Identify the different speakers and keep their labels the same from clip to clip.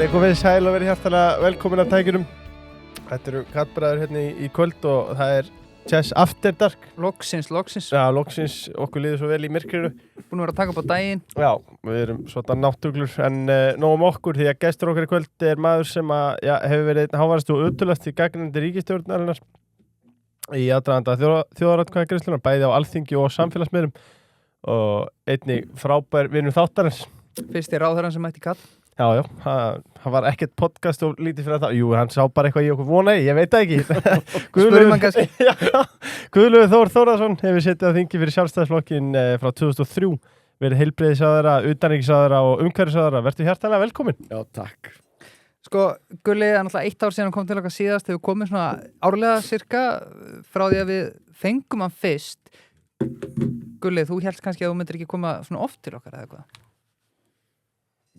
Speaker 1: Komið sæl og verið hjartalega velkomin að tækjunum. Þetta eru kallbræður hérna í kvöld og það er Chess After Dark.
Speaker 2: Loksins.
Speaker 1: Já, loksins, okkur líður svo vel í myrkrinu.
Speaker 2: Búin að vera að taka upp á daginn.
Speaker 1: Já, við erum svona náttuglur en nóg okkur því að gestur okkar í kvöld er maður sem að, hefur verið einn hávarast og ötulast í gagnandi ríkisstjórnarinnar í aðdraganda þjóðaratkvæðagreiðslunnar, bæði á Alþingi og samfélagsmiðlum og einnig frábær vinur þáttarins.
Speaker 2: Fyrsti ráðherrann sem mætti kall.
Speaker 1: Já, hann var ekkert podcast og lítið fyrir það. Jú, hann sá bara eitthvað í okkur vonaði, ég veit það ekki.
Speaker 2: Spurðum hann kannski.
Speaker 1: Guðlaugur Þór Þórðarson hefur setið á þingi fyrir sjálfstæðisflokkin frá 2003, verið heilbrigðisráðherra, utanríkisráðherra og umhverfisráðherra. Vertu hjartanlega velkomin.
Speaker 3: Já, takk.
Speaker 2: Sko, Gulli, það er náttúrulega 1 ár síðan hann kom til okkar síðast, hefur komið svona árlega cirka frá því að við fengum hann fyrst. Gulli, þú hélst kannski að þú myndir ekki koma svona oft til okkar eða eitthvað?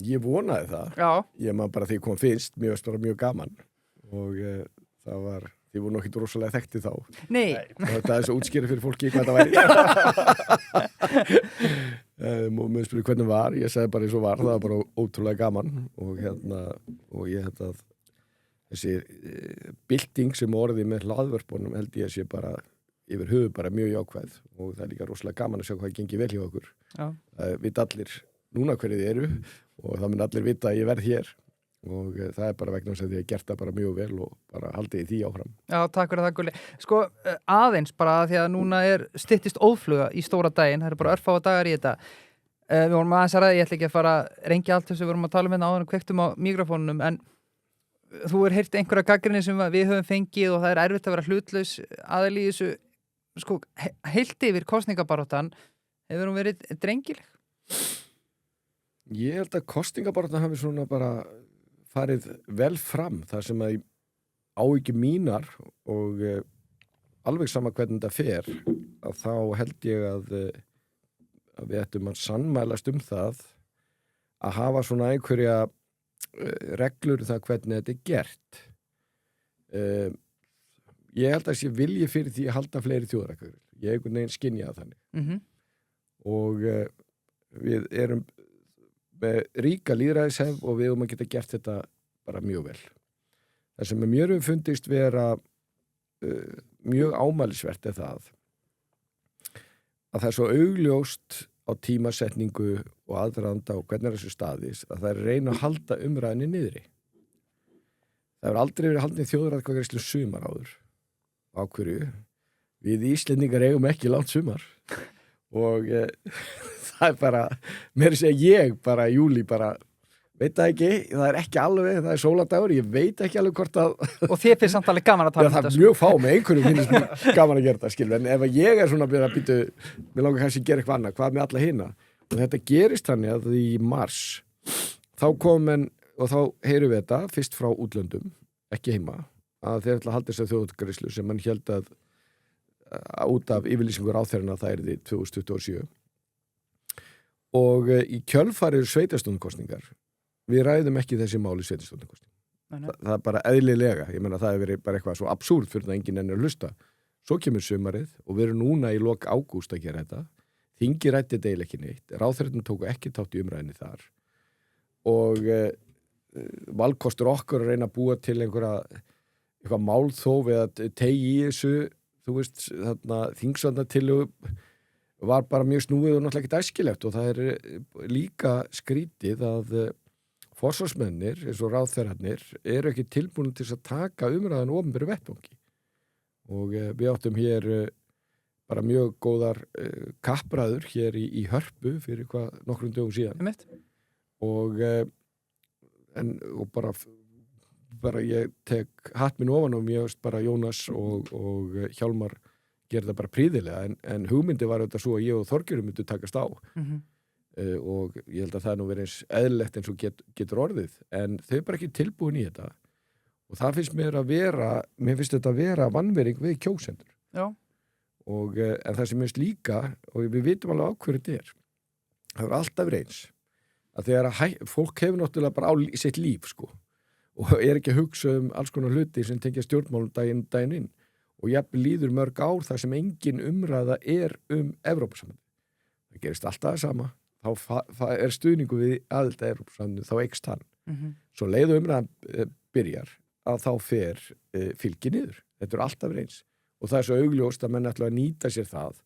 Speaker 3: Ég vonaði það.
Speaker 2: Já.
Speaker 3: Ég man bara því ég kom fyrst, mér varst bara mjög gaman og það var, þið voru nokkið rosalega þekkti þá.
Speaker 2: Nei.
Speaker 3: Og þetta er svo útskýrið fyrir fólki hvað það væri. Og mér spurði hvernig var, ég sagði bara eins og var, það var bara ótrúlega gaman og ég held að þessi bylting sem orði með hlaðvörpunum held ég að sé bara yfir höfu bara mjög jákvæð og það er líka rosalega gaman að sjá hvað gengi vel hjá okkur.
Speaker 2: Já.
Speaker 3: Vita allir núna hverju þið eru og það mun allir vita að ég verð hér og það er bara vegna þess að ég hef gert það bara mjög vel og bara haldið í því áfram.
Speaker 2: Já, takk fyrir það, Gulli. Sko, aðeins bara því að núna styttist óðfluga í stóra daginn, það eru bara örfáa dagar í þetta. Við vorum aðeins að ræða, ég ætla ekki að fara að rengja allt þess að við vorum að tala um hérna áður og kvektum á mikrofónunum, en þú heyrt einhverja gagnrýni sem við höfum fengið og það er erfitt að vera hlutlaus aðili í þessu. Sko, heilt yfir kosningabaráttan, hefur hún verið drengileg?
Speaker 3: Ég held að kosningabaráttan hafi svona bara farið vel fram þar sem að áhyggjur mínar og alveg sama hvernig þetta fer að þá held ég að við ættum að sannmælast það að hafa svona einhverja reglur það hvernig þetta er gert. Ég held að ég vilji fyrir því að halda fleiri þjóðarækjur. Ég hef einhvern veginn skynjað þannig.
Speaker 2: Mm-hmm.
Speaker 3: Og við erum með ríka lýðræðishefð og við höfum að geta gert þetta bara mjög vel. Það sem mér hefur fundist vera mjög ámælisvert er það að það er svo augljóst á tímasetningu og aðdraganda og hvernig þessu staðist að það er að reyna að halda umræðinni niðri. Það hefur aldrei verið haldið þjóðaratkvæðagreiðslu sumar áður. Á hverju? Við Íslendingar eigum ekki langt sumar og það er bara, mér segja ég bara í júli bara, veit það ekki, það er ekki alveg, það er sóladagur, ég veit ekki alveg hvort að...
Speaker 2: Og þið finnst samt alveg gaman að tala um þetta.
Speaker 3: Það er mjög fá með einhverjum finnst gaman að gera þetta, skilur, en ef ég er svona að býta, mér langar kannski að gera eitthvað annað, hvað með alla hina? Og þetta gerist þannig að í mars, þá komin, og þá heyrum við þetta, fyrst frá útlöndum, ekki heima, að þeir ætla að halda þess að þjóðaratkvæðagreiðslu sem mann held að út af yfirlýsingur ráðherranna það er því 2027 og í kjölfarið sveitarstjórnarkosningar við ræðum ekki þessi máli sveitarstjórnarkosningar. Það er bara eðlilega, ég meina það hefur verið bara eitthvað svo absúrt fyrir það enginn ennur að hlusta. Svo kemur sumarið og við erum núna í lok ágúst að gera þetta. Þingi ræddi deil ekki neitt, ráðherrann tóku ekki þátt í umræðinni þar og valkostur okkar að reyna að búa til eitthvað málþóf eða tegi í þessu. Þú veist, þarna þingsvarnartillögu var bara mjög snúið og náttúrulega ekkert æskilegt og það er líka skrítið að forsvarsmennir eins og ráðherrarnir eru ekki tilbúin til að taka umræðan opinberu vettvangi og við áttum hér bara mjög góðar kappræður hér í Hörpu fyrir nokkrum dögum síðan og bara ég tek hatt minn ofan og mér veist bara Jónas og Hjálmar gerði það bara prýðilega en hugmyndi var þetta svo að ég og Þorgerður myndu takast á og ég held að það nú verið eins eðlilegt eins og getur orðið en þau bara ekki tilbúin í þetta og það finnst mér finnst þetta að vera vanvering við kjósendur.
Speaker 2: Já.
Speaker 3: Og en það sem finnst líka og við vitum alveg á hverju þetta það er alltaf reyns að þegar fólk hefur náttúrulega bara á sitt líf sko og er ekki að hugsa alls konar hluti sem tengja stjórnmálum daginn inn og jafnvel líður mörg ár þar sem engin umræða er Evrópusambandið. Það gerist alltaf það sama, þá er stuðningu við aðild að Evrópusambandið, þá eykst hann. Svo leiðu umræðan byrjar að þá fer fylgi niður. Þetta alltaf eins. Og það svo augljóst að menn ætla að nýta sér það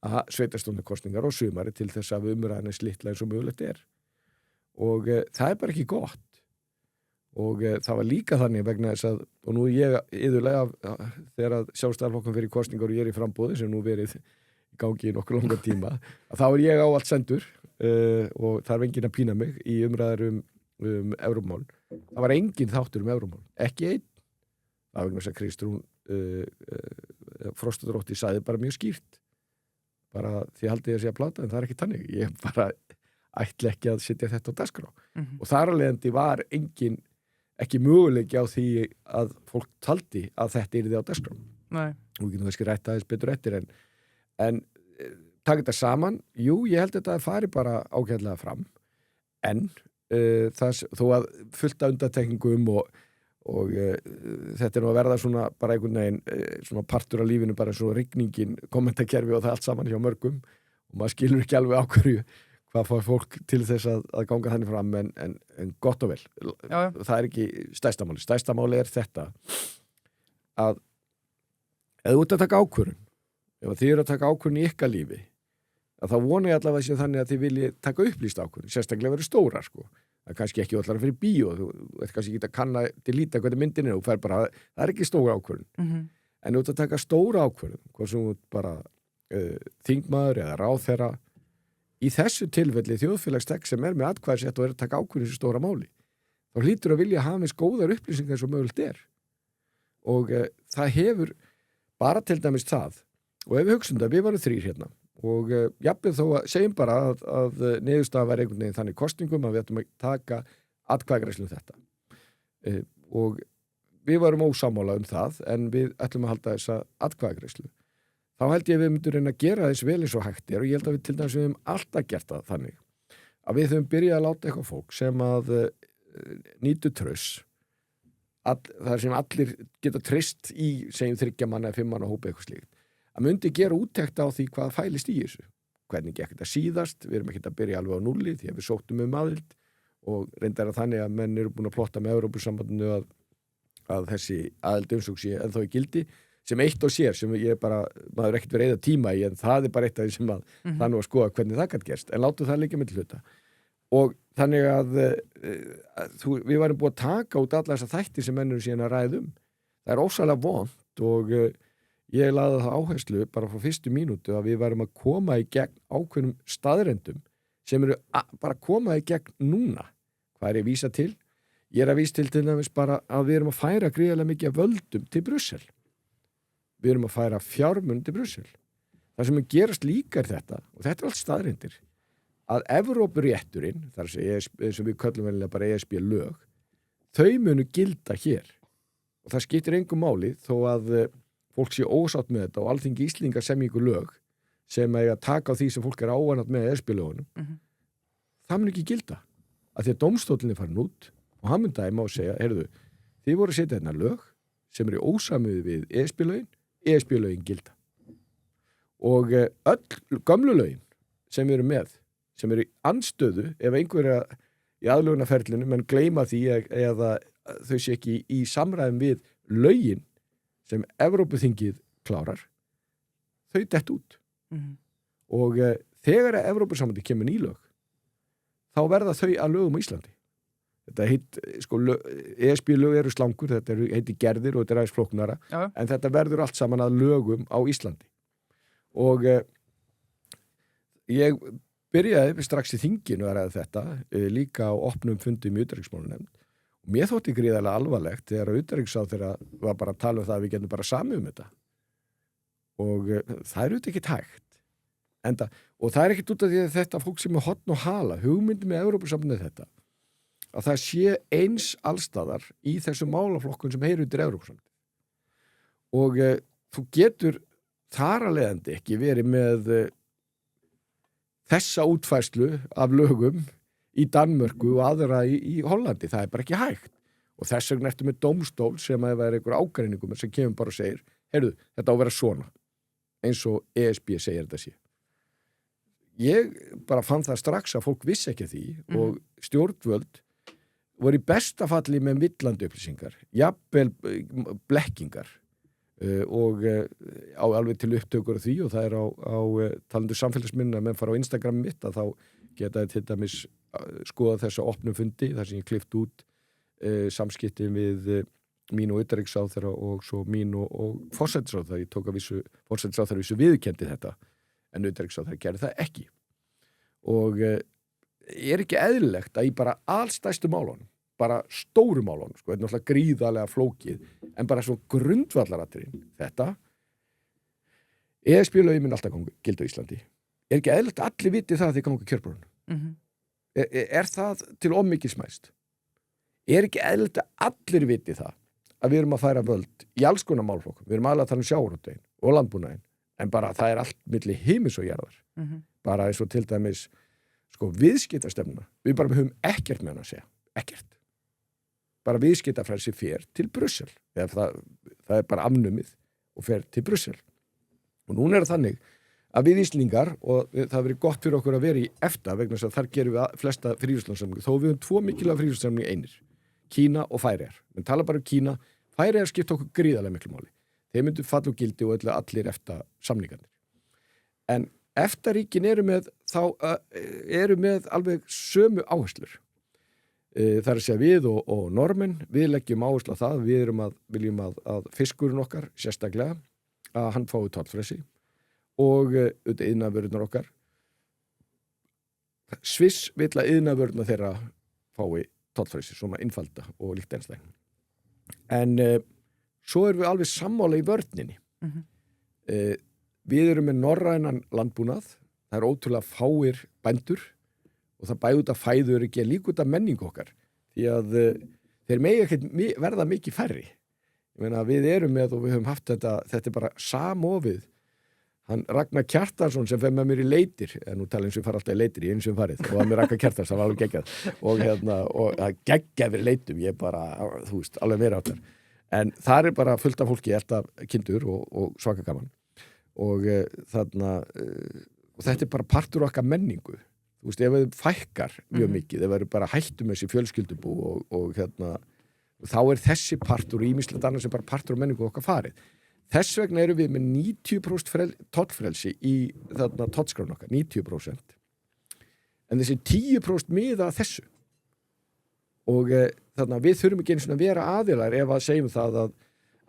Speaker 3: að sveitarstjórnarkosningar og sumari til þess að umræðan slitla eins og mögulegt og það bara ekki gott og það var líka þannig vegna þess að, og nú ég iðulega þegar að Sjálfstæðisflokkurinn fer í kosningar og ég í framboði sem nú verið í gangi í nokkur langa tíma, að þá ég á allt sendur og það enginn að pína mig í umræðar Evrópumál. Það var enginn þáttur Evrópumál, ekki einn. Það var vegna þess að Kristrún Frostadóttir sagði bara mjög skýrt bara því haldið ég að plata en það ekki þannig, ég bara ætla ekki að setja þetta á dagskrá og þar af leiðandi var engin ekki möguleiki á því að fólk taldi að þetta yrði á dagskrá og við getum kannski rætt aðeins betur eftir en taka þetta saman, jú ég held þetta að fari bara ágætlega fram en þó að fullt af undantekningum og þetta nú að verða svona bara einhvern veginn svona partur af lífinu bara svona rigningin, kommentakerfi og það allt saman hjá mörgum og maður skilur ekki alveg á hverju hvað fær fólk til þess að ganga þannig fram en gott og vel. Já. Það ekki stærsta máli. Stærsta máli þetta að ef þú ert að taka ákvörðun ef þið eru að taka ákvörðun í ykkar lífi að þá vona ég allavega sér þannig að þið vilji taka upplýst ákvörðun, sérstaklega verið stórar sko. Það er kannski ekki allar að fyrir bíó þú ert kannski ekki að kanna til líta hvernig myndin og fær bara, það ekki stóra ákvörðun en þú ert að taka stóra ákvörðun hvað sem þú bara þingmaður eða ráðherra í þessu tilfelli þjóðfélagstekk sem með atkvæðisrétt og að taka ákvörðun í þessu stóra máli þá hlýtur að vilja hafa eins góðar upplýsingar eins og mögulegt og það hefur bara til dæmis það og ef við hugsaum það, við varum 3 hérna og jafnveg þó að segjum bara að niðurstaðan var einhvern veginn þannig kosningum að við ættum að taka atkvæðagreiðslu þetta og við varum ósammála það en við ætlum að halda þessa atkvæðagreiðslu þá held ég við myndum reyna að gera þess vel eins og hægt og ég held að við til dæmis við höfum alltaf gert það þannig að við höfum byrjað að láta eitthvað fólk sem að nýtu traust það sem allir geta treyst í segjum 3 manna eða 5 manna hópi eitthvað slíkt að myndi gera úttekt á því hvað fælist í þessu hvernig gekk þetta síðast, við erum ekki að byrja alveg á núlli því að við sóttum aðild og reyndar að þannig að menn eru búin að plotta með Evrópusambandinu að þessi aðild umsókn sé ennþá í gildi sem eitt og sér sem ég bara, maður ekkert verið eða tíma í en það bara eitt af því sem að það nú að skoða hvernig það gætt gerst en látu það líka með hluta og þannig að við varum búin að taka út alla þessa þætti sem menn eru síðan að ræðum það er ósælega vont og ég lagði það áherslu bara frá fyrstu mínútu að við varum að koma í gegn ákveðnum staðrendum sem eru bara að koma í gegn núna. Hvað er ég að vísa til? Ég er að vísa til dæmis bara að við erum að færa gríðarlega mikið völdum til Brussel. Við erum að færa fjármunn til Brussel. Það sem gerast líka er þetta, og þetta er allt staðrendir, að Evrópurétturinn, þar að segja, eins og við köllum velilega bara ESB lög, þau munu gilda hér. Og það skiptir engum máli þó að fólk sé ósátt með þetta og Alþingi Íslendinga semji ykkur lög sem eiga að taka á því sem fólk er ávanat með ESB-lögunum. Það mun ekki gilda. Af því að dómstóllinn er farin út og hann mun dæma og segja, heyrðu, þið voru að setja hérna lög sem eru ósamið við ESB-lögin, ESB-lögin gilda. Og öll gömlu lögin sem við erum með, sem eru í andstöðu ef einhverja í aðlögunarferlinu menn gleyma því eða þau sé ekki í samræðum við lögin sem Evrópuþingið klárar, þau dett út. Og þegar að Evrópusambandið kemur ný lög, þá verða þau að lögum á Íslandi. Þetta ESB-lög eru slangur, þetta heiti gerðir og þetta er aðeins flóknara, en þetta verður allt saman að lögum á Íslandi. Og ég byrjaði strax í þinginu að ræða þetta, líka á opnum fundum í utanríkismálanefnd. Og mér þótti gríðarlega alvarlegt þegar að utanríkisráðherra var bara að tala um það að við getum bara samið um þetta. Og það er auðvitað ekki hægt. Og það er ekkert út af því að þetta fólk sem er hotn og hala, hugmyndi með Evrópusambandið þetta, að það sé eins allstaðar í þessum málaflokkun sem heyrir undir Evrópusambandið. Og þú getur þar að leiðandi ekki verið með þessa útfærslu af lögum í Danmörku og aðra í Hollandi. Það er bara ekki hægt. Og þess vegna ertu með dómstól sem að vera einhver ágreiningum sem kemur bara og segir, heyrðu, þetta á að vera svona, eins og ESB segir þetta sé. Ég bara fann það strax að fólk vissi ekki því og stjórnvöld voru í besta falli með villandi upplýsingar, jafnvel blekkingar og á alveg til upptökur af því og það á talandu samfélagsmynda að menn fara á Instagram mitt að þá geta til dæmis skoða þessa opnum fundi þar sem ég klift út samskiptin við mín og utanríkisráðherra og svo mín og forsætisráðherra. Ég tók að forsætisráðherra vissu viðurkenndi þetta en utanríkisráðherra gerði það ekki og er ekki eðlilegt að í bara allstærstu málunum bara stóru málunum, sko, þetta er náttúrulega gríðarlega flókið, en bara svo grundvallaratriðin, þetta ESB-lögin mun alltaf gilda á Íslandi. Er ekki eðlilegt að allir viti það að þið ganga kjörbróðun? Er það til ómikið smæst? Er ekki eðlilegt að allir viti það að við erum að færa völd í alls konar málflokkum, við erum alveg að tala um sjávarútveginn og landbúnaðinn, en bara það er allt milli himins og jarðar. Bara eins og til dæmis sko viðskiptastefnuna, við bara höfum ekkert með hann að segja, ekkert. Bara viðskiptafrelsi fer til Brussel. Það er bara afnumið og fer til Brussel. Og núna er það þannig að við Íslendingar, og það verið gott fyrir okkur að vera í EFTA vegna þess að þar gerum við flesta fríverslunarsamninga, þó við höfum 2 mikilvæga fríverslunarsamninga einir, Kína og Færeyjar. Men tala bara um Kína, Færeyjar skipta okkur gríðarlega miklu máli. Þeir myndu falla úr gildi og allir EFTA samningarnir. En EFTA-ríkin eru með alveg sömu áherslur. Það er að segja við og normenn, við leggjum áherslu á það, viljum að fiskurinn okkar, sérstaklega, að hann fái tollfrelsi og auðvitað iðnaðarvörurnar okkar. Sviss vill að iðnaðarvörurnar þeirra fái tollfrelsi, svona innfalda og líkt einstæðin. En svo erum við alveg sammála í vörninni. Við erum með norrænan landbúnað, það er ótrúlega fáir bændur og það bæði út af fæður ekki líka út af menningu okkar því að þeir megi ekki verða mikið færri. Ég meina við erum með og við höfum haft þetta er bara samofið. Hann Ragnar Kjartansson sem fer með mér í leitir, en nú tala eins og ég fara alltaf í leitir, ég eins og farið og hann með Ragnar Kjartansson, það var alveg geggjað og það geggjað við leitum, ég bara, þú veist, alveg meira áttar. En það er bara fullt af fólki, alltaf kindur og svaka gaman og og þetta er bara partur okkar menningu. Þú veist, ef við fækkar mjög mikið, ef við erum bara hættum þessi fjölskyldubú og þá er þessi partur og ýmislegt annars sem bara partur og menningu okkar farið. Þess vegna erum við með 90% tollfrelsi í tollskránum okkar, 90%. En þessi 10% miða þessu. Og við þurfum ekki einu svona að vera aðilar ef að segjum það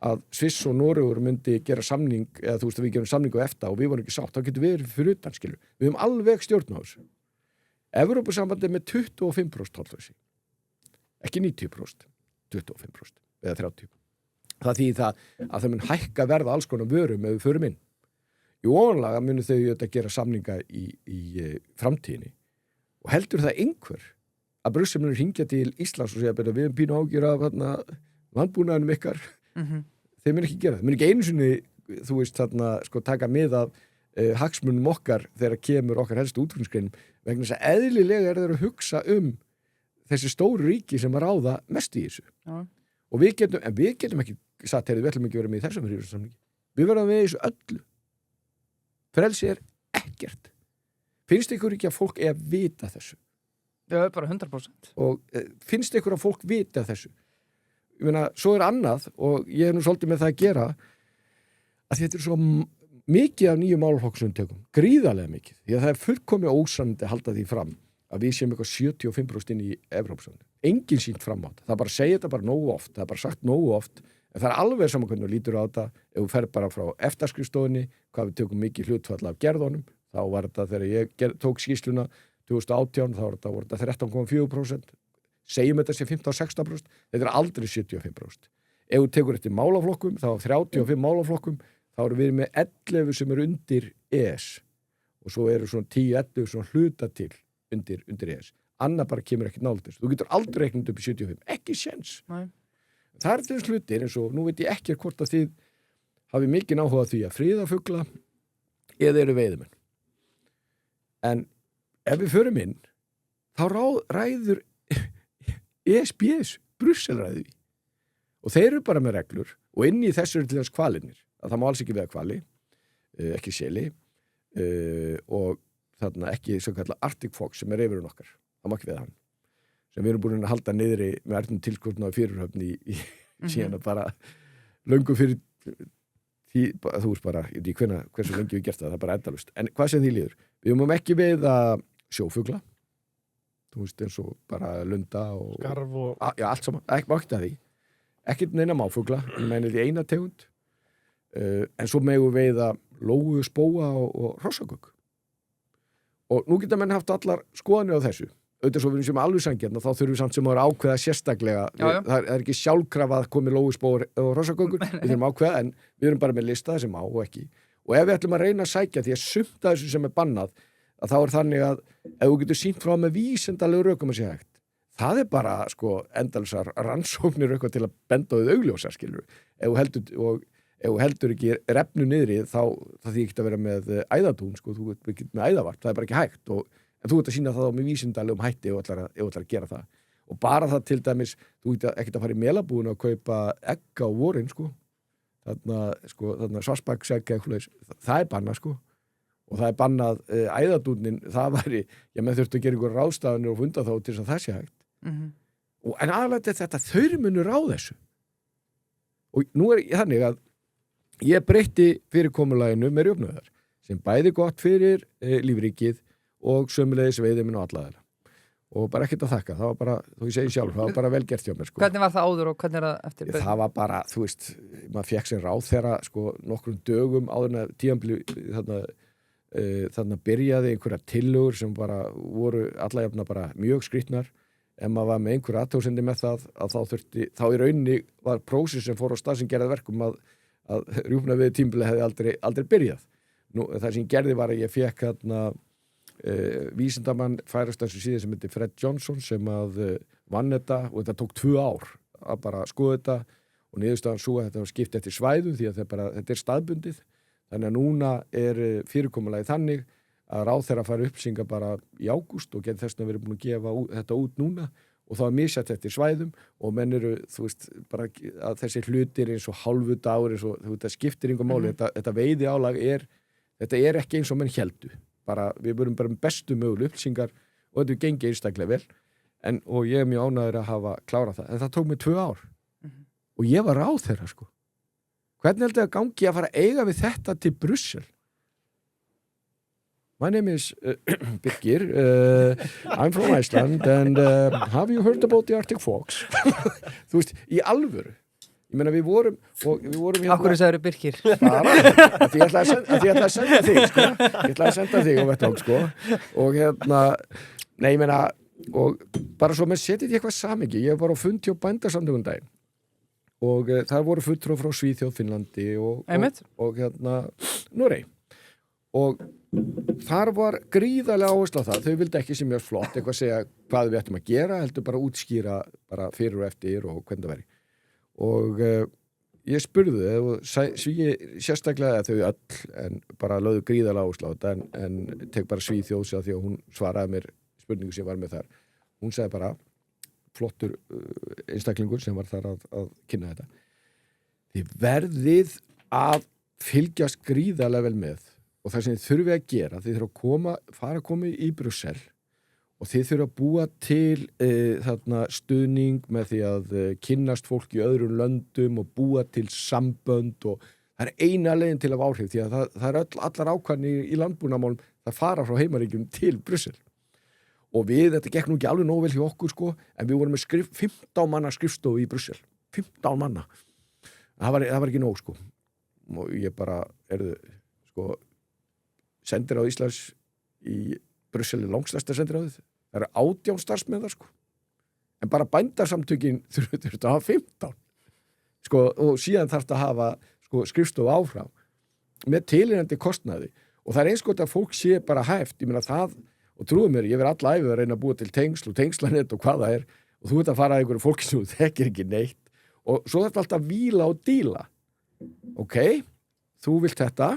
Speaker 3: að Sviss og Noregur myndi gera samning, eða þú veist að við gerum samning á EFTA og við vorum ekki sátt, þá getum við verið fyrir utan, skilur. Við höfum alveg stjórn á þessu. Evrópusambandið með 25% tollfrelsi. Ekki 90%, 25% eða 30%. Það þýðir það að það mun hækka verða alls konar vörum ef við förum inn. Í ofanlega munu þau að gera samninga í framtíðinni og heldur það einhver að Brussel munur hringja til Íslands og segja að við erum pínu ágjur af landbúnaðinum ykkar. Þeir mun ekki gera það. Mun ekki einu sinni, þú veist, taka með af hagsmunum okkar þegar kemur okkar helstu útflutningsgreinum vegna þess að eðlilega er þeir að hugsa þessi stóru ríki sem að ráða mest í þessu. Og við getum ekki sagt, við ætlum ekki að vera með í þessum fríverslunarsamningi. Við verðum með í þessu öllu. Frelsi er ekkert. Finnst ykkur ekki að fólk er að vita þessu?
Speaker 2: Já, bara 100%.
Speaker 3: Og finnst ykkur að fólk vita þessu? Ég meina, svo er annað og ég hef nú svolítið með það að gera að þetta er svo mikið af nýjum málaflokksumtökum, gríðarlega mikið. Því að það er fullkomið ósannandi að halda því fram að við séum eitthvað 75% inn í Evrópusambandinu. Enginn sýnt fram á þetta. Það bara segja þetta bara nógu oft, það er bara sagt nógu oft, en það er alveg saman hvernig þú lítur á þetta ef þú fer bara frá EFTA-skrifstofunni, hvað við tökum mikið hlutfall af gerðunum, þá var þetta þegar ég tók skýrsluna 2018, þá voru þetta 13,4%, segjum þetta sé 15-16%, þetta er aldrei 75%. Ef þú tekur eftir málaflokkum, þá 35 málaflokkum, þá eru við með 11 sem eru undir ES og svo eru svona 10-11 svona hluta til undir ES. Anna bara kemur ekki náldist. Þú getur aldrei reiknað upp í 75. Ekki séns.
Speaker 2: Nei.
Speaker 3: Það er þess hlutir eins og nú veit ég ekki hvort að þið hafi mikið áhuga því að friða fugla eða eru veiðimenn. En ef við förum inn þá ræður ESBS, Brussel ræður við. Og þeir eru bara með reglur og inn í þessu eru til þess hvalinir. Að það má alls ekki veiða hvali, ekki seli og þarna ekki svo kallar Arctic Fox sem er yfirinn okkar. Það má ekki veiða hann. sem við erum búin að halda niðri með erðnum tilskotna á fyrirhöfn í síðan að bara löngu fyrir því, þú veist bara, ég veit ekki hversu lengi við gert það er bara endalaust. En hvað sem því líður? Við höfum ekki við að sjófugla, þú veist, eins og bara lunda og
Speaker 1: Skarf og
Speaker 3: já, allt saman, ekki að því. Ekki neina máfugla, ég meina því eina tegund. En svo megum við að lóu, spóa og hrossagugg. Og nú geta menn haft allar skoðanir á þessu. Auðvitað svo við erum sem alveg sangjarn og þá þurfum við samt sem að vera ákveða sérstaklega. Það er ekki sjálfkrafa að komi lóu, spóa og hrossaguggur. Við þurfum ákveða, en við erum bara með lista sem á og ekki. Og ef við ætlum að reyna að sækja því að sumt að þessu sem er bannað, að þá er þannig að ef þú getur sýnt frá með vísindalegu rökum að sé hægt, það er bara sko endalsar rannsóknir eitthvað til að benda á þau augljósa, skilur. Ef þú heldur ekki refnu niðri þá því ekki að vera með æðatún, sko, þú ert ekki með æðavart, það er bara ekki hægt en þú ert að sýna það á með vísindalegum hætti ef þú ætlar að gera það. Og bara það til dæmis, þú ert ekki að fara í melabúðinu að kaupa egg á vorin, sko. Þarna svarsbaksegg eitthvað, það er bannað, sko. Og það er bannað æðadúnin, það væri, menn þurftu að gera einhver ráðstafanir og funda þá til þess að það sé hægt. En aðalega þetta, þau munu ráð þessu. Og nú er þannig að ég breytti fyrirkomulaginu með rjúpnöðar, sem bæði gott fyrir lífríkið og sömulegis veiðiminn og alla þeirra. Og bara ekkert að þakka, það var bara, þú ég segi sjálf, það var bara vel gert hjá mér, sko.
Speaker 2: Hvernig var það áður og hvernig er það eftir?
Speaker 3: Það var bara, þú veist, maður fékk sér ráð þeirra, sko, nokkrum dögum áður en tímabili þarna byrjaði einhverja tillögur sem bara voru alla jafna bara mjög skrýtnar. Ef maður var með einhverja athugasemdir með það, að þá í rauninni var prósess sem fór á stað sem gerði verkum að rjúpnaveiði tímabili hefði aldrei byrjað. Nú, það sem ég gerði var að ég fékk þarna vísindamann færast þessu síðan sem heitir Fred Johnson sem að vann þetta og þetta tók 2 ár að bara skoða þetta og niðurstaðan svo að þetta var skipt eftir svæðum því að þetta er staðbundið þannig að núna er fyrirkomulagið þannig að ráðherra fara upplýsingar bara í ágúst og getur þess að verið búin að gefa þetta út núna og þá er misjætt eftir svæðum og menn eru, þú veist, bara að þessi hlutir eins og hálfu dagur eins og þetta skiptir yngur máli, þetta veiði álag þetta er ekki eins og menn héldu bara, við vorum bara með bestu möguleg upplýsingar og þetta gengi einstaklega vel og ég er mjög ánægður að hafa klárað það en það tók mig 2 ár og ég var ráðherra sko hvernig heldur að gangi að fara að eiga við þetta til Brussel? My name is Birgir I'm from Iceland and have you heard about the Arctic Fox? Þú veist, í alvöru ég meina við vorum hérna
Speaker 2: Akkur sagður Birgir
Speaker 3: bara, því ég ætlaði að senda þig sko. Ég ætlaði að senda þig á vettvang sko. Og hérna nei, ég meina, og bara svo með setið í eitthvað samhengi, ég var á fundi á bændasamtökum daginn og það voru fulltrúar frá Svíþjóð, Finnlandi og hérna Noregi og þar var gríðarlega áhersla á það, þau vildi ekki sem mjög flott eitthvað segja hvað við ættum að gera heldur bara útskýra bara fyrir og eftir og hvernig það væri og ég spurði og sérstaklega þau öll en bara lögðu gríðarlega áherslu á þetta en tek bara Svíþjóð sér því að hún svaraði mér spurningu sem var með þar hún sagði bara flottur einstaklingur sem var þar að kynna þetta þið verðið að fylgjast gríðarlega vel með og það sem þið þurfið að gera þið þurfið að koma í Brussel og þið þurfið að búa til þarna stuðning með því að kynnast fólk í öðrum löndum og búa til sambönd og það er eina leiðin til af áhrif því að það er allar ákvarðanir í landbúnaðarmálum það fara frá heimaríkjum til Brussel og þetta gekk nú ekki alveg nóg vel hjá okkur sko en við vorum með 15 manna skrifstofu í Brussel 15 manna það var ekki nóg sko og ég bara sko sendiráð Íslands í Brussel er langstærsta sendiráðið það eru 18 starfsmenn þar sko en bara bændarsamtökin þurftu að hafa 15 sko og síðan þarf þetta að hafa sko skrifstofu áfram með tileinandi kostnaði og það er eins gott að fólk sé bara hæft ég meina það og trúðu mér ég verið alla æfið að reyna að búa til tengsl og tengslanett og hvað það er og þú ert að fara að einhverju fólki sem þú þekkir ekki neitt og svo þarf alltaf að víla og díla ok, þú vilt þetta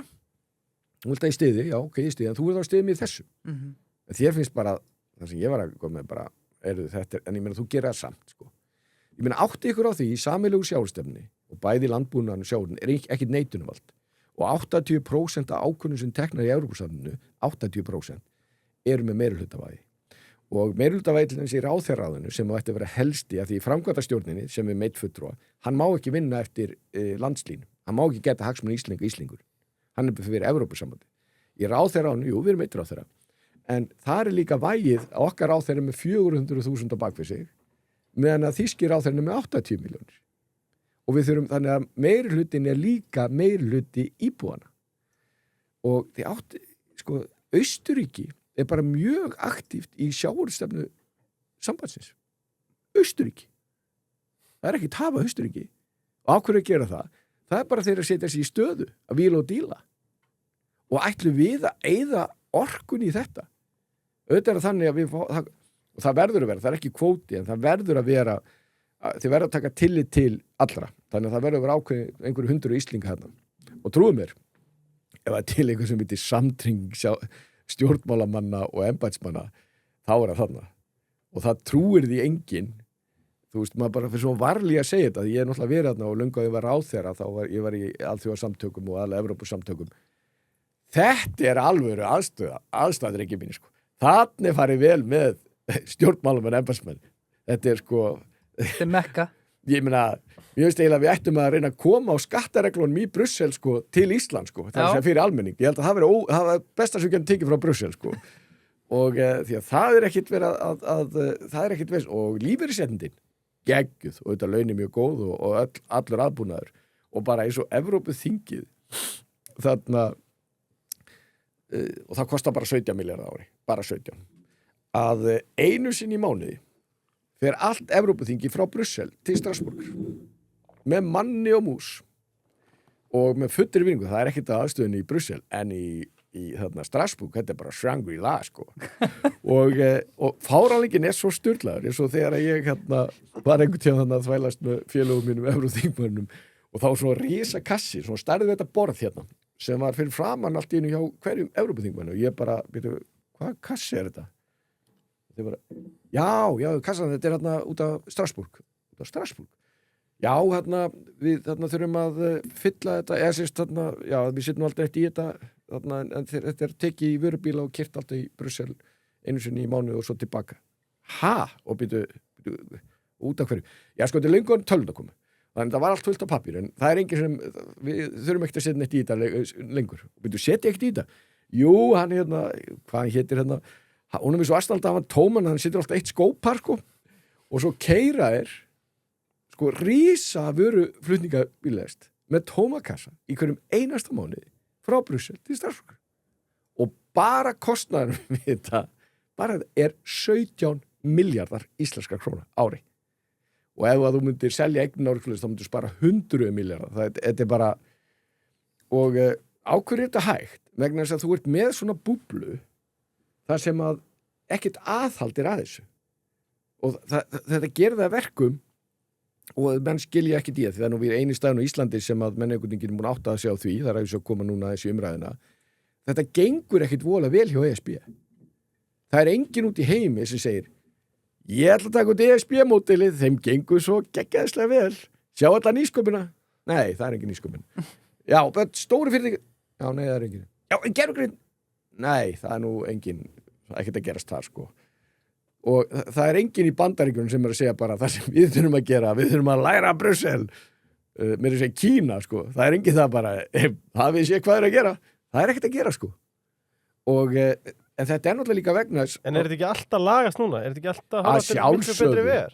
Speaker 3: þú vilt að ég stiði, já ok, ég stiði en þú vilt að stiði mér þessu en þér finnst bara, það sem ég var að koma með bara, þetta, en ég meina þú gerir það samt sko. Ég meina átti ykkur á því í sameiginlegu sjálfstefni og bæði landbúnaðarnir og sjávarútvegurinn er ekki neitunarvald og 80% af ákvörðunum sem teknar í Evrópusambandinu 80% eru með meirihlutavægi og meirihlutavætlunins í ráðherraðinu sem ætti að vera helsti að því framkvæmdastjórninni sem meitt fulltrúa, hann má ekki vinna eftir landslínu, hann má ekki geta hagsmuni Íslingur, hann fyrir Evrópusambandi. Í ráðherraðinu, jú, við erum eitt ráðherra, en það líka vægið okkar ráðherra með 400.000 á bakvið sig, meðan að þýski ráðherrinu með 80 milljónir. Og við þurfum, þannig að meirihlutin líka meirihluti íbúana. Og því átti, sko, Austurríki bara mjög aktíft í sjávarútvegsstefnu sambandsins. Austurríki. Það ekki tafa Austurríki. Og á hverju að gera það? Það bara þeir að setja sig í stöðu að víla og díla. Og ætlu við að eyða orkun í þetta. Auðvitað þannig að það verður að vera, það ekki kvóti, en það verður að vera, þið verður að taka tillit til allra. Þannig að það verður að vera ákveðin einhverju 100 Íslinga hérna. Og trúið mér, ef það til einhver sem heitir samtrygging stjórnmálamanna og embættismanna, þá það þarna. Og það trúir því enginn. Þú veist, maður bara fyrir svo varlega að segja þetta. Ég náttúrulega verið þarna og löngu að ég var ráðherra, ég var í alþjóðasamtökum og alla Evrópusamtökum. Þetta alvöru aðstæður ekki mín, sko. Þannig farið vel með stjórnmálamenn, embættismenn. Þetta sko...
Speaker 2: Þetta mekka.
Speaker 3: Ég meina, ég veist eiginlega við ættum að reyna að koma á skattareglunum í Brussel, sko, til Ísland, sko. Það sem fyrir almenning. Ég held að það var besta sem við getum tekið frá Brussel, sko. Og því að það ekkit verið það ekkit veist. Og lífeyrisréttindin, geggjuð, og þetta launin mjög góð og allur aðbúnaður. Og bara eins og Evrópuþingið, þarna, og það kostar bara 17 milljarðar ári, bara 17. Að einu sinni í mánuði fer allt Evrópuþingi frá Brussel til Strasbourg með manni og mús og með fullri vinningu. Það ekkert aðstöðunni í Brussel en í Strasbourg, þetta bara Shangri-La, sko. og fáranleikinn svo sturlaður eins og þegar ég var einhvern tíðan að þvælast með félögum mínum Evróþingmönnum og þá svona risa kassi, svona stærði þetta borð hérna sem var fyrir framann allt í einu hjá hverjum Evrópuþingmönnum og ég bara, hvað kassi þetta? Þeir bara, já, kassan, þetta þetta út af Strasbourg. Út af Strasbourg? Já, við þurfum að fylla þetta, eða sérst já, við sittum alltaf eftir í þetta, en þetta tekið í vörubíla og kyrt alltaf í Brussel einu sinni í mánuð og svo tilbaka. Og býtu, út af hverju? Já, sko, þetta lengur tölvun að koma. Þannig að það var allt fullt af pappír, en það engin sem, við þurfum ekkert að setja neitt í þetta lengur. Býtu, setja ekkert í þetta? Jú, hann hvað hann hétir hún svo aðstæðan að hann tóman, hann situr alltaf eitt skópar, sko, og svo keyra sko, rísa vöru flutningabílest með tómakassa í hverjum einasta mánuði frá Brussel til Strasbourg. Og bara kostnaður við þetta, bara 17 milljarðar íslenskar króna ári. Og ef þú myndir selja eignin árið, þá myndir spara 100 milljarðar. Þetta bara, og ákveður þetta hægt, vegna þess að þú ert með svona búblu, þar sem að ekkert aðhaldir að þessu. Og þetta gerir það verkum, og menn skilja ekkert í það, því það nú við eini staðin á Íslandi sem að menningurningin múin átt að sjá því, það svo að koma núna þessi umræðina, þetta gengur ekkert vola vel hjá ESB. Það enginn út í heimi sem segir, ég ætla að taka út ESB-módelið, þeim gengur svo geggjaðslega vel. Sjá alla nýsköpuna? Nei, það engin nýsköpun. Já, stóri fyrirtæki? Já, nei, það engin. Já, en gerfugrinn? Nei, það nú engin, ekkert að gerast þar, sko. Og það engin í Bandaríkjunum sem að segja bara það sem við þurfum að gera, við þurfum að læra Brussel, mér að segja Kína, sko. Það engin það bara, hafið sé hvað að gera? Það ekkert að gera, sko. Og en þetta náttúrulega líka vegna þess. En
Speaker 1: þetta ekki alltaf lagast núna? Þetta ekki alltaf hafa þetta miklu betri ver?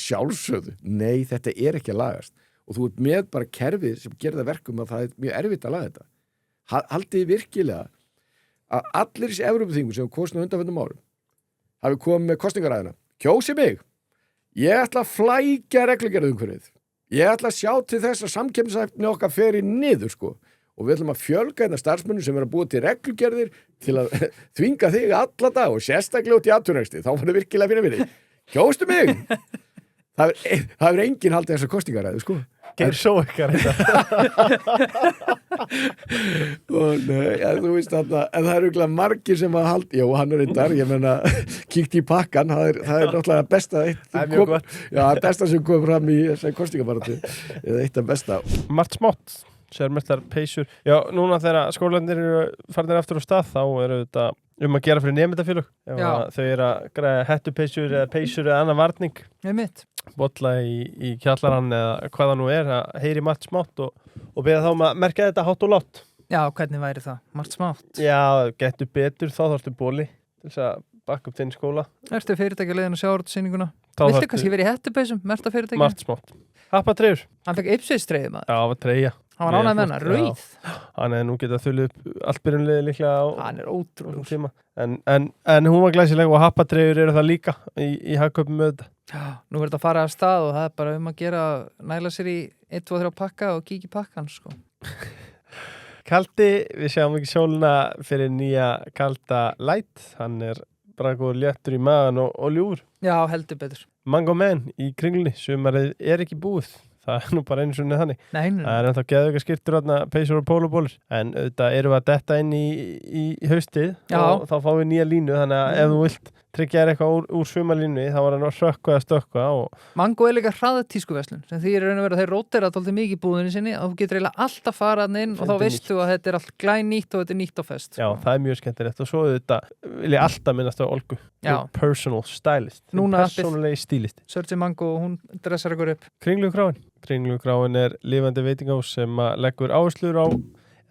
Speaker 3: Sjálfsögðu. Nei, þetta ekki að lagast. Og þú ert með bara kerfið sem gerir það verkum að það mjög erfitt að laga þetta. Haldið virkilega að allir þessi Evrópuþingur sem kosna undanförnum árum hafi komið með kosningaræðina. Kjósi mig. Ég ætla að flækja reglugerðumhverfið. Ég ætla að sjá til þess að samkeppnishæfni okkar fer í niður, sko. Og við ætlum að fjölga þetta starfsmönnum sem er að búa til reglugerðir til að þvinga þig alla dag og sérstaklega út í atvinnurekstri. Þá var það virkilega fyrir minni. Kjóstu mig! Það enginn haldið þessar kosningaræðu, sko.
Speaker 1: Geir svo ykkar þetta.
Speaker 3: Og nei, þú veist þarna, en það örugglega margir sem að halda, já, hann reyndar, ég meina, kíkt í pakkan, það náttúrulega besta eitt.
Speaker 1: Það mjög gott.
Speaker 3: Já, besta sem kom fram í þessari kosningabaráttu, eða eitt af besta.
Speaker 1: Margt smátt. Sérmertar peysur. Já, núna þegar skólandir eru farnir aftur á stað, þá eru þetta að gera fyrir nemyndafélög ef
Speaker 2: Já.
Speaker 1: að þau eru að græða hettupeysur eða peysur eða annan varning
Speaker 2: Einmitt.
Speaker 1: bolla í kjallarann eða hvað það nú að heyri margt smátt og beða þá að merka þetta hátt og látt.
Speaker 2: Já, hvernig væri það? Margt smátt.
Speaker 1: Já, getur betur, þá þarftu bóli til þess að bakka upp þinn skóla.
Speaker 2: Ertu fyrirtæki leiðin að sjá sýninguna?
Speaker 1: Þá
Speaker 2: Viltu
Speaker 1: þarftu
Speaker 2: kannski verið í hettupeysum, merta fyrirtæki?
Speaker 1: margt smátt. Happatreyjur.
Speaker 2: Hann fekk Ipswich-treyju maður.
Speaker 1: Já, það var treyja.
Speaker 2: Hann var ánægð með hana,
Speaker 1: Já.
Speaker 2: rauð.
Speaker 1: Hann hefði nú getað þullu upp allt byrjunliði líklega á
Speaker 2: Hann er ótrúlega.
Speaker 1: tíma. En hún var glæsileg og happatreyjur eru það líka í hagkaupum með þetta.
Speaker 2: Já, nú er þetta að fara af stað og það er bara að gera næla sér í 1, 2, 3 pakka og kíkja í pakkan, sko.
Speaker 1: Kaldi, við sjáum ekki sólina fyrir nýja kalda light. Hann er bara góður léttur í magan og ljúfur.
Speaker 2: Já, heldur betur.
Speaker 1: Mango Man í kringlunni, sumarið er ekki búið. Það er nú bara einu svona þannig.
Speaker 2: Nei.
Speaker 1: Það er ennþá geðauka skyrtur þarna, peysur og pólubólur. En auðvitað erum við að detta inn í haustið
Speaker 2: Já.
Speaker 1: og þá fáum við nýja línu. Þannig að ef þú vilt tryggja þér eitthvað úr sumarlínu þá var hann að sökkva eða stökkva.
Speaker 2: Mango er líka hraðatískuverslun sem því er raun og verið að þeir rótera tóltið mikið í búðinni sinni og þú getur eiginlega alltaf farað inn og þá
Speaker 1: Fundið
Speaker 2: veistu að þetta er allt glænýtt og þetta er nýtt og fest.
Speaker 1: Já, það er mjög skemmtilegt. Og svo auðvitað vil ég alltaf minnast á Olgu.
Speaker 2: Já.
Speaker 1: Personal stylist.
Speaker 2: Núna appið.
Speaker 1: Persónulegi stílist.
Speaker 2: Searchi Mango og hún dressar ykkur upp.
Speaker 1: Kringlugráin. Kringlugráin er lifandi veitingahús sem að leggur áherslu á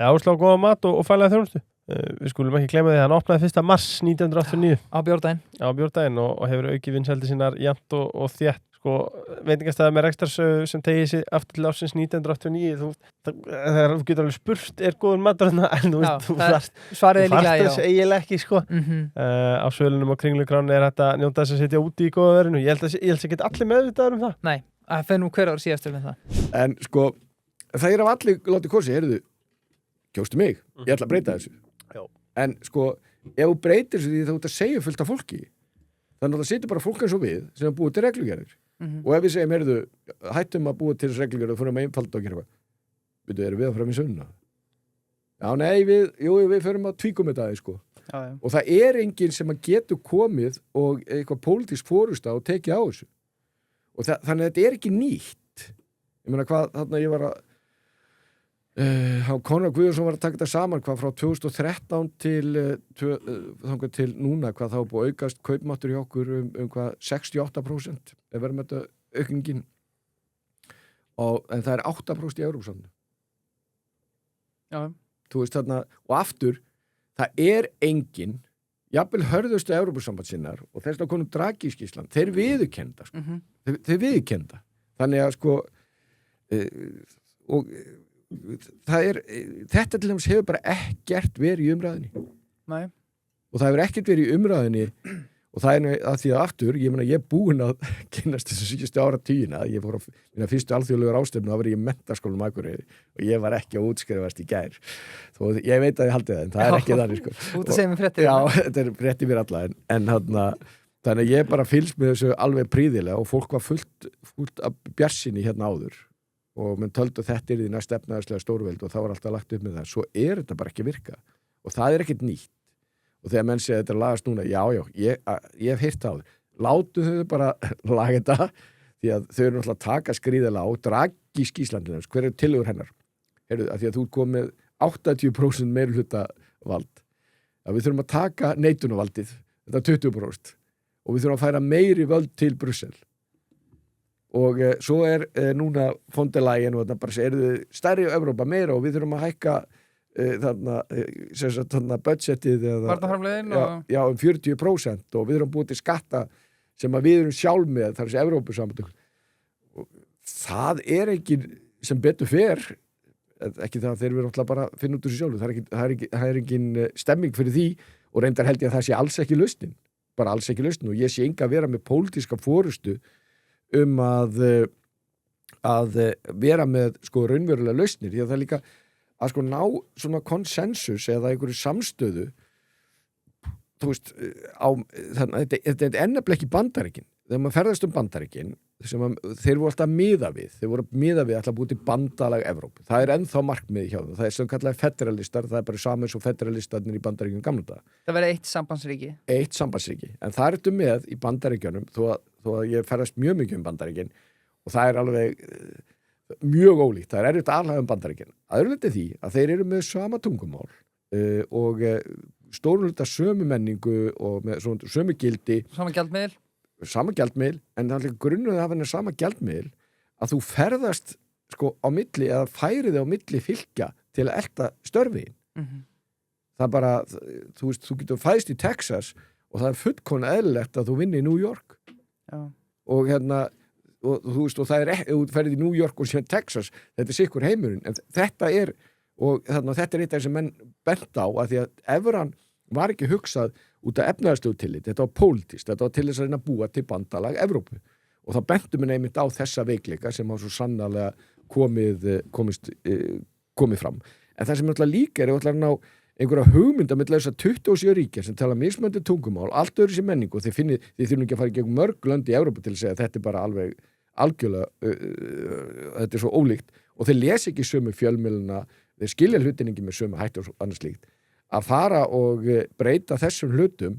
Speaker 1: góða mat og fælega þjónustu. Við skulum ekki glemma því að hann opnaði 1. mars 1989
Speaker 2: Á bjórdaginn
Speaker 1: og hefur aukið vinsældi sínar jafnt og þétt. Sko, veitingastæði með rekstarsögu sem tegið sér aftur til ásins 1989 þegar þú getur alveg spurt er góður matur en þú
Speaker 2: Já,
Speaker 1: veist, þú
Speaker 2: það-
Speaker 1: þarft
Speaker 2: Svarið er líka
Speaker 1: þess
Speaker 2: já.
Speaker 1: eiginlega ekki sko. Á svölunum og kringlugráni er þetta njóta þess að sitja úti í góða verinu. Ég held að geta allir meðvitaður það.
Speaker 2: Nei, það finnum hver ár síðastur með það.
Speaker 3: En sko, það af allir látið kosi, heyrðu, kjóstu mig, ég ætla að breyta þessu.
Speaker 1: Já.
Speaker 3: En sko, ef þú breytir þessu því þá ert að segja fullt af fólki, þannig að það situr bara fólk eins og við sem er búið til reglugerðir. Og ef við segjum, heyrðu, hættum að búa til þessu reglugerðir og fyrir að einfalda og gera eitthvað. Veitu, erum við að fara með sunna? Já, nei, við förum að tvíkum þetta aðeins, sko.
Speaker 2: Já.
Speaker 3: Og það er enginn sem að getur komið og eitthvað pólitísk fórusta og tekið á þessu. Og þannig að þetta er ekki nýtt. Ég meina hvað, þarna ég var að Konráð Guðjónsson var að taka þetta saman hvað frá 2013 þangað til núna hvað þá er búið að aukast kaupmáttur hjá okkur hvað 68% ef verðum þetta aukningin en það er 8% í Evrópusambandinu.
Speaker 2: Já.
Speaker 3: Þú veist þarna, og aftur það er engin jafnvel hörðustu Evrópusambandssinnar og þess að konum Draghi-skýrslan Ísland, þeir viðurkenda sko. Þeir viðurkenda þannig að sko og það er, þetta til dæmis hefur bara ekkert verið í umræðinni.
Speaker 2: Nei.
Speaker 3: Og það hefur ekkert verið í umræðinni og það er að því að aftur, ég meina ég er búinn að kynnast þessu síðustu áratugina, ég fór á mína fyrstu alþjóðlegu ráðstefnu, það var ég í menntaskólanum Akureyri og ég var ekki að útskrifast í gær þó ég veit að ég haldi það en það er ekki þannig sko.
Speaker 2: Út að segja mér fréttir.
Speaker 3: Já, þetta er frétti mér alla en þannig að ég bara fylgst með þessu alveg príðilega og fólk var fullt af bjarsinni hérna áður og menn töldu þetta því næst efnaðarslega stórveld og það var alltaf lagt upp með það svo er þetta bara ekki virka og það er ekkert nýtt og þegar menn segja þetta lagast núna ég hef heyrt á þau látu þau bara laga þetta því að þau eru náttúrulega að taka skrýðilega og Draghi-skýrslan Íslandinu hver er tillögur hennar heyrðu, að því að þú kom með 80% meirihluta vald að við þurfum að taka neitunarvaldið þetta 20% og við þurfum að færa meiri völd til Brussel og svo er núna fondelægin og það bara eru þið stærri á Evrópa meira og við þurfum að hækka þarna budgetið
Speaker 2: Varnarframleiðin
Speaker 3: já, 40% og við þurfum búið til skatta sem að við erum sjálf með þar sem Evrópusamband og það er ekki sem betur fer ekki það að þeir eru alltaf bara að finna út úr sér sjálfu það er engin stemming fyrir því og reyndar held ég að það sé alls ekki lausnin bara alls ekki lausnin og ég sé enga að vera með pólitíska fórustu að vera með sko raunverulega lausnir því að það er líka að sko ná svona konsensus eða einhverju samstöðu þú veist þetta er ennabla ekki Bandaríkin þegar maður ferðast Bandaríkin sem þeir voru alltaf miða við alltaf búið til bandalag Evrópu það er ennþá markmið hjá það er sem kallaði federalistar, það er bara saman svo federalistarnir í Bandaríkjum gamla dag
Speaker 2: það verði eitt sambandsríki
Speaker 3: en það ertu með í Bandaríkjunum þó að ég ferðast mjög mikið Bandaríkin og það er alveg mjög ólíkt, það er erfitt aðlaga Bandaríkin að öðru leyti því að þeir eru með sama tungumál og stórluta sömu menningu og með svona sömu gildi,
Speaker 2: Sama gjaldmiðl,
Speaker 3: en það er líka grunnur að hafa hennar sama gjaldmiðl að þú ferðast sko á milli eða færið á milli fylkja til að elta störfiðin. Það er bara, þú veist, þú getur fæðst í Texas og það er fullkomlega eðlilegt að þú vinni í New York.
Speaker 2: Já.
Speaker 3: Og og þú veist, og það er þú ferðið í New York og síðan Texas, þetta er sikkur heimurinn, en þetta er þetta er eitt af þessum menn bent á að því að evran var ekki hugsað út af efnahagslegu tillit, þetta var pólitískt, þetta var til þess að reyna að búa til bandalag Evrópu og það bentum við einmitt á þessa veikleika sem hafa svo sannarlega komið fram. En það sem náttúrulega líka er að ná einhverja hugmynda með þess að 27 ríkja sem tala mismunandi tungumál, allt öðru sér menningu og þið þurfum ekki að fara í gegn mörg lönd í Evrópu til að segja að þetta er bara alveg algjörlega, þetta er svo ólíkt og þeir lesa ekki sömu fjölmiðluna, þeir skilja hlutin ekki með sömu hætti og annars líkt. Að fara og breyta þessum hlutum,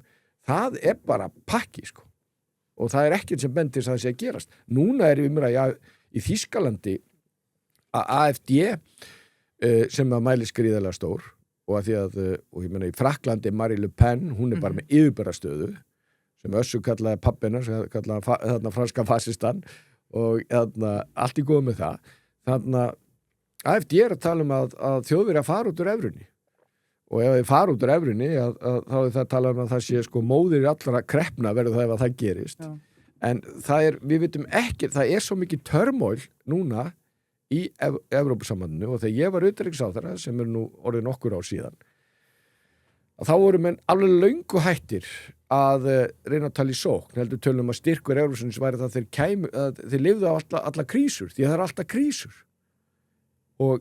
Speaker 3: það er bara pakki, sko. Og það er ekkert sem bendir að það sé að gerast. Núna er umræða í Þýskalandi að AfD sem að mæli gríðarlega stór og að því að, og ég meina í Frakklandi Marine Le Pen, hún er bara með yfirbærastöðu sem Össur kallaði pappina, sem kallaði þarna franska fasistan og þarna allt í góð með það. Þarna AfD er að tala að Þjóðverjar fara út úr evrunni og ef þið fara út úr evrunni þá er það að tala að það sé sko móðir allra kreppna verður það ef að það gerist. Já. En það er, við vitum ekki, það er svo mikið törmól núna í Evrópusambandinu og þegar ég var utanríkisráðherra sem er nú orðið nokkur ár síðan að þá voru menn alveg löngu hættir að reyna að tala í sókn, heldur tölum að styrkur Evrópusins væri það að þeir lifðu á alla krísur, því að það er alltaf krísur og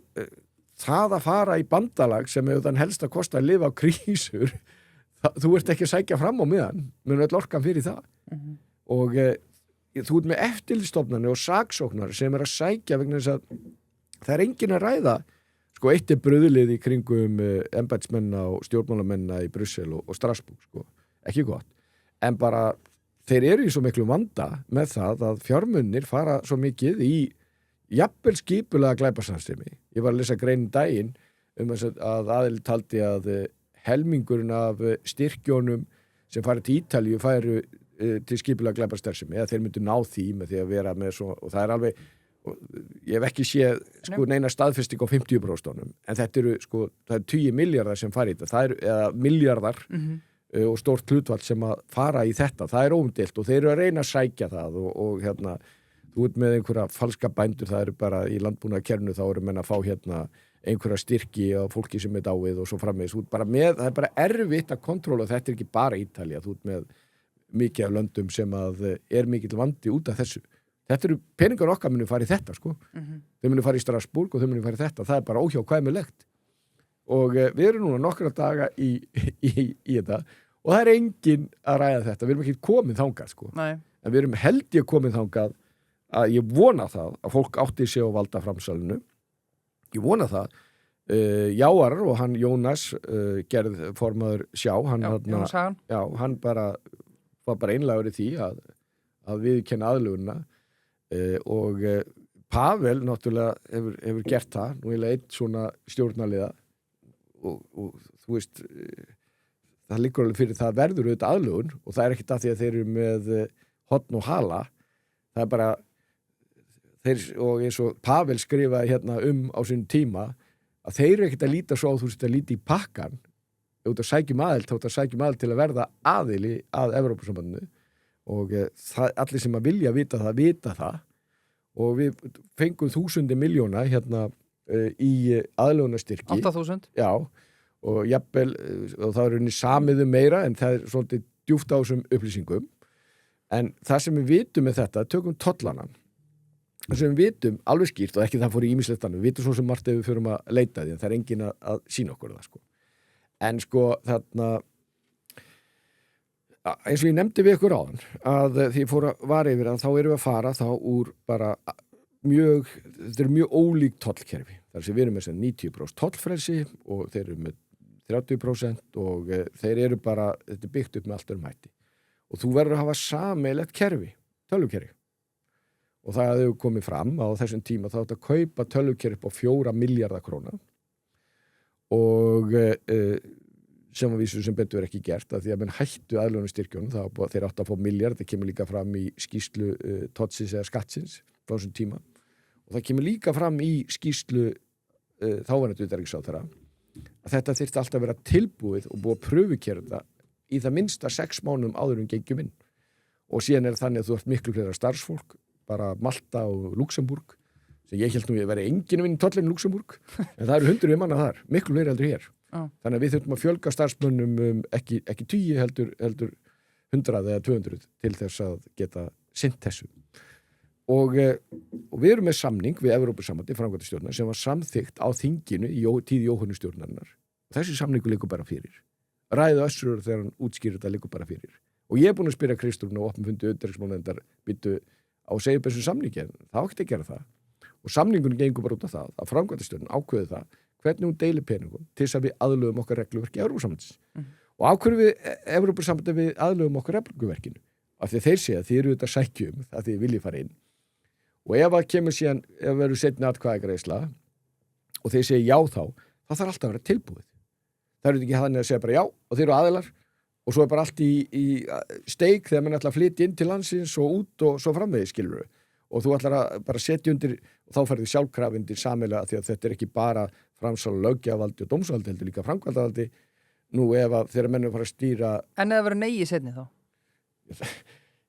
Speaker 3: það að fara í bandalag sem hefur þann helst að kosta að lifa á krísur þú ert ekki að sækja fram á miðan mun öll orkan fyrir það og þú ert með eftirlitsstofnanir og saksóknar sem er að sækja vegna þess að það er engin að ræða sko eitt er bröðlið í kringum embættismenna og stjórnmálamenna í Brussel og Strasbourg sko, ekki gott en bara þeir eru í svo miklu vanda með það að fjármunir fara svo mikið í jafnvel skipulega glæpasamstarfi. Ég var að lesa greinin daginn að aðili taldi að helmingurinn af styrkjónum sem farið til Ítalíu færu til skipulega glæpastarfsemi eða þeir myndu ná því með því að vera með svo og það er alveg, ég hef ekki séð sko neina staðfesting á 50% en þetta eru sko, það er 10 miljardar sem fara í þetta, það eru eða miljardar og stórt hlutvall sem að fara í þetta, það er óumdeilt og þeir eru að reyna að sækja það og hérna þú ert með einhverja falska bændur, það eru bara í landbúnaðarkerfinu þá eru menn að fá hérna einhverja styrki á fólki sem er dáið og svo framvegis, þú ert bara með, það er bara erfitt að kontróla, þetta er ekki bara Ítalía, þú ert með mikið af löndum sem að er mikill vandi út af þessu. Þetta eru peningar okkar munu fara í þetta, sko. Þau munu fara í Strasbourg og þau munu fara í þetta, það er bara óhjákvæmilegt. Og við erum núna nokkra daga í þetta og það er enginn að ræða þetta, við erum ekki komið þangað, sko.
Speaker 2: Nei.
Speaker 3: En við erum held ég komið þangað að ég vona það að fólk átti sig á valda framsalinu ég vona það Jáar og hann Jónas gerð formaður Sjá hann var bara einlægur í því að viðurkenna aðlögunna og Pavel náttúrulega hefur gert það nú eiginlega einn svona stjórnarliða og þú veist það liggur alveg fyrir það verður auðvitað aðlögun og það er ekkert að því að þeir eru með horn og hala það er bara þeir, og eins og Pavel skrifaði hérna á sínum tíma að þeir eru ekkert að líta svo á þú veist að líta í pakkan út að sækjum aðild til að verða aðili að Evrópusambandinu og allir sem að vilja vita það og við fengum 1000 milljóna hérna í aðlögunarstyrki
Speaker 2: 8.000?
Speaker 3: Já, og jafnvel og það er unni samiðu meira en það er svolítið djúpt á þessum upplýsingum en það sem við vitum með þetta tökum tollanan það sem við vitum alveg skýrt og ekki það fór í ýmislegt við vitum svo sem margt ef við förum að leita því en það er engin að sína okkur það sko en sko þarna eins og ég nefndi við ykkur áðan að því ég fór að vara yfir að þá erum við að fara þá úr bara þetta er mjög ólík tollkerfi þar sem við erum með 90% tollfrelsi og þeir eru með 30% og þeir eru bara þetta er byggt upp með allt hætti og þú verður að hafa sameiginlegt kerfi tölvukerfi og það hefur komið fram á þessum tíma þá átt að kaupa tölvukerfi upp á 4 milljarða króna og sem að vísu sem betur ekki gert að því að menn hættu aðlögunarstyrkjunum þeir áttu að fá milljarð, það kemur líka fram í skýrslu Totsins eða Skattsins frá þessum tíma og það kemur líka fram í skýrslu þáverandi utanríkisráðherra að þetta þyrfti alltaf að vera tilbúið og búið að pröfukera þetta í það minnsta 6 mánuðum áður gengjum inn og síðan þannig að þú ert miklu fleira starfsfólk, bara Malta og Luxemburg sem ég held nú að vera enginn vinn í tollinu Luxemburg en það eru 100 manna þar, miklu fleiri heldur hér þannig að við þurfum að fjölga starfsmönnum ekki 10 heldur 100 eða 200 til þess að geta sinnt þessu og við erum með samning við Evrópusambandið framkvæmdastjórnar sem var samþykkt á þinginu í tíð Jóhönnu stjórnarinnar þessi samningu liggur bara fyrir ræðu Össurur þegar hann útskýrir þetta liggur bara fyrir og ég er búin að spyrja Kristrúnu og opnum fundi utanríkismálanefndar býttu á að segja þessu samningi það átti að gera það og samningunum gengur bara út af það að framkvæmdastjórnin ákveði það hvernig hún deilir peningum til þess að við aðlögum okkar regluverki Evrópusambandsins og ákveður við Evrópusambandið við aðlögum okkar regluverkinu af því þeir segja að þið eru þetta sækjum það þið viljið fara inn og ef það kemur síðan ef verður seinni atkvæðagreiðsla og þeir segja já þá þarf alltaf að vera tilbúið það eru ekki þannig að segja bara já og þeir eru aðilar og svo bara allt í steik þegar mann ætla að flytja inn til landsins og út og svo framvegis skilur og þú ætlar að bara setja undir og þá færðu sjálfkrafa undir sameiginlega því að þetta er ekki bara framsal löggjafarvaldi og dómsvaldi heldur líka framkvæmdarvaldi nú ef að þeirra mennum fara að stýra
Speaker 2: En eða verður nei í seinni þá?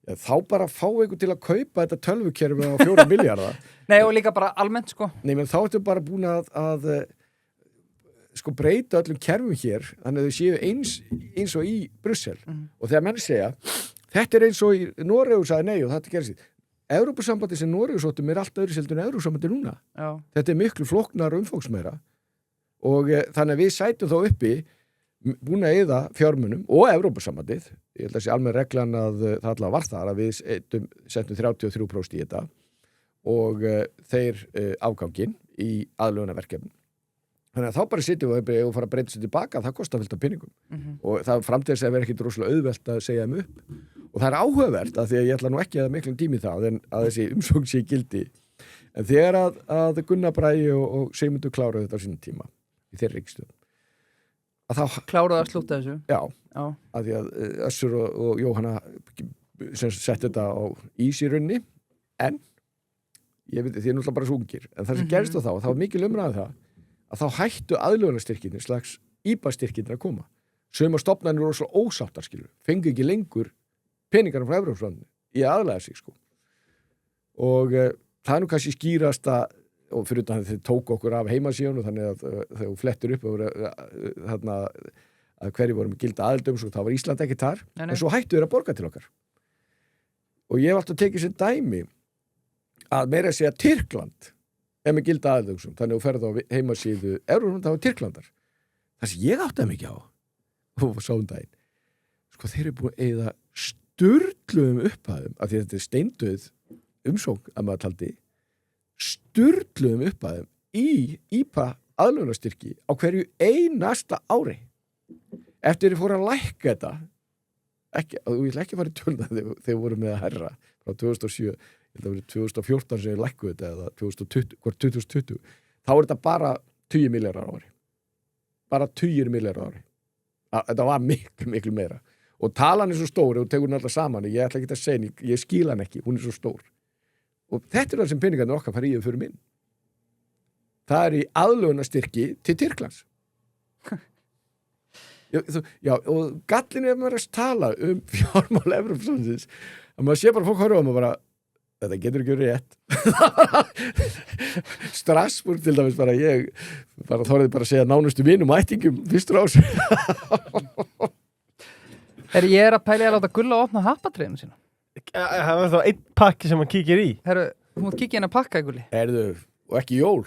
Speaker 3: Já, þá bara fá einhver til að kaupa þetta tölvukerfi á 4 milljarða
Speaker 2: Nei og líka bara almennt sko
Speaker 3: Nei, menn þá ertu bara búin að sko breyta öllum kerfum hér þannig að þau séu eins og í Brussel og þegar menn segja þetta er eins og í Noregur sagði nei og þetta gerist Evrópusambandi sem Noregur sóttum er allt öðru seldur en Evrópusambandi núna þetta er miklu flóknar umfangsmeira og þannig að við sætum þá uppi búin að eyða fjármunum og Evrópusambandið ég held að sé almenn reglan að það allavega var þar að við settum 33% í þetta og þeir afganginn í aðlögunarverkefni þannig að þá bara sitjum við og fara að breyta sér tilbaka það kostar fullt af peningum og það framtíðis að vera ekkit rosalega auðvelt að segja þeim upp og það er áhugavert að því að ég ætla nú ekki að miklum tími það en að þessi umsókn sé gildi en þegar að Gunnar Bragi og Sigmundur kláruðu þetta á sínum tíma í þeirri ríkisstjórn
Speaker 2: kláruðu að slúta þessu
Speaker 3: já. Að því að Össur og Jóhanna sem sett þetta á ís í runni en ég veit því er náttúrulega bara svo ungir en það sem gerist þá var mikil umræðu það að þá hættu aðlögunarstyrkinir slags IPA-styrkinir að koma sem að stofnarnir eru svo ósáttar skilur fengu ekki lengur peningarna frá Evrópusambandinu í aðlæða sig sko og það er nú kannski skýrasta og fyrir utan þeir tóku okkur af heimasíðun og þannig að þegar þú flettur upp þarna að hverju vorum gilda aðildum svo þá var Ísland ekki þar en svo hættu þeir að borga til okkar og ég hef alltaf tekið sér dæmi að meira að segja Tyrkland er með gilda aðildum þannig að þú ferð á heimasíðu Evrópusambandið þá er Tyrklandar það sem ég átti að mikið á og svo daginn sko þeir eru búin að eyða sturluðum upphæðum af því að þetta er steindauð umsókn að maður taldi sturluðum upphæðum í IPA aðlögunarstyrki á hverju einasta ári eftir þeir fóru að lækka þetta og ég vil ekki fara í tölna þegar voru með að herra frá 2007, ég held að það verið 2014 sem þeir lækkuðu þetta eða 2020 þá er þetta bara 10 milljarðar á ári bara 10 milljarðar á ári þetta var miklu meira og talan er svo stór og tegur hún alltaf saman ég ætla ekki að segja, ég skil hann ekki hún er svo stór og þetta er það sem peningarnir okkar fara í fyrir minn það er í aðlögunarstyrki til Tyrklands já og gallin er maður að tala fjármál Evrópusambandsins að maður sé bara fólk horfa og maður bara þetta getur ekki verið rétt Strasbourg til dæmis bara ég bara þorðið bara að segja nánustu vinum ættingum fyrstur ás
Speaker 2: Ég er að pæli að láta Gulla opna happatreyðinu sína
Speaker 1: Það var þá einn pakki sem hann kíkir í
Speaker 2: Herru, þú mútt kíkja inn að pakka Gulli
Speaker 3: og ekki jól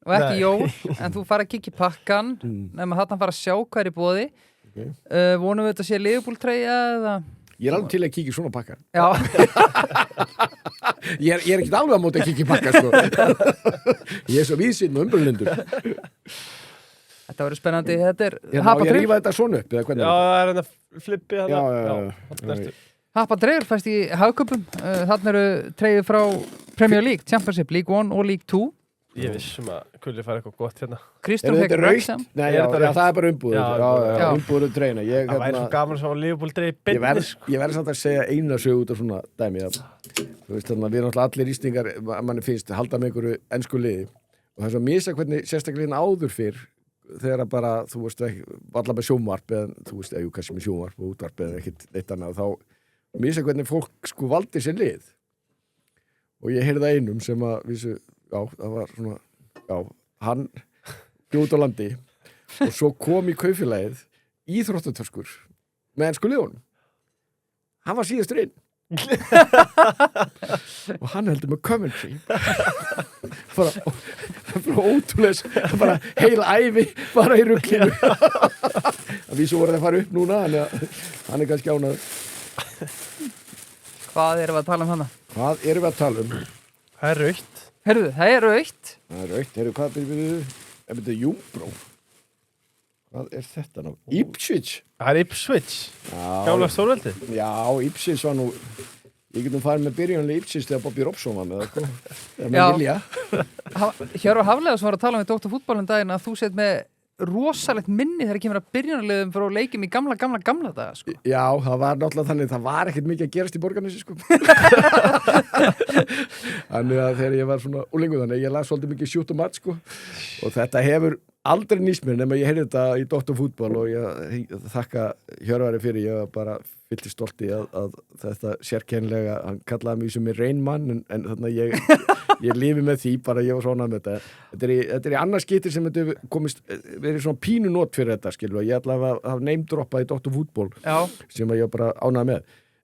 Speaker 2: og ekki jól, en þú fara að kíkja í pakkan nema þarna fara að sjá hvað er í boði vonum við þetta sé Liverpool-treyja eða
Speaker 3: Ég er alveg til að kíkja í svona pakka
Speaker 2: Já
Speaker 3: Ég er ekkert alveg að móta að kíkja í pakka sko. Ég er svo víðsinn og umbrunlindur
Speaker 2: Þetta verður spennandi, þetta er
Speaker 3: Ég rífa þetta svona upp eða hvernig
Speaker 1: Já, það er þetta flippi
Speaker 3: Já.
Speaker 2: Happadreyður fæst í hagköpum þarna eru treyjur frá Premier League, Championship, League 1 og League 2
Speaker 1: Ég vissum að Gulli fara eitthvað gott hérna.
Speaker 2: Kristján fekk Wrexham.
Speaker 3: Nei,
Speaker 1: Er þetta rautt?
Speaker 3: það er bara umbúður.
Speaker 1: Já,
Speaker 3: Umbúður treyna.
Speaker 1: Það væri svo gaman sem að Liverpool dreif beinni, sko.
Speaker 3: Ég verð samt að segja eina sög út af svona dæmi. Þú veist þannig að við erum alltaf allir ístingar, manni finnst, halda með einhverju ensku liði. Og það er svo að misa hvernig sérstaklega áður fyrr, þegar bara, þú veist, allar með sjónvarp, eða, þú veist, kannski með sjónvarp og útvarp eða ekkert eitt annað, þá misa hvernig fólk sko valdi sér lið. Og ég heyrði það einum sem að, það var svona, hann bjóð út á landi og svo kom í kaupfélagið íþróttatöskur með ensku liðunum. Hann var síðastur inn. Og hann heldur með Coventry. bara ótrúlega, bara heil ævi bara í ruglinu. Það vísu voru það að fara upp núna, hann er kannski ánægður.
Speaker 2: Hvað erum við að tala um hana?
Speaker 3: Hvað erum við að tala um?
Speaker 1: Það er rautt.
Speaker 2: Herðu, það er rautt.
Speaker 3: Það er rautt, hvað byrjum við? Ef þetta er Júmbró. Hvað er þetta ná? Ipswich.
Speaker 1: Það er Ipswich. Gamla stórveldi.
Speaker 3: Já, Ipswich var nú, ég get nú farið með byrjunlega Ipswich þegar Bobby Robson var með það, með vilja.
Speaker 2: Hjörvar Hafleðarsson var að tala með Dr. Fútbol um daginn að þú set með rosalegt minni þegar kemur að byrjunarliðum frá leikjum í gamla daga, sko.
Speaker 3: Já, það var náttúrulega þannig, það var ekkert mikið að gerast í Borgarnesi, sko. Þannig að þegar ég var svona úlingur þannig, ég las svolítið mikið shoot og match, sko. Og þetta hefur aldrei nýst mér nema ég heyrði þetta í Dr. Fútbol og ég þakka Hjörvari fyrir, ég var bara fyllti stolti að þetta sérkennilega, hann kallaði mig sem reynmann en þannig ég lifi með því, bara ég var svona með þetta. Þetta er í annars skipti sem þetta komist, verið svona pínu not fyrir þetta, skilur, og ég ætla að hafa neymdroppað í Dr. Fútbol sem ég var bara ánægð með.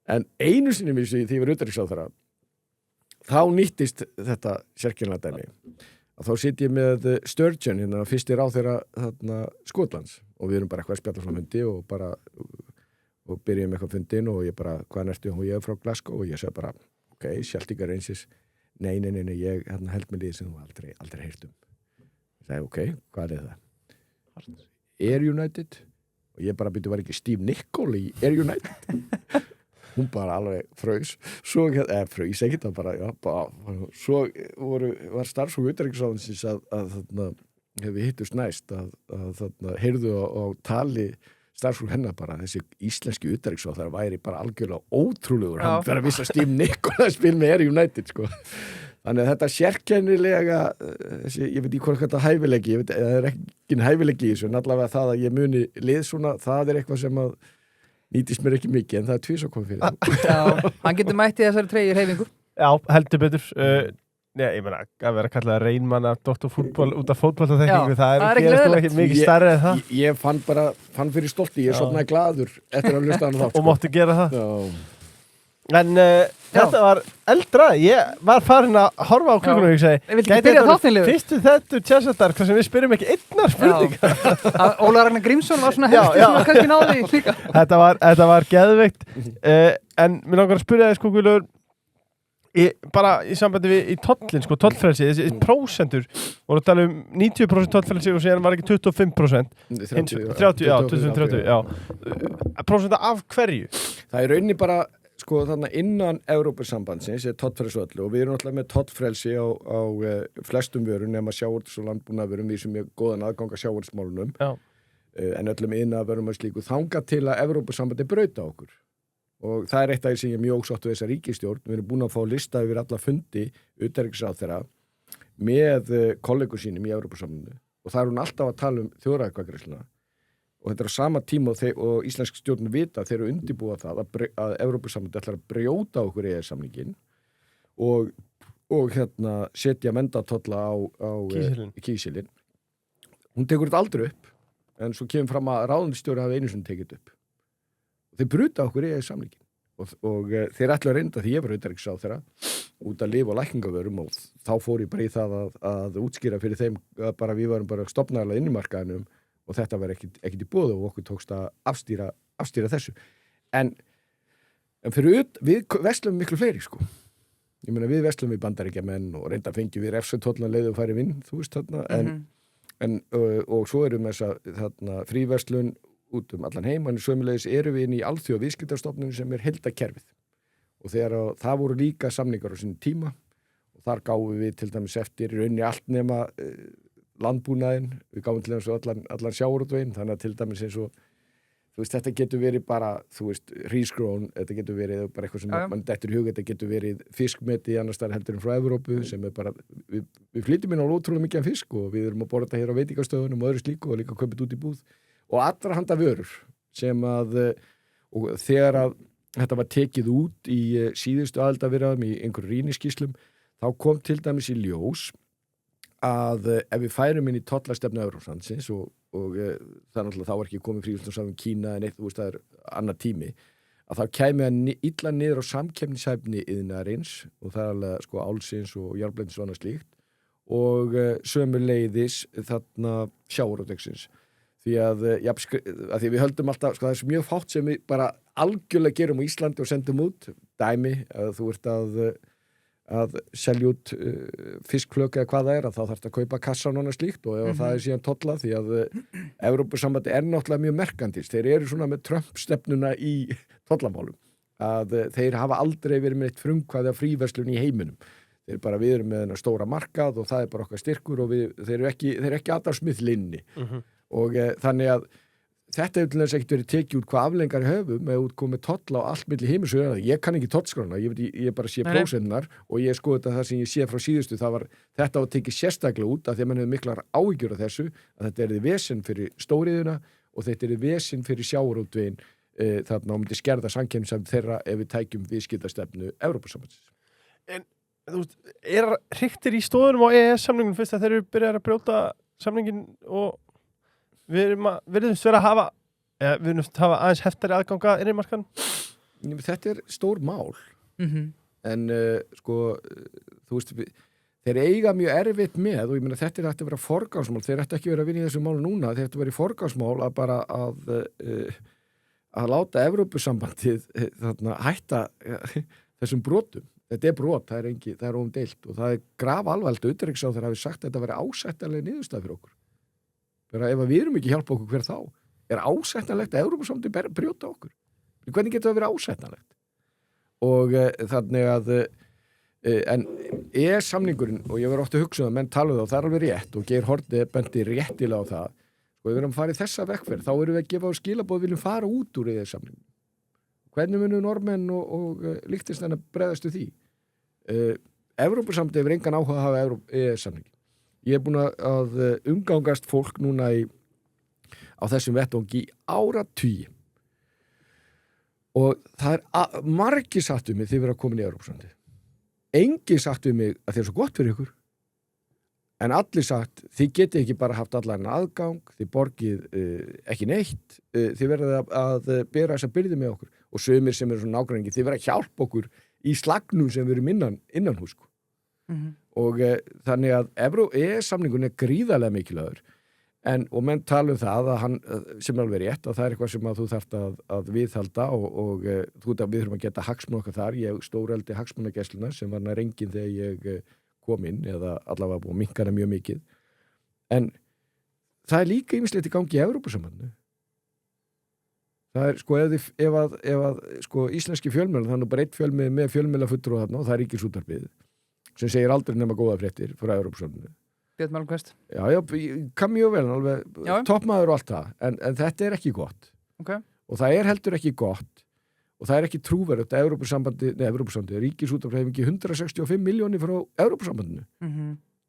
Speaker 3: En einu sinni því ég var utanríkisráðherra, þá nýttist þetta sérkennilega dæmi. Þá sitt ég með Sturgeon, hérna, fyrsti ráðherra Skotlands, og við erum bara eitthvað að spjalla frá fundi og byrjum eitthvað fundin og ég bara, hvaðan ertu? Og ég er frá Glasgow og ég segi bara, ok, Celtic Rangers, nei, ég held með liðið sem þú aldrei heyrt um. Ég segi, ok, hvað er það? Air United, og ég bara var ekki Steve Nichol í Air United? Hún bara alveg fröys, svo, fröys ekkert, svo var starfsfólk utanríkisráðuneysins að við hittust næst að heyrðu á tali starfsfólk hennar bara, þessi íslenski utanríkisráðherra væri bara algjörlega ótrúlegur, hann fyrir að vissa Steve Nichol að spila með Air United, sko. Þannig að þetta sérkennilega, ég veit ekki hvað þetta hæfileiki, það er ekki hæfileiki í þessu, en allavega það að ég muni lið svona, það er eitthvað sem að nýtist mér ekki mikið, en það er tvís að koma fyrir það.
Speaker 2: Já, hann getur mætti þessari treyju hreyfingu.
Speaker 1: Já, heldur betur. Ég meina, að vera kallað reynmann af Dr. Fútbol út af fótboltaþekkingu, það er ekki mikið stærri en það.
Speaker 3: Ég fann fyrir stolti, ég sofnaði glaður eftir að hlusta hann þátt.
Speaker 1: Og mátti gera það.
Speaker 3: Já.
Speaker 1: En þetta var eldra, ég var farin að horfa á klukkunum og ég segi,
Speaker 2: ég vil ekki byrja þáttinlegur.
Speaker 1: Fyrstu þetta tjásendar, hvað sem við spyrjum ekki einnar spurningar.
Speaker 2: Óla Ragnar Grímsson var svona helstu sem kannski náði í líka.
Speaker 1: Þetta var geðveikt, en mér langar að spyrja þig, sko, Guðlaugur, bara í sambandi við í tollin, sko, tollfrelsi, þessi prósentur, voru að tala um 90% tollfrelsi og síðan var ekki 25%. 30, já. Prósenta af hverju?
Speaker 3: Það er rauninni bara, sko, þannig innan Evrópusambandsins er tollfrelsi og við erum alltaf með tollfrelsi á flestum vörum nema sjávarútvegs- og landbúnaðarvörum, við sem er góðan aðgang að sjávarútvegsmálunum, en öllum iðnaðarvörum og slíku, þangað til að Evrópusambandi brauta okkur. Og það er eitt af því sem ég mjög ósátt við þessa ríkisstjórn. Við erum búin að fá lista yfir alla fundi utanríkisráðherra með kollegur sínum í Evrópusambandinu og það er hún alltaf að tala um þjóðaratkvæðagreiðsluna. Og þetta er á sama tíma og íslensk stjórn vita þeir eru undirbúa það að Evrópusambandið ætlar að brjóta okkur í EES-samningin og setja verndartolla á kísilinn. Hún tekur þetta aldrei upp, en svo kemur fram að ráðuneytisstjóri hafi einu sinni tekið upp. Þeir bruta okkur í EES-samningin og þeir ætla að reynda því ég var utanríkisráðherra út að lifa á lækningavörum og þá fór ég bara í það að útskýra fyrir þeim að bara við varum bara stofnæðarlega inn í markaðinum og þetta var ekkit í boði og okkur tókst að afstýra þessu. En fyrir við verslum miklu fleiri, sko. Ég meina við verslum við Bandaríkjamenn og reynda fengjum við refsutollan leiðu að fara í vinn, þú veist þarna, og svo erum þessa fríverslun út allan heim, en sömulegis erum við inn í alþjóða viðskiptastofnun sem er heildakerfið og þegar það voru líka samningar á sinni tíma og þar gáum við til dæmis eftir í rauninni allt nema landbúnaðinn, við gáum til dæmis allan sjávarútveginn, þannig að til dæmis eins og þú veist, þetta getur verið bara, þú veist, hrísgrón, þetta getur verið bara eitthvað sem mann dettur í hug, þetta getur verið fiskmeti annars staðar heldur en frá Evrópu sem bara, við flytjum inn á ótrúlega mikið af fisk og við erum að borða þetta hér á veitingastöðunum og öðru slíku og líka kaupið út í búð og allra handa vörur sem að, og þegar að þetta var tekið út í síðustu aðildarviðræðum í einhverju rýniskýrslum, þá kom til dæmis í ljós að ef við færum inn í tollastefnu Evrópssambandsins og það náttúrulega þá ekki komið fríverslunarsamning Kína en eitt, þú veist, það annar tími, að þá kæmi að illa niður á samkeppnishæfni iðnaðarins og það er alveg sko álsins og járnblendis og annað slíkt og sömuleiðis þarna sjávarútvegsins því að við höldum alltaf, sko það er mjög fátt sem við bara algjörlega gerum á Íslandi og sendum út dæmi að þú ert að selja út fiskklök eða hvað það að þá þarfst að kaupa kassan og annað slíkt og ef það er síðan tolla því að Evrópusambandi er náttúrulega mjög merkantist, þeir eru svona með Trump-stefnuna í tollamálum að þeir hafa aldrei verið með eitt frumkvæði af fríverslun í heiminum þeir bara við erum með þennan stóra markað og það er bara okkar styrkur og þeir eru ekki Adam Smith linni og þannig að þetta hefur til þess ekkert verið tekið út hvað aflengar höfum með útkomið tolla á allt milli heimis og ég kann ekki tollskrána, ég bara sé prósentunar og ég skoði þetta það sem ég sé frá síðustu þetta var tekið sérstaklega út af því að mann hefur miklar áhyggjur af þessu að þetta er vesen fyrir stóriðuna og þetta er vesen fyrir sjávarútveginn þarna og myndi skerða samkeppnishæfni þeirra ef við tækjum viðskiptastefnu Evrópusambandsins.
Speaker 1: En þú veist, er hriktir í stóðunum á EES-samningunum fyrst að þeir eru byrjað að brjóta samningin og við virðumst vera að hafa aðeins heftari aðganga inn í markann?
Speaker 3: Þetta er stór mál en sko þú veist, þeir eiga mjög erfitt með og ég meina þetta ætti að vera forgangsmál, þeir ætti ekki vera að vinna í þessu málu núna, þeir ætti að vera í forgangsmál að bara að láta Evrópusambandið þarna hætta þessum brotum. Þetta er brot, það er óumdeilt og það er grafalvarlegt utanríkisráðherra þegar hafi sagt að þetta veri ásættanleg niðurstaða fyrir okkur. Bara ef við erum ekki að hjálpa okkur hver þá er ásættanlegt að Evrópusambandið brjóta okkur. Hvernig getur það verið ásættanlegt? Og þannig að en samningurinn og ég verið ofta að hugsa að menn tala það er alveg rétt og Geir Haarde benti réttilega á það og ef við erum að fara í þessa vegferð þá erum við að gefa á skilaboð viljum fara út úr samningum. Hvernig munum Norðmenn og Liechtenstein að bregðast við því? Evrópusambandið hefur engan áhuga að hafa samningin. Ég er búin að umgangast fólk núna á þessum vettvangi í áratugi og það er margir sagt við mig þið verið að koma inn í Evrópusambandið. Enginn sagt við mig að þið er svo gott fyrir ykkur en allir sagt þið getið ekki bara haft allan aðgang, þið borgið ekki neitt, þið verið að bera þessa byrði með okkur og sumir sem eru svona nágranningi, þið verið að hjálpa okkur í slagnum sem við erum innan hús. Og þannig að EES-samningun er gríðarlega mikilvægur og menn tala það að hann, sem er alveg rétt að það er eitthvað sem að þú þarft að viðhalda og við þurfum að geta hagsmuna okkar þar, ég stóreldi hagsmunagæsluna sem var nær engin þegar ég kom inn eða allavega búið að minnka hana mjög mikið en það er líka ýmislegt í gangi í Evrópusambandinu það er sko ef að sko íslenski fjölmiðlar, það er nú bara eitt fjölmiðl með fjölmiðlafulltrúa þarna og það er Ríkisútvarpið sem segir aldrei nema góða fréttir frá Evrópusambandinu.
Speaker 2: Björn Malmquist.
Speaker 3: Já, kann mjög vel, alveg toppmaður og allt það, en þetta er ekki gott.
Speaker 2: Okay.
Speaker 3: Og það er heldur ekki gott og það er ekki trúverðugt að Evrópusambandið, Ríkisútvarpið hefur ekki 165 milljónir frá Evrópusambandinu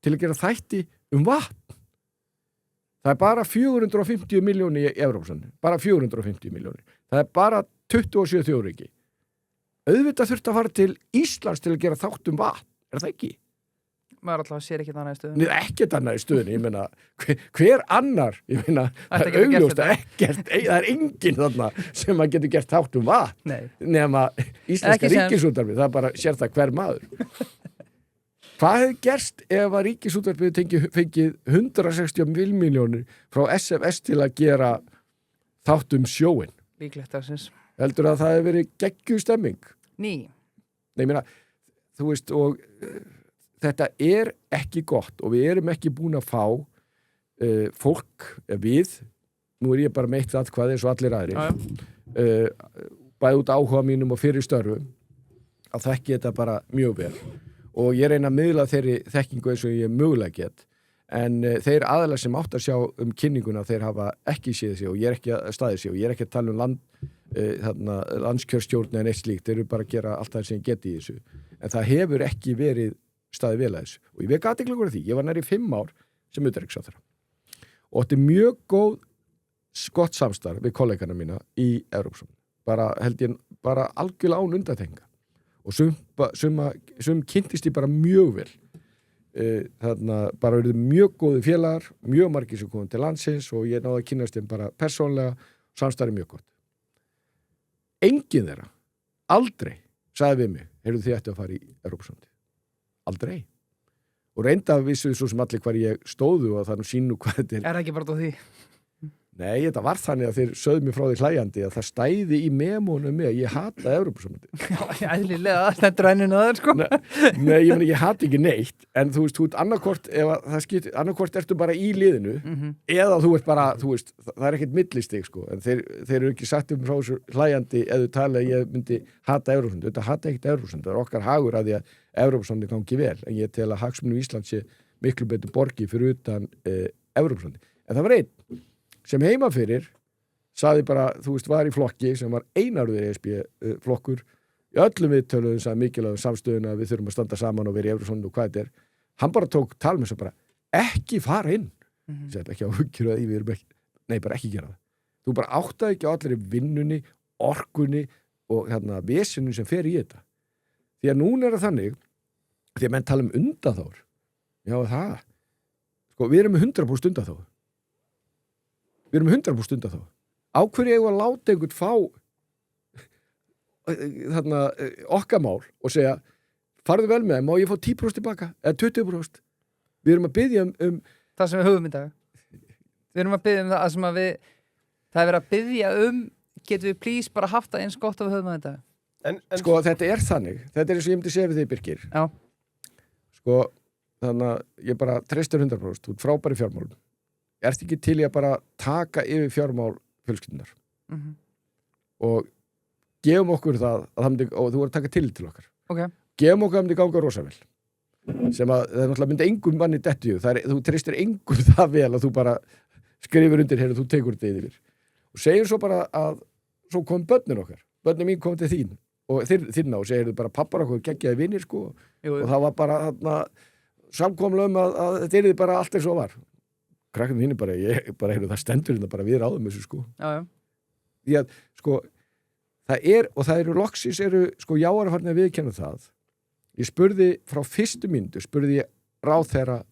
Speaker 3: til að gera þætti vatn. Það er bara 450 milljónir í Evrópusambandinu, bara 450 milljónir. Það er bara 27 þjóðríki. Auðvitað þurft að fara til Íslands til að gera þátt vatn. Er það ekki?
Speaker 2: Maður alltaf sér ekkert annað í stöðunni.
Speaker 3: Ekkert annað í stöðunni, ég meina, hver annar, ég meina, það er augljóst að ekkert, það er enginn þarna sem að getur gert þátt vatn nema íslenska Ríkisútvarpið, það bara sér það hver maður. Hvað hefði gerst ef að Ríkisútvarpið fengið 160 milljónir frá SFS til að gera þátt sjóinn?
Speaker 2: Líklegt aðsins.
Speaker 3: Heldur að það hefði verið geggjuð stemming?
Speaker 2: Nei,
Speaker 3: ég meina, þú veist, og þetta er ekki gott og við erum ekki búin að fá fólk, nú er ég bara meitt það hvað eins og allir aðrir, bæði út áhuga mínum og fyrir störfum, að þekki þetta bara mjög vel og ég reyna að miðla þeirri þekkingu eins og ég mögulega get en þeir aðalega sem átt að sjá kynninguna þeir hafa ekki séð sig og ég er ekki að staðið sig og ég er ekki að tala landskjörstjórn eða neitt slíkt, þeir eru bara að gera allt það sem ég geti í þessu en það hefur ekki verið staðið vel að þessu og ég vek athygli á því, ég var nærri 5 ár sem utanríkisráðherra og átti mjög gott samstarf við kollegana mína í Evrópusambandinu, held ég bara algjörlega án undantekninga og sum kynntist ég bara mjög vel bara verið mjög góði félagar mjög margir sem komum til landsins og ég náði að kynnast þeim bara persónlega samstarfið mjög gott enginn þeirra, aldrei sagði við mig, heyrðu þið ættu að fara í Evrópusambandið, aldrei og reynda að vissu svo sem allir hvar ég stóðu og það nú sínu hvað þetta
Speaker 2: Er ekki bara á því?
Speaker 3: Nei, þetta var þannig að þeir sögðu mér frá því hlæjandi að það stæði í memónum mig að ég hataði Evrópusambandið.
Speaker 2: Já, eðlilega, stendur enninu að það, sko.
Speaker 3: Nei, ég hati ekki neitt, en þú veist, þú ert annarkvort ertu bara í liðinu, eða þú ert bara, þú veist, það er ekkert millistig, sko, en þeir eru ekki sagt frá þessu hlæjandi eða þú tala að ég myndi hata Evrópusambandið. Þetta hata ekkert Evrópusambandið, það er okkar hagur að því að Evrópusambandið gangi vel, en ég tel að hagsmunum Íslands sé miklu betur borgi fyrir utan Evrópusambandið. En það var einn sem heima fyrir saði bara, þú veist, var í flokki sem var einarður ESB flokkur í öllum viðtöluðum sagði mikilvægum samstöðuna við þurfum að standa saman og vera í Evrópusambandinu og hvað þetta hann bara tók tal með þess að bara ekki fara inn segði ekki á hugjur að við erum ekki nei, bara ekki gera það þú bara áttaði ekki á allir vinnunni, orkunni og vesinni sem fer í þetta því að núna er það þannig því að menn tala undanþágur já það sko, við erum með 100% undanþágu Við erum 100% undan þá. Á hverju eigum að láta einhvern fá okkar mál og segja, farðu vel með þeim, má ég fá 10% tilbaka eða 20%. Við erum að biðja um
Speaker 2: það sem við höfum í dag. Við erum að biðja um það sem að það er verið að biðja getum við please bara haft það eins gott að við höfum í dag.
Speaker 3: Sko þetta er þannig. Þetta er eins og ég myndi segja við þig, Birgir.
Speaker 2: Já. Sko,
Speaker 3: þannig að ég bara treystur 100%. Þú ert frábær í fjármálum. Ertu ekki til í að bara taka yfir fjármál fjölskyldunar og gefum okkur það og þú voru að taka tillit til okkar gefum okkur að það myndi ganga rosa vel sem að það náttúrulega myndi engum manni dettu þú treystir engum það vel að þú bara skrifur undir hér og þú tekur þetta yfir og segir svo bara að svo kom börnin mín kom til þín og þinna og segir bara pappar okkur geggjaði vinir sko og það var bara samkomlega að þetta yrði bara allt eins og var krakkarnir þínu bara, það stendur hérna bara við ráðum þessu sko.
Speaker 2: Já.
Speaker 3: Því að sko, það eru loksis sko jáarfarnir að viðkenna það. Ég spurði frá fyrstu mínútu, spurði ég ráðherra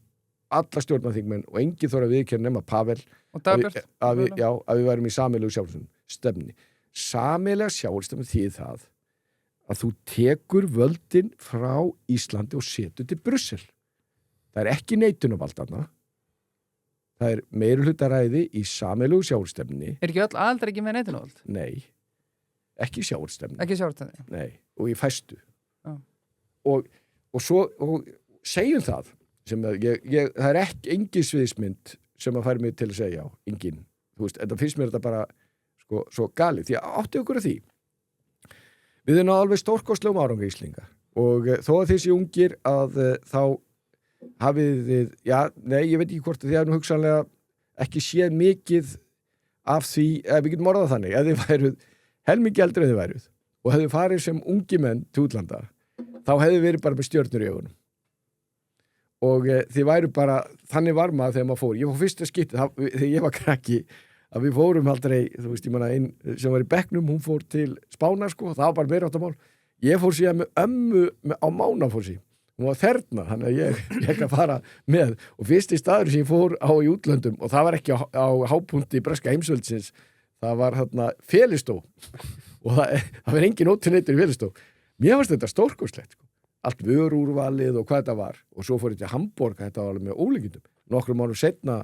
Speaker 3: alla stjórnarþingmenn og enginn þóra viðkenna nema Pavel
Speaker 2: og Dagbjört
Speaker 3: að við værum í sameiginlegu sjálfstefnu. Sameiginlega sjálfstefnu þýðir það að þú tekur völdin frá Íslandi og setur til Brussel. Það er ekki neitunarvald þarna. Það er meirihhlutaræði í sameiginlegu sjálfstefnunni.
Speaker 2: Er ekki öll aðildarríki með neitunarvald?
Speaker 3: Nei, ekki sjálfstefnu.
Speaker 2: Ekki sjálfstefnu?
Speaker 3: Nei, og í fæstu.
Speaker 2: Já. Og
Speaker 3: segjum það, sem að það er ekki engin sviðismynd sem að færi mig til að segja já, engin. Þú veist, þetta finnst mér þetta bara sko, svo galið, því að áttu ykkur að því. Við erum alveg stórkostlegum árangur Íslinga og þó að þessi ungir að þá hafið þið, ég veit ekki hvort þið nú hugsanlega ekki séð mikið af því, við getum orðað þannig, ef þið væruð helmingi eldri en þið væruð og hefðu farið sem ungi menn til útlanda, þá hefðu verið bara með stjörnur í augunum og þið væru bara, þannig var maður þegar maður fór, ég fór fyrsta skipti þegar ég var krakki, að við fórum aldrei, þú veist, ég manna einn sem var í bekknum, hún fór til Spánar sko, það var bara meiráttamál, ég fór síðan með ömmu á Mánafossi hún var þerna, þannig að ég ekki að fara með og fyrsti staður sem ég fór á í útlöndum og það var ekki á hápunkti breska heimsvöldsins, það var Felistó og það var engin ótilneitur í Felistó mér fannst þetta stórkostlegt sko. Allt vörúrvalið og hvað þetta var og svo fór ég til Hamborg, þetta var alveg með ólíkindum nokkrum árum setna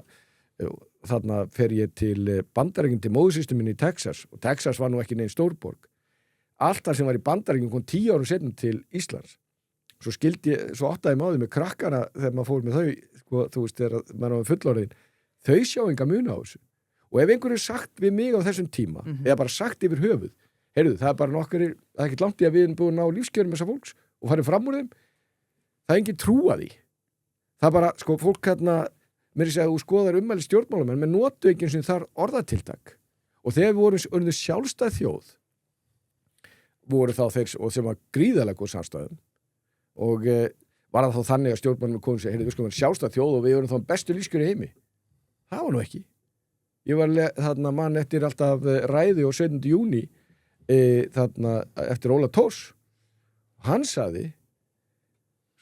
Speaker 3: þarna fer ég til Bandaríkin til móðursystur minni í Texas og Texas var nú ekki neinn stórborg allt það sem var í Bandaríkin kom 10 árum setna til Íslands svo áttaði maður með krakkana þegar maður fór með þau sko, þú veist, þegar maður var fullorðin þau sjá enga muna á þessu og ef einhverju sagt við mig á þessum tíma eða bara sagt yfir höfuð heyrðu, það er bara það er ekkert langt í að við erum búin að ná lífskjörum þessa fólks og farið fram úr þeim það er engin trúa því það bara, sko, fólk hérna mér segja að þú skoðar ummæli stjórnmálamenn menn notu ekki eins og þar orðatiltak og þegar við vorum sjálfstæð þjóð voru þá þeir og sem var gríðalega góð samstæðum og var það þá þannig að stjórnmálamenn komum sér, heyrðu, við skulum vera sjálfstæð þjóð og við vorum þá bestu lífskjör í heimi það var nú ekki ég var þarna mann eftir alltaf ræði og 17. júní þarna eftir Óla Thors hann sagði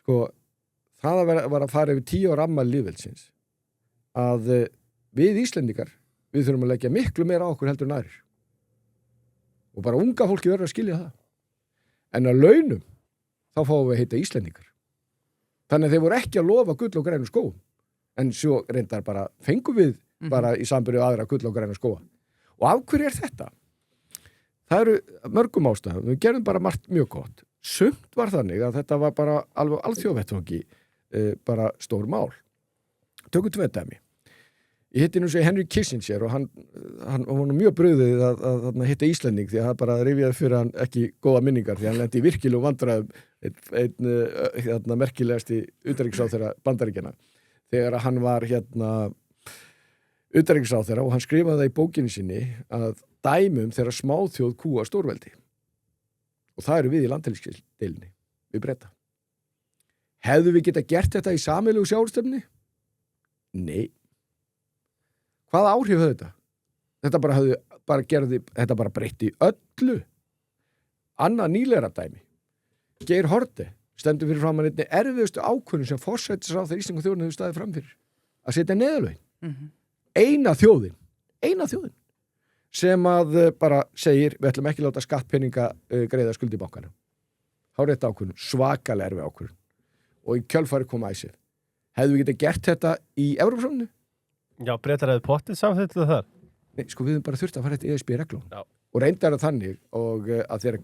Speaker 3: sko það var að fara yfir 10 ára afmæli lýðveldisins að við Íslendingar við þurfum að leggja miklu meira á okkur heldur en aðrir og bara unga fólki verður að skilja það en að launum þá fáum við að heita Íslendingar þannig að þeir voru ekki að lofa gull og grænum skógum en svo reyndar bara fengum við bara í sambyrju aðra gull og grænum skóga og af hverju er þetta? Það eru mörgum ástæðum við gerðum bara margt mjög gott sumt var þannig að þetta var bara alveg alþjóðvettvangi bara stór mál tökum 2 dæmi ég hitti nú sig Henry Kissinger og hann var nú mjög brugðið að hitta Íslending því að það bara rifjaði fyrir hann ekki góða minningar því að hann lendi í virkilegum vandræðum einn merkilegasti utanríkisráðherra Bandaríkjanna þegar hann var utanríkisráðherra og hann skrifaði það í bókinni sinni að dæmum þegar smáþjóð kúga stórveldi og það eru við í landhelgisdeilunni við Breta hefðu við geta gert þetta í sameiginlegu sjávarstefnu? Nei hvaða áhrif höfðu þetta? Þetta bara breytti öllu annað nýlegra dæmi Geir Haarde stendur fyrir framan einni erfiðustu ákvörðun sem forsætisráðherra Íslands og þjóðin hefur staðið fram fyrir að setja niðurlögin eina þjóðin sem að bara segir við ætlum ekki láta skattpeninga greiða skuldi bankana hárrétt ákvörðun, svakalega erfið ákvörðun og í kjölfari kom ICEF hefðu við getað gert þetta í Evrópusambandinu?
Speaker 1: Já, Bretar hefðu pottið samþykktu þar.
Speaker 3: Nei, sko við höfum bara þurft að fara þetta ESB-reglum. Og reyndar það þannig og að þegar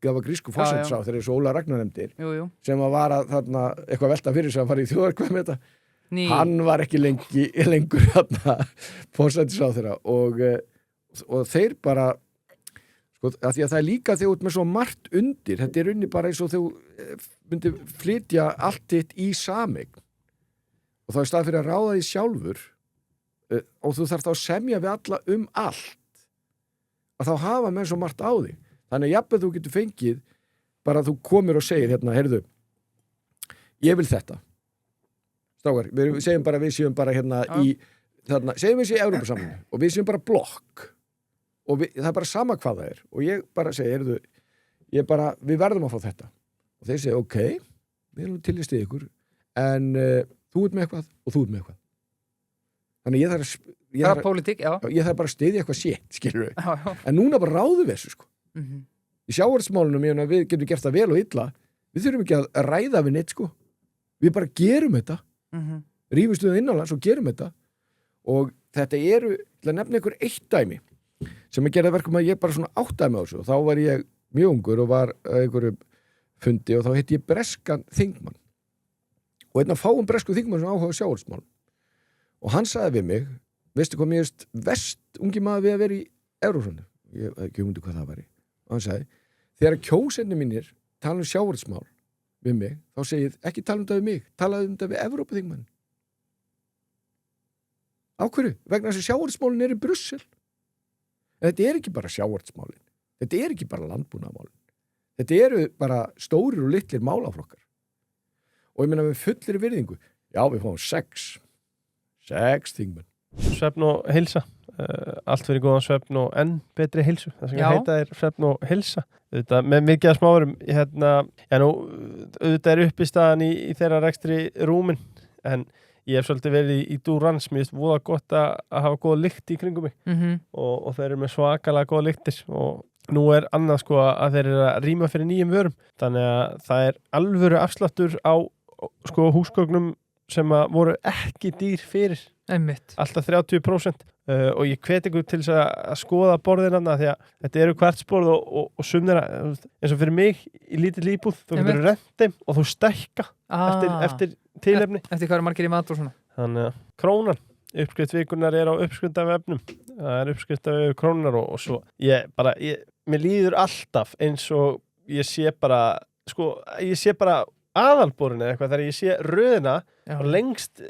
Speaker 3: það var grísku forsætisráðherra þegar svo Óla Ragnar nefndir sem að var að þarna eitthvað velta fyrir sig að fara í þjóðarkvæð með þetta. Hann var ekki lengur þarna forsætisráðherra og þeir bara sko að því að það er líka þegar út með svo margt undir, þetta er unni bara eins og þegar myndi flytja allt þitt í sameign og þá í stað fyrir að ráða því sjálfur og þú þarf þá að semja við alla allt að þá hafa menn svo margt á þig þannig að jafnveg þú getur fengið bara að þú komir og segir heyrðu ég vil þetta strákar, við séum bara í þarna, segjum við séum í Evrópusambandinu og við séum bara blokk og það er bara sama hvað það er og ég bara segi, heyrðu við verðum að fá þetta og þeir segja, ok, við erum til í stið ykkur en þú ert með eitthvað og þú ert með eitthvað þannig ég þarf bara að styðja eitthvað shit, skilur við en núna bara ráðum við þessu sko í sjávarútvegsmálunum, við getum gert það vel og illa við þurfum ekki að ræða við neitt sko við bara gerum þetta rífumst við innanlands og gerum þetta og þetta til að nefna einhver eitt dæmi sem að gera verkum að ég bara svona áttaði mig á þessu og þá var ég mjög ungur og var að einhverju fundi og þá hitti ég breskan þingmann og einn af fáum bresku þingmann sem áhuga sjávarútvegsmálum og hann sagði við mig, veistu hvað mér verst ungi maður við að vera í Evrópusambandinu, ég hef ekki hugmynd hvað það væri og hann sagði, þegar kjósendur mínir tala sjávarútvegsmál við mig, þá segið ekki tala um það við mig, talaðu um það við Evrópuþingmann á hverju? Vegna þess að sjávarútvegsmálin í Brussel en þetta er ekki bara sjávarútvegsmálin þetta er ekki bara landbúnaðarmálin þetta eru bara stórir og litlir málaflokkar og ég meina með fullir virðingu já, við fáum 6 þingmenn.
Speaker 1: Svefn og heilsa. Allt fyrir góðan svefn og enn betri heilsu. Það sem heita er svefn og heilsa. Þetta, með mikið að smárum, auðvitað er uppistaðan í þeirra rekstri rúmin, en ég hef svolítið verið í Durans, mér finnst voða gott að hafa góða lykt í kringum mig og þeir eru með svakalega góða lyktir og nú er annað sko að þeir eru að rýma fyrir nýjum vörum, þannig að það er alvöru afsláttur á sko húsgögnum sem að voru ekki dýr fyrir alltaf 30% og ég hvet ykkur til þess að skoða borðinna því að þetta eru kvartsborð og sumnir eins og fyrir mig í lítill íbúð þú getur rent þeim og þú stækka eftir tilefni
Speaker 2: eftir hvað eru margir í mat og svona
Speaker 1: þannig að Krónan, uppskrift vikunar er á uppskrift af efnum það er uppskrift af Krónunar og svo mér líður alltaf eins og ég sé bara aðalborinu eða eitthvað þegar ég sé röðina
Speaker 2: Já.
Speaker 1: og lengst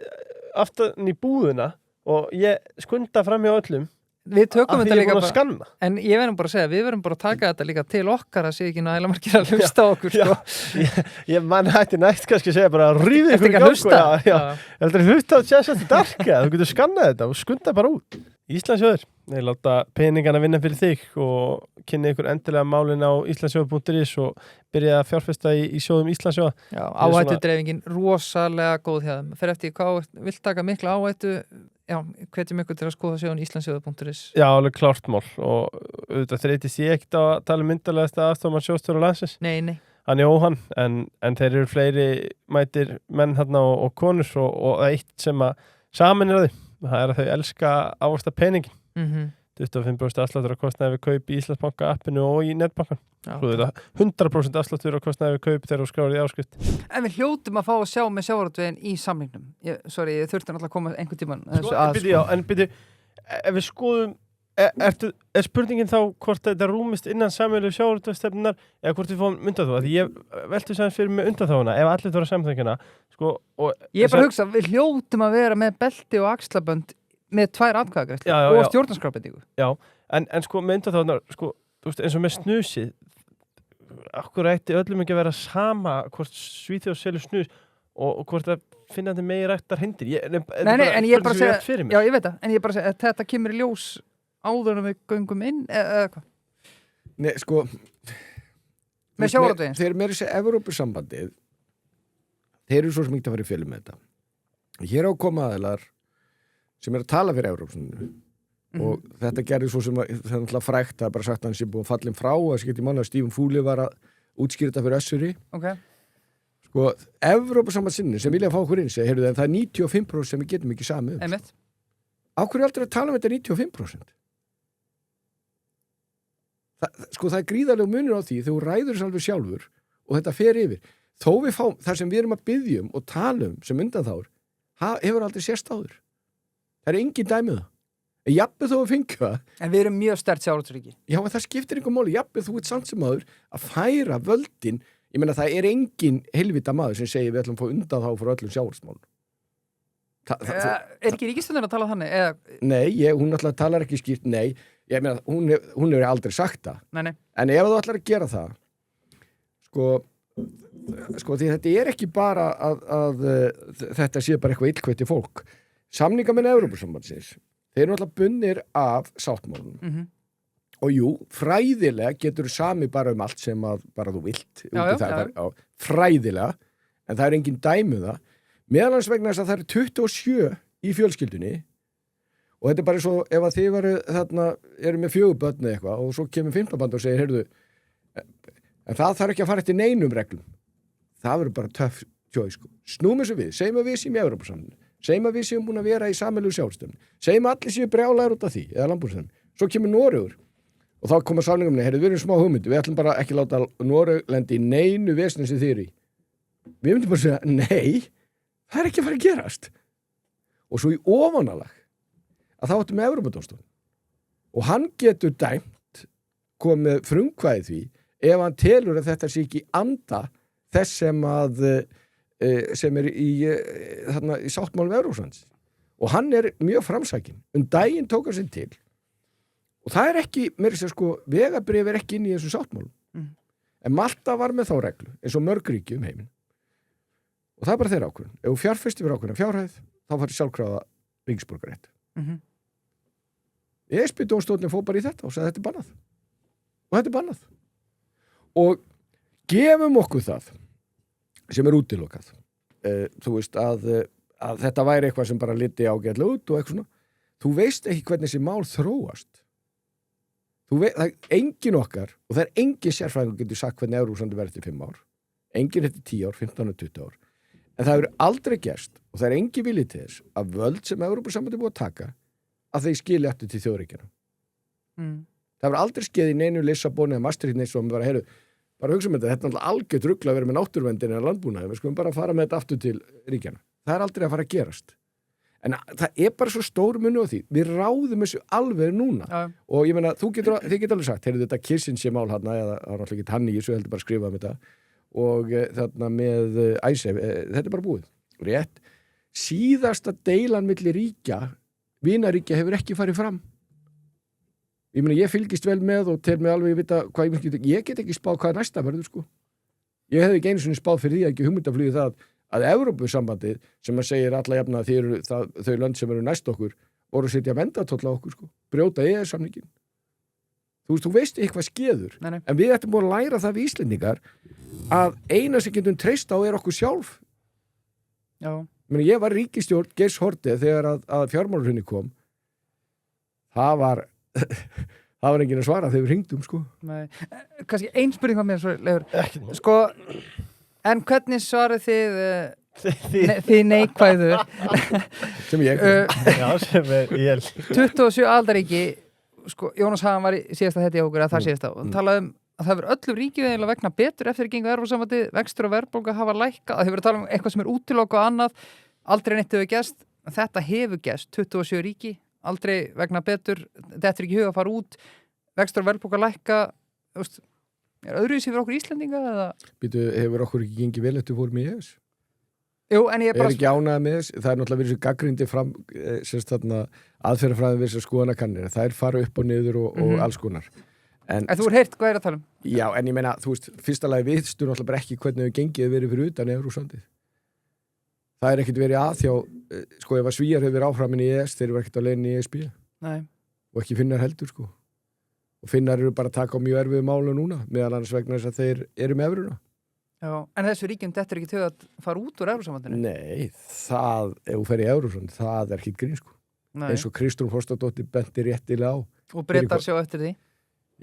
Speaker 1: aftan í búðina og ég skunda fram hjá öllum
Speaker 2: Við tökum
Speaker 1: af því
Speaker 2: þetta
Speaker 1: ég er
Speaker 2: líka
Speaker 1: búin að
Speaker 2: bara,
Speaker 1: skanna.
Speaker 2: en ég verðum bara að segja, við verðum bara að taka þetta líka til okkar að sé ekki nægilega margir að hlusta á okkur,
Speaker 1: Já,
Speaker 2: sko.
Speaker 1: ég mann hætti næst kannski að segja bara rífið
Speaker 2: Ertu
Speaker 1: ykkur
Speaker 2: ekki að hlusta?
Speaker 1: Já. Heldur að hlusta á Chess After Dark þú getur skannað þetta og skunda bara út. Íslandsjóður, þeir láta peningana vinna fyrir þig og kynni ykkur endilega málin á íslandsjóður.is og byrja að fjárfesta í sjóðum Íslandsjóða.
Speaker 2: Já, áhættudreifingin rosalega góð hjá þeim. Fer eftir hvað vill taka mikla áhættu, já, hvetjum ykkur til að skoða sjóðun íslandsjóður.is.
Speaker 1: Já, alveg klárt mál og auðvitað þreytist ég ekkert á að tala myndarlegasta aðstofmann sjóðstjóra landsins.
Speaker 2: Nei.
Speaker 1: Hann er Jóhann, en þeir eru fleiri mætir menn hérna og konur og eitt sem að saman er að því. Það er að þau elska ávaxta peningin. 25% afsláttur á kostnaði við kaup í Íslandsbanka appinu og í netbankan. Svo þetta 100% afsláttur á kostnaði við kaup þegar þú skráir í áskrift.
Speaker 2: En við hljótum að fá að sjá með sjávarútveginn í samningnum. Ég þurfti náttúrulega að koma einhvern tímann
Speaker 1: En byrju, ef við skoðum, er spurningin þá hvort þetta rúmist innan sameiginlegu sjávarútvegsstefnunnar eða hvort við fáum undanþágu? Því ég velti sæðans fyrir með undanþáguna, ef allir þóra samþykkjana. Ég
Speaker 2: bara hugsa, við hljótum að vera með belti og axlabönd með 2 atkvæðagreiðslur og stjórnarskrárbreytingu.
Speaker 1: Já, en sko með undanþágunar, sko, þú veist, eins og með snusið, akkur ætti öllum ekki að vera sama hvort Svíþjóð selur snus og hvort að finna þetta meiri rættar hindir.
Speaker 2: Nei, en ég bara segja, já, ég veit það, en ég bara segja að þetta kemur í ljós áður en við göngum inn, eða hvað?
Speaker 3: Nei, sko,
Speaker 2: með sjávarútveginn.
Speaker 3: Þeir meiri segja Evrópusambandið, þeir eru svo sem ekki að fara í fjölu með þetta. Hér á koma aðilar sem er að tala fyrir Evrópusambandinu og þetta gerði svo sem það er náttúrulega frægt, það er bara sagt að hann sé búin fallin frá og það sé ekki mánu að Stephen Fúli var að útskýra þetta fyrir Össuri.
Speaker 2: Okay.
Speaker 3: Sko, Evrópusambandsinni sem vilja fá okkur inn segja, heyrðu, en það er 95% sem við getum ekki samið.
Speaker 2: Einmitt.
Speaker 3: Á hverju aldrei að tala um þetta 95%? Sko, það er gríðarlega munur á því þegar þú ræður þess alveg sjálfur og þetta fer yfir. Þó við fáum, þar sem við erum að biðja um og tala um sem undanþágur, hefur aldrei sést áður. Það er engin dæmið það. En jafnveg þó að fengja það.
Speaker 2: En við erum mjög sterkt sjávarútvegsríki. Já,
Speaker 3: en það skiptir einhver máli. Jafnveg þú ert samt sem áður að færa völdin. Ég meina, það er engin helvita maður sem segir við ætlum að fá undanþágu frá öllum sjávarútvegsmálum.
Speaker 2: Er ekki ríkisstjórnin að tala þannig?
Speaker 3: Nei, hún alltaf talar ekki skýrt, nei. Ég meina, hún hefur aldrei sagt það.
Speaker 2: Nei.
Speaker 3: En ef þú ætlar að gera það, sko því þetta er ekki bara að þetta sé bara eitthvað illkvætti fólk. Samningamenn Evrópusambandsins, þeir eru alltaf bundnir af sáttmálunum. Og jú, fræðilega getur þú sami bara um allt sem að bara þú vilt. Fræðilega, en það er engin dæmi það. Meðalans vegna þess að það eru 27 í fjölskyldunni og þetta er bara svo ef að þið eru með 4 börn eða eitthvað og svo kemur 15 band og segir, heyrðu, en það þarf ekki að fara eftir neinum reglum. Það verður bara töff tjói, sko. Snúum þessu við, segjum að við séum í Evrópusambandsins, segjum að við séum búin að vera í sameiginlegu sjálfstefnu, segjum að allir séu brjálæðir út af því, eða landbúnaðarstefnu. Svo kemur Noregur og þá koma samningamennir, heyrðu, við erum smá hugmyndu, við ætlum bara ekki láta Noreg lendi í neinu vesni sem þið eru í. Við myndum bara segja, nei, það er ekki að fara að gerast. Og svo í ofanalag að þá áttum við Evrópudómstólinn og hann getur dæmt komið frumkvæði því ef hann telur að þetta sé ekki anda þess sem er í sáttmálum Evrópssambandsins og hann er mjög framsækinn. Daginn tók hann sig til og það er ekki, mér er að sko, vegabréf er ekki inn í þessu sáttmálum. En Malta var með þá reglu eins og mörg ríki heiminn. Og það er bara þeirra ákvörðun. Ef þú fjárfestir fyrir ákvörðuna fjárhæð, þá farið sjálfkrafa ríkisborgarétt. ESB-dómstóllinn fór bara í þetta og sagði þetta er bannað. Og þetta er bannað. Og gefum okkur það sem er útilokað. Þú veist að þetta væri eitthvað sem bara liti ágætlega út og eitthvað svona. Þú veist ekki hvernig þessi mál þróast. Það er engin okkar og það er engin sérfræðingur getur sagt hvernig Evrópusambandið verður eftir 5 ár. Engin eftir 10 ár, 15 og 20 ár. En það hefur aldrei gerst og það er engin vilji til þess að völd sem Evrópusambandið búið að taka að þeir skili eftir til þjóðríkjana. Það hefur aldrei skeið í neinu Lissabon eða Maastricht neins og bara, heyrðu, bara hugsa um þetta er náttúrulega algjört rugl að vera með náttúruverndin eða landbúnaði, við skulum bara fara með þetta aftur til ríkjana. Það er aldrei að fara að gerast. En það er bara svo stór munur á því. Við ráðum þessu alveg núna. Og ég meina, þið getur alveg sagt, heyrðu þetta Kissinger mál hann, eða það er náttúrulega ekki hann í þessu, heldur bara að skrifa um þetta. og þarna með ICE, þetta bara búið. Rétt, síðasta deilan milli ríkja, vinaríkja hefur ekki farið fram. Ég meina, ég fylgist vel með og tel mig alveg vita hvað ég get ekki spáð hvað næsta verður, sko. Ég hefði ekki einu sinni spáð fyrir því ekki hugmyndaflugið það að Evrópusambandið sem að segir alla jafna að þau lönd sem eru næst okkur voru að setja vendatólla okkur, sko. Brjóta EES-samninginn. Þú veist eitthvað skeður.
Speaker 2: Nei.
Speaker 3: En við ættum búin að læra það við Íslendingar að eina sem getum treyst á er okkur sjálf.
Speaker 2: Já.
Speaker 3: Ég var ríkisstjórn Geirs Haarde þegar að fjármálahrunið kom. Það var enginn að svara þegar við hringdum, sko.
Speaker 2: Nei. Kannski ein spurning hvað mér svo Leifur. Sko, en hvernig svarið þið neikvæðu
Speaker 3: Sem ég.
Speaker 1: Já, sem ég
Speaker 2: 27 aldaríki, sko, Jónas Hagan var í síðasta þetta í okkur, að það síðasta, og talaði að það verður öllu ríkið eiginlega vegna betur eftir að gengu Evrópusambandið, vextur og verðbólga hafa lækkað, að þið verður að tala um eitthvað sem er útilokað og annað, aldrei neitt hefur gerst, þetta hefur gerst, 27 ríki, aldrei vegna betur, þetta er ekki huga að fara út, vextur og verðbólga lækka, er öðruvísi fyrir okkur Íslendinga eða?
Speaker 3: Hefur okkur ekki gengið vel eftir fórum í EES?
Speaker 2: Jú, en ég bara...
Speaker 3: ekki ánægð með þess, það náttúrulega verið svo gaggrindi fram, aðferðafræðin við þessar skoðanakannir, það fara upp og niður og alls konar. En
Speaker 2: þú heyrt hvað að tala um?
Speaker 3: Já, en ég meina, fyrsta lagi viðstu náttúrulega bara ekki hvernig við gengið verið fyrir utan Evrópusambandið. Það er ekkert verið að hjá, sko, ef að Svíar hefur verið áframin í EES, þeir eru ekkert á leiðinni í ESB.
Speaker 2: Nei.
Speaker 3: Og ekki Finnar heldur, sko. Og Finnar eru bara að taka á mjög erfiðu málu núna, meðal annars vegna þess að þeir eru með evruna.
Speaker 2: Já, en þessu ríkjum þetta er ekki til að fara út úr Evrópusambandinu?
Speaker 3: Nei, ef þú fer í Evrópusambandið, það er ekki grín, sko.
Speaker 2: Nei.
Speaker 3: Eins og Kristrún Frostadóttir benti réttilega á.
Speaker 2: Og Bretar sjá eftir því?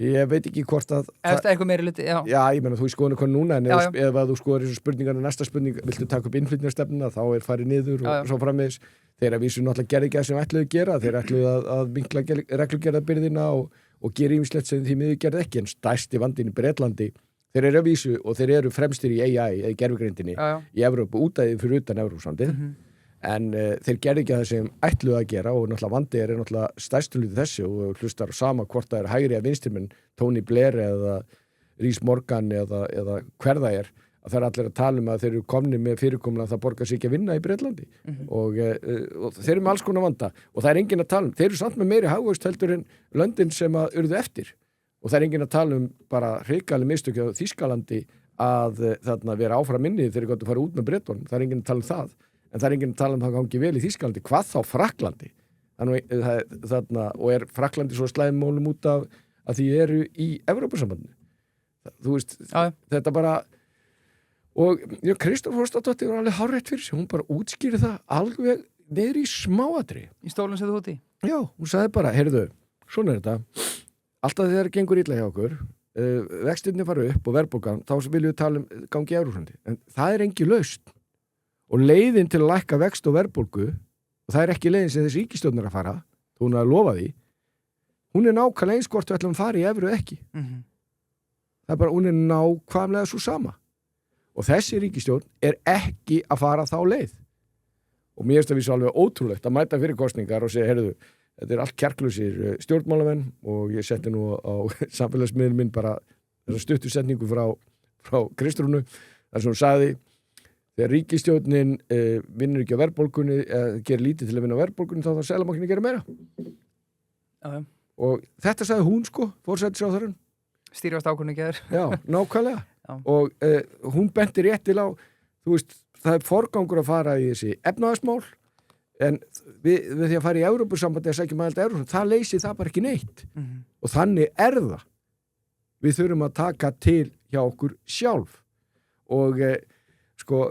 Speaker 3: Ég veit ekki hvort að...
Speaker 2: Eftir eitthvað meiri luti, já.
Speaker 3: Já, ég meina, þú skoðar hvað núna, en ef þú skoðar þessu spurningarna, næsta spurning, viltu taka upp innflytningarstefnuna, þá er farið niður og svo framvegis. Þeir að vísu náttúrulega gerði ekki það sem ætluðu að gera, þeir ætluðu að vinkla reglugerðarbyrðina og gera ýmislegt sem því miður gerði ekki, en stærsti vandinn í Bretlandi, þeir eru að vísu og þeir eru fremstir í AI, eða gervigrindinni, í Evrópu, út af því fyrir utan Evrópusambandið. En þeir gerði ekki það sem ætluðu að gera og náttúrulega vandi er náttúrulega stærstulítið þessu og hlustar sama hvort það er hægri eða vinstrimenn, Tony Blair eða Rhys Morgan eða hver það er, að það er allir að tala um að þeir eru komni með fyrirkomuna að það borgar sig ekki að vinna í Bretlandi og þeir eru með alls konar vanda og það er enginn að tala um, þeir eru samt með meiri hagvöxt heldur en löndin sem að urðu eftir og það er enginn að tala um bara hrikaleg mistök á Þýskalandi að þarna vera áfram inni þeir eru gott að fara út með Bretunum, það er enginn að tala um það. En það er enginn að tala um það gangi vel í Þýskalandi, hvað þá Frakklandi? Þarna, og er Frakklandi svo slæðmálum út af að því eru í Evrópusambandinu? Þú veist, þetta bara... Og Kristrún Frostadóttir var alveg hárrétt fyrir sig, hún bara útskýrði það alveg niður í smáatri.
Speaker 2: Í stólinn sem þú út í?
Speaker 3: Já, hún sagði bara, heyrðu, svona er þetta, alltaf þegar gengur illa hjá okkur, vextirnir fara upp og verðbólgan, þá viljum við tala um gangi í Evrópusambandinu. En það er engin lausn. Og leiðin til að lækka vext og verðbólgu, og það er ekki leiðin sem þessi ríkisstjórn er að fara, hún er að lofa því, hún er nákvæmlega eins hvort við ætlum að fara í evru ekki. Það er bara, hún er nákvæmlega svo sama. Og þessi ríkisstjórn er ekki að fara þá leið. Og mér finnst það vísu alveg ótrúlegt að mæta fyrir kosningar og segja, heyrðu, þetta er allt kjarklausir stjórnmálamenn og ég setti nú á samfélagsmiðlum minn bara þessa stuttu setningu frá Kristrúnu, þar sem hún sagði, þegar ríkisstjórnin vinnur ekki á verðbólgunni, gerir lítið til að vinna á verðbólgunni, þá þarf Seðlabankinn að gera meira. Og þetta sagði hún, sko, forsætisráðherrann.
Speaker 2: Stýrifast ákvörðun ekki þér. Já,
Speaker 3: nákvæmlega. Og hún benti rétt til á, þú veist, það er forgangur að fara í þessi efnahagsmál, en við því að fara í Evrópusambandi að sækja með allt Evrópusambandi, það leysi það bara ekki neitt. Og þannig er það. Við þurfum að taka til hjá okkur sjálf. Og sko,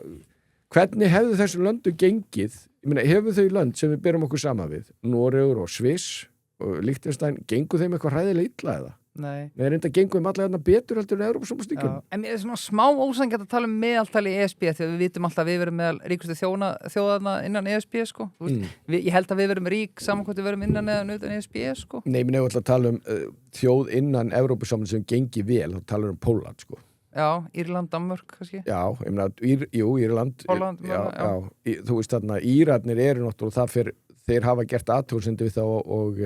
Speaker 3: hvernig hefðu þessu löndu gengið, ég meina, hefðu þau lönd sem við berum okkur sama við, Noregur og Sviss og Liechtenstein, gengur þeim eitthvað hræðilega illa eða?
Speaker 2: Nei.
Speaker 3: Nei, reynda gengur þeim allavega betur heldur en Evrópusambandssríkjum.
Speaker 2: En mér er svona smá ósanngjarnt að tala um meðaltali í ESB, því að við vitum alltaf að við verum meðal ríkustu þjóðana innan ESB, sko. Ég held að við verum rík saman hvort við verum innan eða utan ESB, sko. Nei,
Speaker 3: menn ef við ætlum að tala um þjóð innan Evrópusambands sem gengi vel, þá talar um Pólland, sko.
Speaker 2: Já, Írland, Danmörk, kannski.
Speaker 3: Já, ég meina, Írland.
Speaker 2: Pólland,
Speaker 3: þú veist þarna, Írarnir eru náttúrulega þeir hafa gert athugasemd við þá og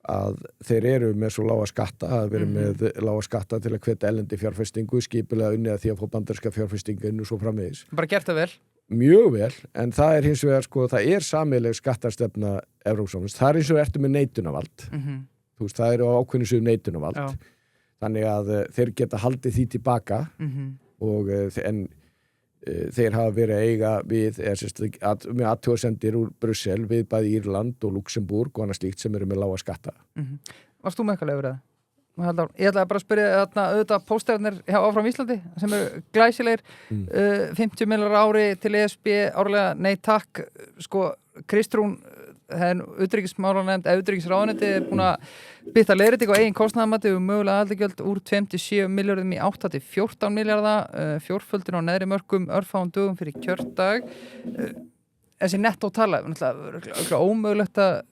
Speaker 3: að þeir eru með svo lága skatta, að vera með lága skatta til að hvetja erlendi fjárfestingu, skipulega unnið að því að fá bandaríska fjárfestingu inn og svo framvegis.
Speaker 2: Bara gert það vel.
Speaker 3: Mjög vel, en það hins vegar sko, það sameiginleg skattarstefna Evrópusambandins, það hins vegar ertu með neitunarvald. Þú veist, það á ákveðnu séu neitunarvald. Þannig að þeir geta haldið því tilbaka og þeir hafa verið að eiga við með athugasemdir úr Brussel við bæði Írland og Luxemburg og annað slíkt sem eru með lága skatta.
Speaker 2: Varst þú með eitthvað leifur það? Ég ætlaði bara að spyrja auðvitað póstefnir hjá Áfram Íslandi sem eru glæsilegir 50 millar ári til ESB árlega, nei takk sko, Kristrún utanríkismálanefnd eða utanríkisráðuneyti er búin að bytta leiðréttingu á eigin kostnaðarmati og mögulega aðildargjöld úr 27 milljörðum í 8 til 14 milljarða, fjórföldin á neðri mörkum örfáum dögum fyrir kjördag. Þessi nettó tala, ómögulegt að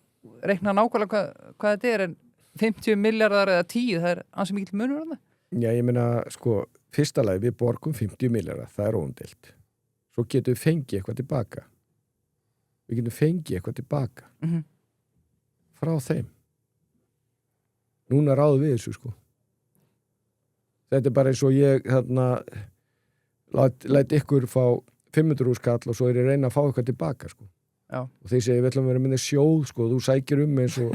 Speaker 2: reikna nákvæmlega hvað þetta er, en 50 milljarðar eða 10, það er ansi mikill munur á það?
Speaker 3: Já, ég meina, sko, fyrsta lagi við borgum 50 milljarðar, það er óumdeilt. Svo getum við fengið eitthvað tilbaka. Við getum fengið eitthvað tilbaka. Frá þeim. Núna ráðum við þessu, sko. Þetta er bara eins og ég, læt ykkur fá 500 skall og svo er ég að reyna að fá eitthvað tilbaka, sko.
Speaker 2: Já. Og
Speaker 3: þeir segja, við ætlum að vera með sjóð, sko, þú sækir eins og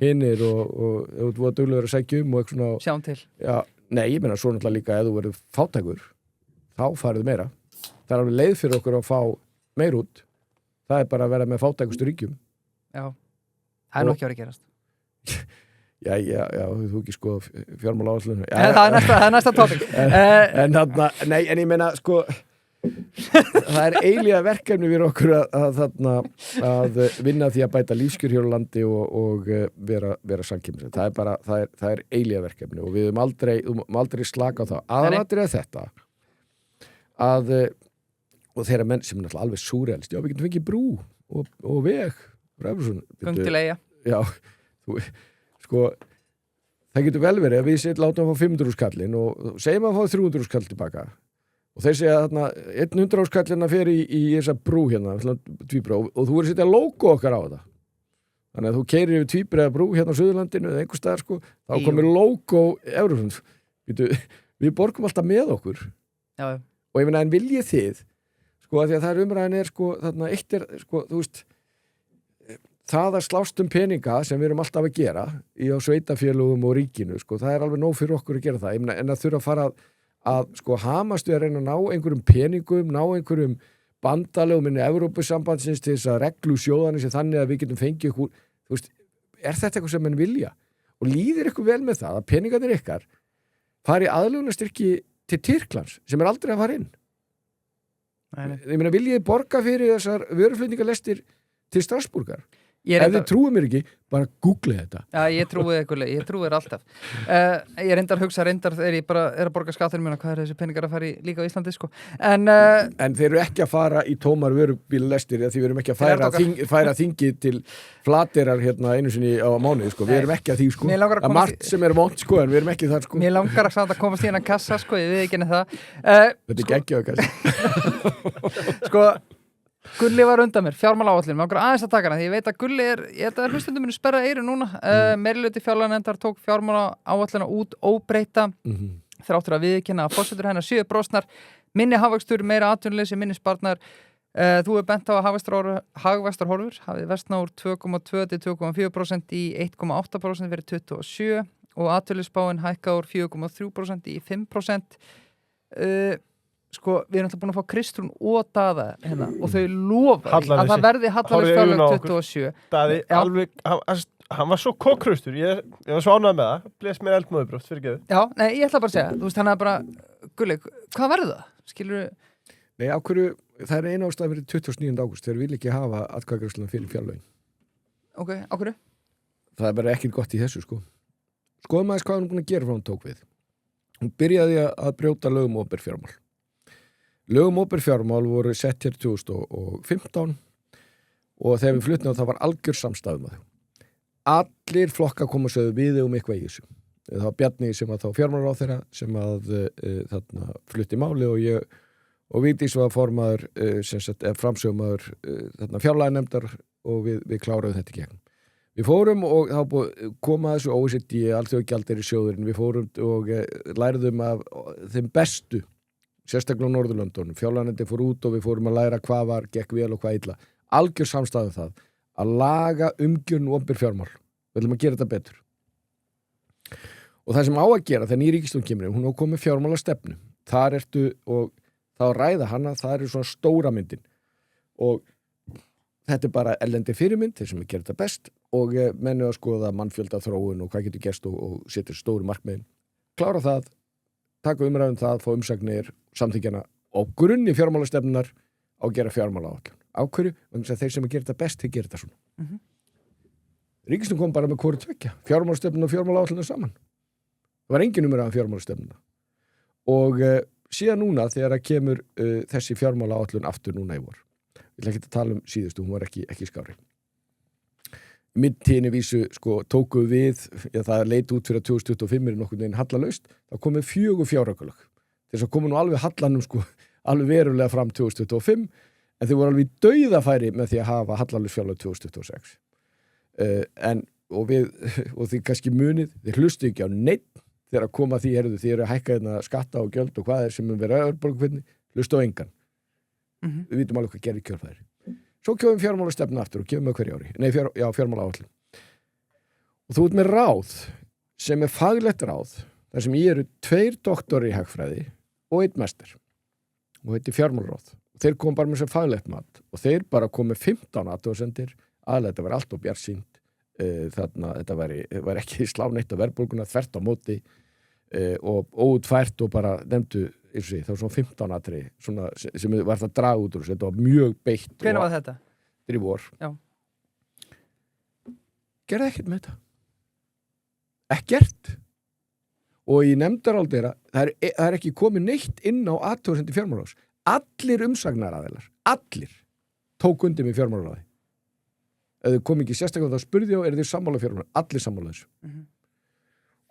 Speaker 3: hinnir og þú var duglegur að sækja og eitthvað svona.
Speaker 2: Sjáum til.
Speaker 3: Já, nei, ég meina svo náttúrulega líka ef þú verður fátækur, þá farið meira. Það er alveg leið fyrir okkur að fá meir út. Það er bara að vera með fátækustu ríkjum. Já,
Speaker 2: það er nú ekki að vera að gerast.
Speaker 3: Já, þú ekki sko fjármálaáætlun.
Speaker 2: Það er næsta tópik.
Speaker 3: Nei, en ég meina sko það er eilíða verkefni fyrir okkur að vinna því að bæta lífskjör hér á landi og vera samkýmsið. Það er eilíða verkefni og við höfum aldrei slaka á það. Aðalatrið er þetta og þeirra menn sem er náttúrulega alveg súrrealist, já, við getum fengið brú og veg
Speaker 2: Göngulegja.
Speaker 3: Já, sko það getur vel verið að við látum að fá 500 skallin og segjum að fá 300 skall tilbaka og þeir segja þarna 100 skallina fer í þessa brú hérna, tvíbrá, og þú verður að setja logo okkar á þetta. Þannig að þú keyrir yfir tvíbreiða brú hérna á Suðurlandinu eða einhvers staðar sko, þá komir logo Evrópusamband. Við borgum alltaf með okkur.
Speaker 2: Já.
Speaker 3: Og ég meina, en viljið þið sko, að því að það er umræðin sko, þarna eitt er sko, þú veist það að slást peninga sem við erum alltaf að gera á sveitafélögum og ríkinu sko, það er alveg nóg fyrir okkur að gera það. Ég meina, en að þurfa að fara að sko hamast við að reyna að ná einhverjum peningum, ná einhverjum bandalögum inn í Evrópusambandsins til þess að reglu sjóðanir sem þannig að við getum fengið ykkur, þú veist, er þetta eitthvað sem menn vilja? Og líður ykkur vel með það að peningarnir ykkar fari aðlögunarstyrki til Tyrklands sem er aldrei að fara inn? Ég meina, viljið borga fyrir þessar vöruflutningalestir til Strasbourgar? Ef þið trúið mér ekki, bara google þetta.
Speaker 2: Já, ég trúið þér alltaf. Ég þegar ég bara er að borga skatturinn mína, hvað er þessi peningar að fara í líka á Íslandi, sko. En
Speaker 3: þeir eru ekki að fara í tómar vörubílalestir, því við erum ekki að færa þingið til Flateyrar hérna einu sinni á mánuði, sko. Við erum ekki að því, sko. Það er margt sem er vont, sko, en við erum ekki þar, sko.
Speaker 2: Mér langar að komast í hérna kassa, sko, ég við ekki henni það.
Speaker 3: Þetta er geggjaður kassa.
Speaker 2: Sko, Gulli var undan mér, fjármálaáætlun, maður aðeins að taka hana, því ég veit að Gulli ég held að hlustendum munu sperra eyru núna. Meirihluti fjárlaganefndar tók fjármálaáætluna út óbreyta, þráttur að viðurkenna að forsetur hennar 7 brostnar, minni hagvöxtur, meira atvinnuleysi, minni sparnar. Þú hefur bent á að hagvaxtarhorfur hafið versnað úr 2,2 til 2,4% í 1,8% fyrir 27 og atvinnuspáin hækkað úr 4,3% í 5%. Sko, við erum alltaf búin að fá Kristrún og Daða hérna og þau lofa að það verði hallarlaus fjárlög 27.
Speaker 1: Daði, alveg, hann var svo kokkrustur, ég var svo ánægð með það, blés mér eldmóðubrótt fyrir geðu.
Speaker 2: Já, nei, ég ætla bara að segja, þú veist, hann er bara, Gulli, hvað verður það? Skilur
Speaker 3: Nei, á hverju, það er eina ástæða fyrir 29. ágúst, þeir vil ekki hafa atkvæðagreiðsluna fyrir fjárlögin.
Speaker 2: Ok, á hverju?
Speaker 3: Það er bara ekkert gott í þessu, sko. Skoðum aðeins hvað hann búin að gera frá hann tók við. Hún byrjaði að brjóta lögum opinber fjármál. Lögum opinber fjármál voru sett hér 2015 og þegar við fluttum það var algjör samstæðum að þau. Allir flokka koma og sögðu við eitthvað í þessu. Það var Bjarni sem að þá fjármálaráðherra sem að þarna flutti máli og ég og Vigdís var formaður sem sagt framsögumaður þarna fjárlaganefndar og við kláruðum þetta í gegn. Við fórum og þá koma þessu OECD, Alþjóðagjaldeyrissjóðurinn, við fórum og lærðum af þeim bestu, sérstaklega á Norðurlöndunum. Fjárlaganefndin fór út og við fórum að læra hvað var, gekk vel og hvað illa. Algjör samstæðu það að laga umgjörn og opinber fjármál. Við ætlum að gera þetta betur. Og það sem á að gera þegar ný ríkisstjórn kemur, hún á komið fjármálastefnu. Þar ertu og þá ræða hana, það er svona stóra myndin. Og þetta er bara erlendi fyrirmynd, þeir sem er gera þetta best og mennu að skoða mannfjölda þróun og hvað getur gerst og setur stóru markmiðin. Klára það, taka umræðum það, fá umsagnir, samþykjana og grunni fjármálastefnunar á að gera fjármálaáætlun. Á hverju? Vegna þeir sem er gera þetta best, þeir gera þetta svona. Ríkisstjórn kom bara með hvoru tveggja, fjármálastefnuna og fjármálaáætluna saman. Það var engin umræða um fjármálastefnuna. Og síðan núna þegar að kemur þessi fjármálaáætlun aftur núna í vor. Ég ætla ekki að tala um síðustu, hún var ekki skári. Minntíðinni vísu, tóku við, það leit út fyrir að 2025 er nokkurn veginn hallalaust, þá komið 4 fjáraukalög. Þess að komu nú alveg hallanum, alveg verulega fram 2025, en þau voru alveg í dauðafæri með því að hafa hallalaust fjárlög 2026. Og því kannski munið, þeir hlustu ekki á neitt þegar að koma því, þið eru að hækka hérna skatta og gjöld og hvað er sem vera öðrbólkvinni, hlustu á engan. Við vitum alveg hvað gerir kjörfæðir. Svo kemum fjármálastefnu aftur og kemum með hverju ári. Nei, fjármálaáætlun. Og þú ert með ráð sem er faglegt ráð, þar sem ég eru 2 doktorar í hagfræði og 1 mester. Og þetta er fjármálaráð. Þeir kom bara með sem faglegt mat og þeir bara kom með 15 athugasemdir, aðlega þetta var allt og bjartsýnt. Þetta var ekki sláneitt af verðbólguna, þvert á móti og óutfært og bara nefndu þá svona 15 atri sem var það draga út úr þessu, þetta var mjög beitt.
Speaker 2: Hvenær var þetta?
Speaker 3: Þetta er í vor.
Speaker 2: Já.
Speaker 3: Gerði ekkert með þetta. Ekkert. Og í nefndaráldi það er ekki komið neitt inn á athugasemdir fjármálaráðs. Allir umsagnaraðilar, allir tók undir með fjármálaráði. Ef þau kom ekki sérstaklega þá spurði ég þið sammála fjármálaráði, allir sammála þessu.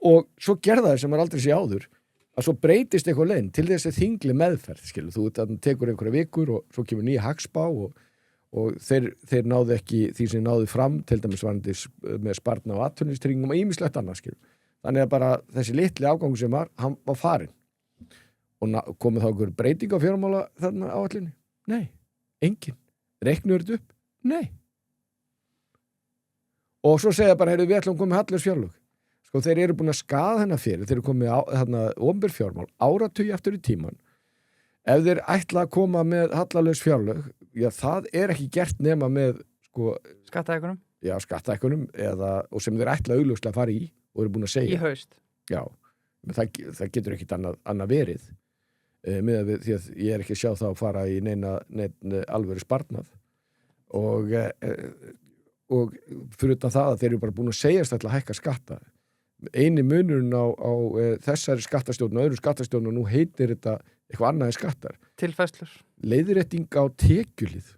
Speaker 3: Og svo gerða það sem er aldrei sé áður að svo breytist eitthvað leiðin til þessi þingli meðferð, þú tekur einhverja vikur og svo kemur nýja hagspá og þeir náðu ekki því sem náðu fram, til dæmis varandi með sparna og atvinnulífstryggingum og ýmislegt annað, Þannig að bara þessi litli afgang sem hann var farinn. Og komið þá einhver breyting á fjármála þarna áætlunni? Nei, engin. Reiknuðu þetta upp? Nei. Og svo segja bara, við ætlum að koma með hallalaus fjárlög. Þeir eru búin að skaða hennar fyrir, þeir eru komið opinber fjármál, áratugi aftur í tíman. Ef þeir ætla að koma með hallalaus fjárlög, það er ekki gert nema með
Speaker 2: skattahækkunum?
Speaker 3: Já, skattahækkunum, og sem þeir ætla augljóslega að fara í og eru búin að segja.
Speaker 2: Í haust?
Speaker 3: Já, það getur ekkit annað verið, því að ég er ekki að sjá það að fara í neina alvöru sparnað. Og fyrir utan það að þeir eru bara búin að segjast að hækka skatta. Eini munurinn á þessari skattastjórn og öðrum skattastjórn og nú heitir þetta eitthvað annað en skattar.
Speaker 2: Tilfærslur.
Speaker 3: Leiðrétting á tekjulið.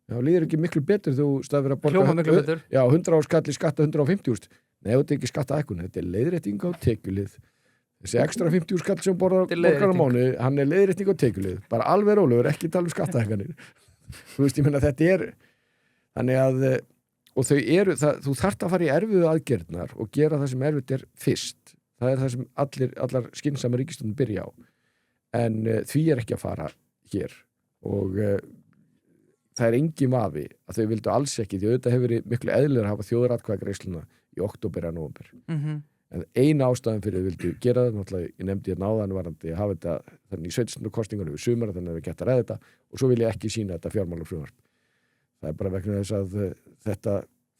Speaker 3: Já, líður ekki miklu betur þú stafir að borga.
Speaker 2: Hljóma miklu betur.
Speaker 3: Já, 100 á skall í skatta 150.000. Nei, þetta er ekki skattahækkun, þetta er leiðrétting á tekjulið. Þessi ekstra 50 skall sem borgar á mánuði, hann er leiðrétting á tekjulið. Bara alveg rólegur, ekki tala um skattahækkanir. Þú veist, ég meina þetta er þannig að og þú þarft að fara í erfiðu aðgerðnar og gera það sem erfitt er fyrst. Það er það sem allar skynsamar ríkisstjórnir byrja á. En því er ekki að fara hér. Og það er engin vafi að þau vildu alls ekki, því auðvitað hefur verið miklu eðlilega að hafa þjóðaratkvæðagreiðsluna í október eða nóvember. En eina ástæðan fyrir þau vildu gera það, náttúrulega ég nefndi hérna áðan varandi að hafa þetta þannig í 17. kosningunum við sumar, þannig að við geta að ræða þetta og svo vil ég ekki sýna þetta fjármálafrumvarp. Það er bara vegna þess að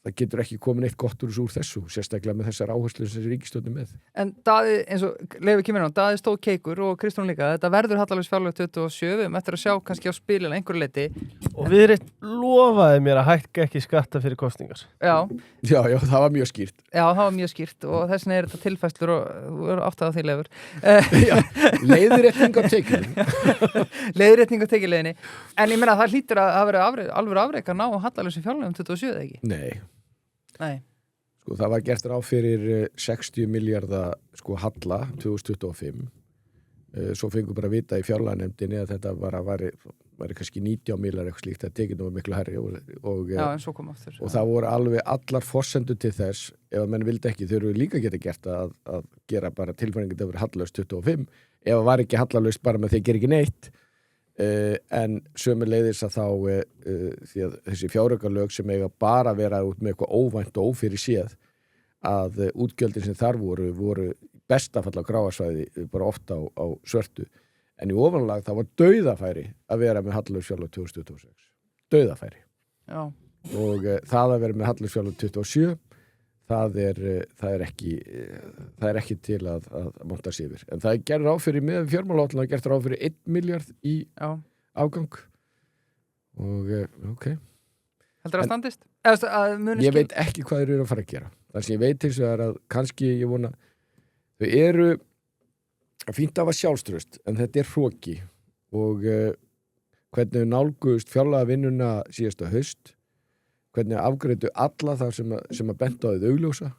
Speaker 3: það getur ekki komin eitt gott úr þessu, sérstaklega með þessar áherslur sem þessi ríkisstjórnin með. En
Speaker 2: Daði, eins og Leifur kemur á, Daði stóð keikur og Kristján líka, þetta verður hallalaus fjárlög 27, við eftir að sjá kannski á spilina einhverju leiti.
Speaker 1: Og Viðreisn lofaði mér að hækka ekki skatta fyrir kosningar.
Speaker 2: Já,
Speaker 3: það var mjög skýrt.
Speaker 2: Já, það var mjög skýrt og þess vegna er þetta tilfæslur og þú eru átt að því, Leifur.
Speaker 3: Já, leiðrétting á tekjuleiðinni.
Speaker 2: Leiðrétting á tekjuleiðinni. En ég meina það hlýtur að vera alveg afrek að ná hallalausu fjárlögum 27, ekki?
Speaker 3: Nei.
Speaker 2: Það
Speaker 3: var gert ráð fyrir 60 milljarða halla 2025. Svo fengum bara að vita í fjárlaganefndinni að þetta var var kannski 90 millar eitthvað slíkt, það tekið nú miklu hærri
Speaker 2: Já, en svo kom aftur
Speaker 3: og það voru alveg allar forsendur til þess ef að menn vildi ekki, þau eru líka geta gert að gera bara tilfæringin að vera hallalaust 25, ef það var ekki hallalaust bara með því að gera ekki neitt en sömuleiðis að þá því að þessi fjáraukalög sem eiga bara vera út með eitthvað óvænt og ófyrir séð að útgjöldin sem þar voru bestafall á gráasvæði bara ofta á svörtu en í ofanlag það var dauðafæri að vera með hallalaust fjárlög 2026 dauðafæri
Speaker 2: Já.
Speaker 3: og það að vera með hallalaust fjárlög 27 það er ekki til að monta sig yfir en það er gerð ráð fyrir með fjármálaáætlun það er gert ráð fyrir 1 miljard í afgang og ok
Speaker 2: Heldur það standist?
Speaker 3: Ég veit ekki hvað þeir eru að fara að gera þar sem ég veit eins og það að kannski ég vona þau eru fínt af að sjálfströst en þetta er hroki og hvernig við nálguðust fjárlaga vinnuna síðasta haust hvernig afgreitu alla það sem að benda á þið augljósa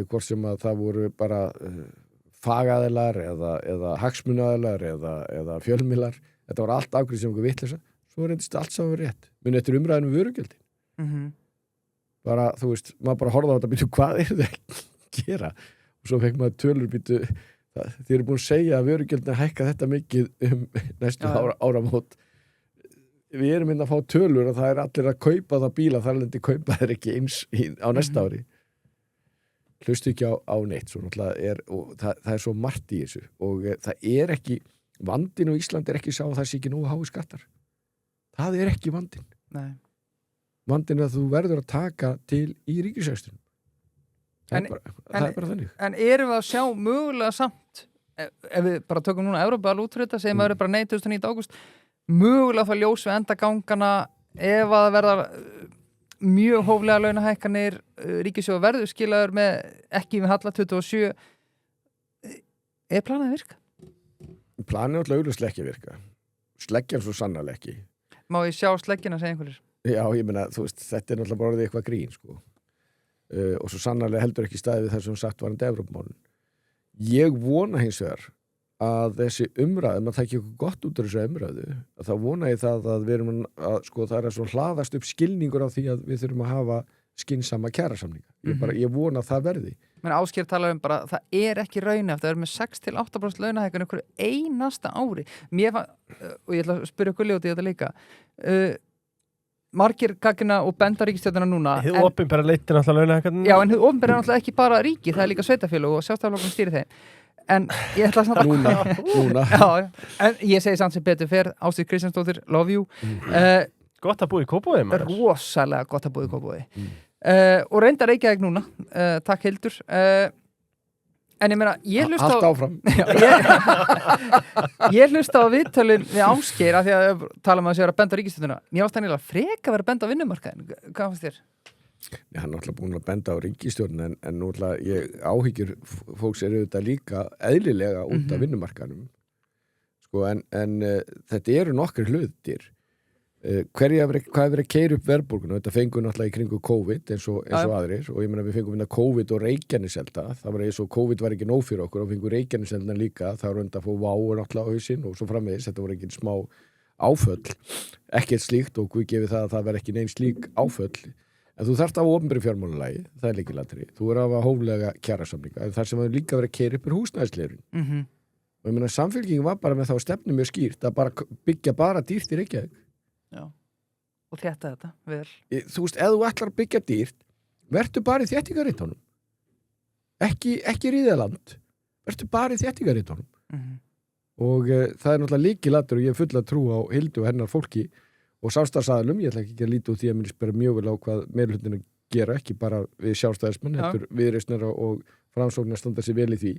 Speaker 3: hvort sem að það voru bara fagaðilar eða hagsmunaðilar eða fjölmiðlar þetta var allt afgreið sem einhver vitleysa svo reyndist allt saman rétt muni eftir umræðinu um vörugjöldin bara, þú veist, maður bara horfði á þetta býtu hvað er það að gera og svo fekk maður tölur býtu þið eru búin að segja að vörugjöldin hækka þetta mikið næstu áramót við erum að fá tölur og það er allir að kaupa það bíla þar lendi kaupa þeir ekki eins á næsta ári hlustu ekki á neitt svo og það er svo margt í þessu og það er ekki vandinn á Íslandi er ekki sá að það sé ekki nógu hái skattar það er ekki vandinn vandinn er að þú verður að taka til í ríkisrekstrinum það er bara þannig
Speaker 2: En erum við að sjá mögulega samt ef við bara tökum núna Evrópa alveg útrúta segjum að það eru bara 2009. ágúst mögulega að fá ljós við endagangana ef að verða mjög hóflega launahækkanir ríkissjóður verður skilaður með ekki við halla 27 planið að virka?
Speaker 3: Planið er alltaf augljóslega ekki að virka sleggjan svo sannarlega ekki
Speaker 2: Má ég sjá sleggjuna segja einhverjir?
Speaker 3: Já, ég meina, þú veist, þetta er náttúrulega bara orðið eitthvað grín sko. Og svo sannarlega heldur ekki staðið við það sem sagt varandi Evrópumálin ég vona hins vegar að þessi umræð, maður tækir eitthvað gott út af þessu umræðu, að þá vona ég það að við erum að, sko, það er að svo hlaðast upp skilningur á því að við þurfum að hafa skynsama kjarasamninga. Ég vona að það verði.
Speaker 2: Men Ásgeir talar bara, það er ekki raunhæft, það er með 6-8% launahækkun einhverju einasta ári. Og ég ætla að spyrja ykkur ljóti þetta líka. Margir gagnina og benda ríkisstjórnina núna.
Speaker 1: Hið opinbera leittir náttúrulega launahækkanir.
Speaker 2: Já, en hið opinbera er náttúrulega ekki bara ríki, það er líka sveitafélög og sjálfstæðisflokkurinn stýrir þeim. En ég ætla samt að
Speaker 3: núna.
Speaker 2: Já, en ég segi samt sem betur fer Ásdís Kristjánsdóttir, love you.
Speaker 1: Gott að búa í Kópavogi maður.
Speaker 2: Rosalega gott að búa í Kópavogi. Og reyndar Reykjavík núna. Takk Hildur. En ég meina, ég hlusta
Speaker 3: Allt áfram.
Speaker 2: Ég hlusta á viðtölin við Ásgeir af því að tala um að sér að benda á ríkisstjórnina. Mér ást þannig að freka að vera að benda á vinnumarkaðin. Hvað fannst þér?
Speaker 3: Hann er náttúrulega búin að benda á ríkisstjórn en náttúrulega áhyggjur fólks eru auðvitað líka eðlilega út af vinnumarkaðnum sko, en þetta eru nokkrir hlutir hvað er verið að keyra upp verðbólguna þetta fengur náttúrulega í kringu COVID eins og aðrir og ég meina við fengum COVID og Reykjaneselda það var eins og COVID var ekki nóg fyrir okkur og fengum Reykjaneselda líka það var undan að fá váur náttúrulega á hausinn og svo framvegis þetta voru ekki smá áföll ekkert slíkt og Guð gefi það að það verði ekki neins slík áföll en þú þarft á opinberu fjármálalagi, það er lykilatriði. Þú er að hafa hóflega kjarasamninga. En það sem að líka verið að keyra upp er húsnæðisliðurinn. Og ég meina, samfélkingin var bara með þá stefnu mjög skýrt að bara byggja bara dýrt í Reykjavík.
Speaker 2: Já. Og þétta þetta, vel.
Speaker 3: Þú veist, ef þú ætlar að byggja dýrt, vertu bara í þéttingarítunum. Ekki ríðaland. Vertu bara í þéttingarítunum. Og það er náttúrulega lykilatriði og ég er full að trú á Hildu og hennar fólki og samstarfsaðilum, ég ætla ekki að líta út því að mér spyrir mjög vel á hvað meirihlutin að gera, ekki bara við sjálfstæðismenn, heldur viðreisnar og framsóknar standa sér vel í því.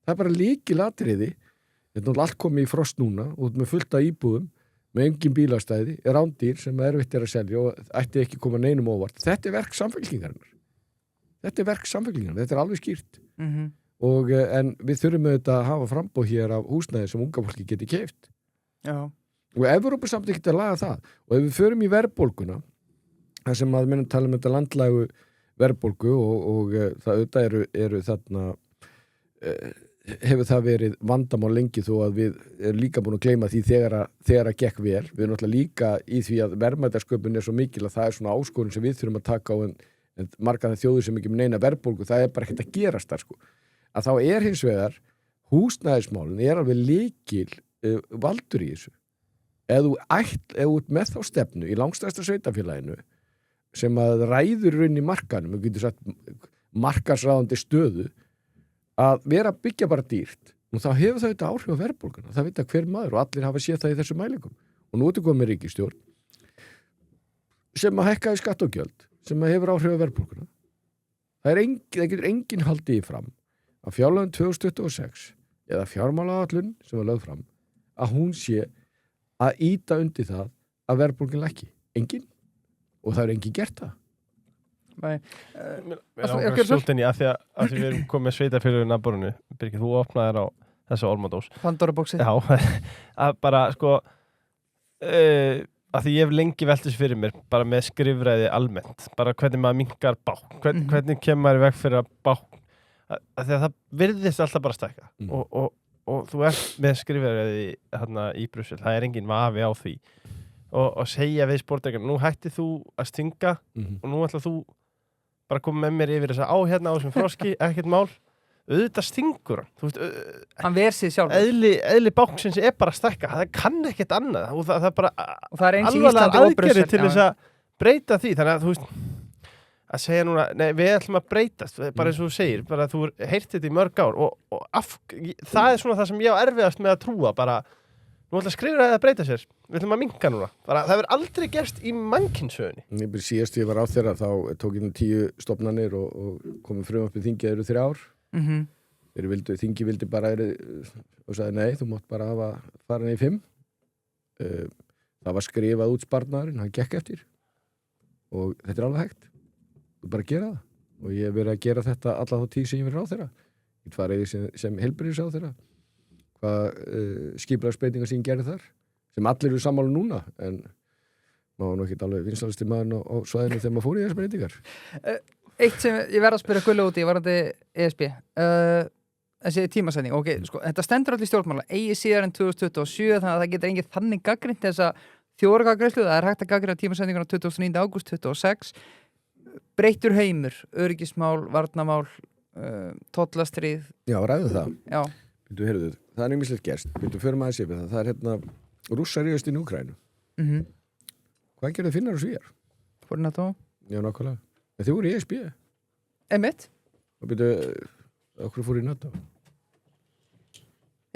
Speaker 3: Það er bara lykilatriði, þetta er náttúrulega allt komið í frost núna og með fullt af íbúðum, með engin bílastæði, rándýr sem erfitt er að selja og ætti ekki koma neinum óvart. Þetta er verk samfélkingarinnar. Þetta er alveg skýrt. Og, en við þurfum auðvitað að hafa framboð hér af húsnæði sem unga fólki geti keypt.
Speaker 2: Já.
Speaker 3: Og Evrópa samt ekki að laga það og ef við förum í verðbólguna þar sem að minnum tala um þetta landlægu verðbólgu og það auðvitað eru þarna hefur það verið vandamál lengi þó að við erum líka búin að gleyma því þegar að gekk vel. Við erum náttúrulega líka í því að verðmætasköpun svo mikil að það svona áskorun sem við þurfum að taka á en margar þjóðir sem ekki með neina verðbólgu, það bara ekkert að gerast þar sko. Að þá hins vegar húsnæðismálin alveg lykil valdur í þessu. Ef þú ert með þá stefnu í langstærsta sveitarfélaginu sem að ræður raun í markanum, við getum sagt markarsráðandi stöðu, að vera að byggja bara dýrt, og þá hefur það þetta áhrif á verðbólguna, það vita hver maður og allir hafa séð það í þessu mælingum. Og nú ertu komið ríkisstjórn sem að hækka í skatt og gjöld, sem að hefur áhrif á verðbólguna. Það getur enginn haldið í fram að fjárlögin 2026 eða fjármálaáætlun sem var lögð fram, að hún sé að ýta undir það að verðbólgin lækki. Enginn. Og það enginn gert það.
Speaker 2: Nei.
Speaker 1: Mér langar svolítið að því að við erum komið sveitarfélögin að borðinu. Birgir, þú opnaðir á þessu ormadós.
Speaker 2: Pandora-bóksið.
Speaker 1: Já, að bara sko að því ég hef lengi velt þessu fyrir mér bara með skrifræði almennt. Bara hvernig maður minnkar bákn. Hvernig kemur maður í veg fyrir að bákn. Að því að það virðist alltaf bara stækka. Og þú ert með skrifræði hérna í Brussel. Það engin vafi á því. Og segja við sportækjarna, nú hættið þú að stinga og nú ætla þú bara að koma með mér yfir þess að hérna á þessum froski, ekkert mál, auðvitað stingur hann. Þú veist,
Speaker 2: hann ver sig sjálf.
Speaker 1: Eðli báknsins bara að stækka, það kann ekkert annað og það er bara
Speaker 2: alvarlega
Speaker 1: aðgerði til þess að breyta því, þannig að þú veist, að segja núna, nei, við ætlum að breytast, bara eins og þú segir, bara þú heyrst þetta í mörg ár og það er svona það sem ég á erfiðast með að trúa, bara nú ætla að skrifa að breyta sér. Við ætlum að minnka núna. Bara, það hefur aldrei gerst í mannkynnssögunni.
Speaker 3: Síðast ég var á þeirra þá tók ég 10 stofnanir og komum frumvarpið þingið eru 3 ár. Þingið vildi bara og sagði nei, þú mátt bara fara niður í 5. Það var skrifað út sparnaðurinn, hann gekk eftir. Og þetta alveg hægt. Þú bara gera það. Og ég hef verið að gera þetta alla þá tíð sem ég verið á þeirra. Ég farið sem heilbrigðis á þeirra. Hvað skipulagsbreytingar sem ég gerði þar sem allir eru sammála núna en maður nú ekkert alveg vinsælasti maður á svæðinu þegar maður fór í þessar breytingar.
Speaker 2: Eitt sem ég verð að spyrja Gullu út í varandi ESB þessi tímasetning, sko, þetta stendur allir stjórnmála eigi síðar en 2027 þannig að það getur engin þannig gagnrýnt þessa þjóðargagreiðslu, það hægt að gagnrýna tímasetningun á 29. ágúst 26 breyttur heimur, öryggismál, varnamál tollastríð.
Speaker 3: Já, ræðu það.
Speaker 2: Já.
Speaker 3: Heyrðu, það er ýmislegt gerst. Förum aðeins yfir það. Það er rússar í Austurríki Úkraínu. Hvað gerðu Finnar og Svíar?
Speaker 2: Fóru í NATO?
Speaker 3: Já, nákvæmlega. En þau voru í ESB.
Speaker 2: Einmitt.
Speaker 3: Og okkur fóru í NATO?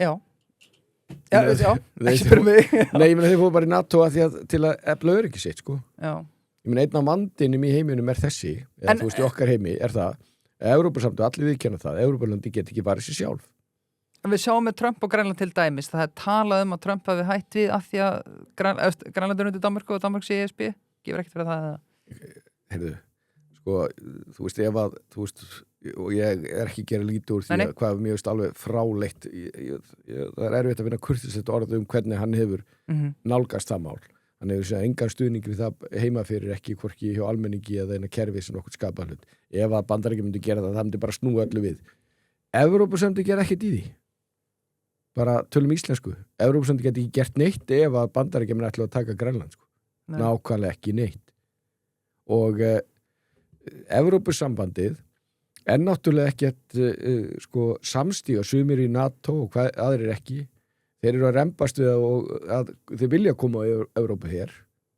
Speaker 2: Já. Ekki fyrir mig.
Speaker 3: Nei, ég meina þau fóru bara í NATO til að efla öryggi sitt, sko.
Speaker 2: Já.
Speaker 3: Ég meina einn af vandinum í heiminum þessi, eða þú veist í okkar heimi, það Evrópusamtökin, allir viðurkenna það, Evrópulandi get ekki varið sér sjálf.
Speaker 2: En við sjáum með Trump og Grænland til dæmis, það er talað að Trump hafi hætt við af því að Grænland er undir Danmörku og Danmörk sé ESB, gefur ekkert fyrir það eða?
Speaker 3: Heyrðu, sko, þú veist, og ég er ekki að gera lítið úr því að hvað mér veist alveg fráleitt, það er erfitt að finna kurteilegt orð hvernig hann hefur nálgast það mál. Hann hefur séð engan stuðning við það heima fyrir ekki hvorki hjá almenningi eða eina kerfi sem okkur skapað hlut. Ef að Bandaríkjamenn myndi gera það myndi bara snúa öllu við. Evrópusamtökin gera ekkert í því. Bara tölum íslensku. Evrópusamtökin geti ekki gert neitt ef að Bandaríkjamenn ætla að taka Grænland. Sko. Nákvæmlega ekki neitt. Og Evrópusambandið er náttúrulega ekkert samstíga sumir í NATO og aðrir ekki. Þeir eru að rembast við að þeir vilja koma á Evrópu hér.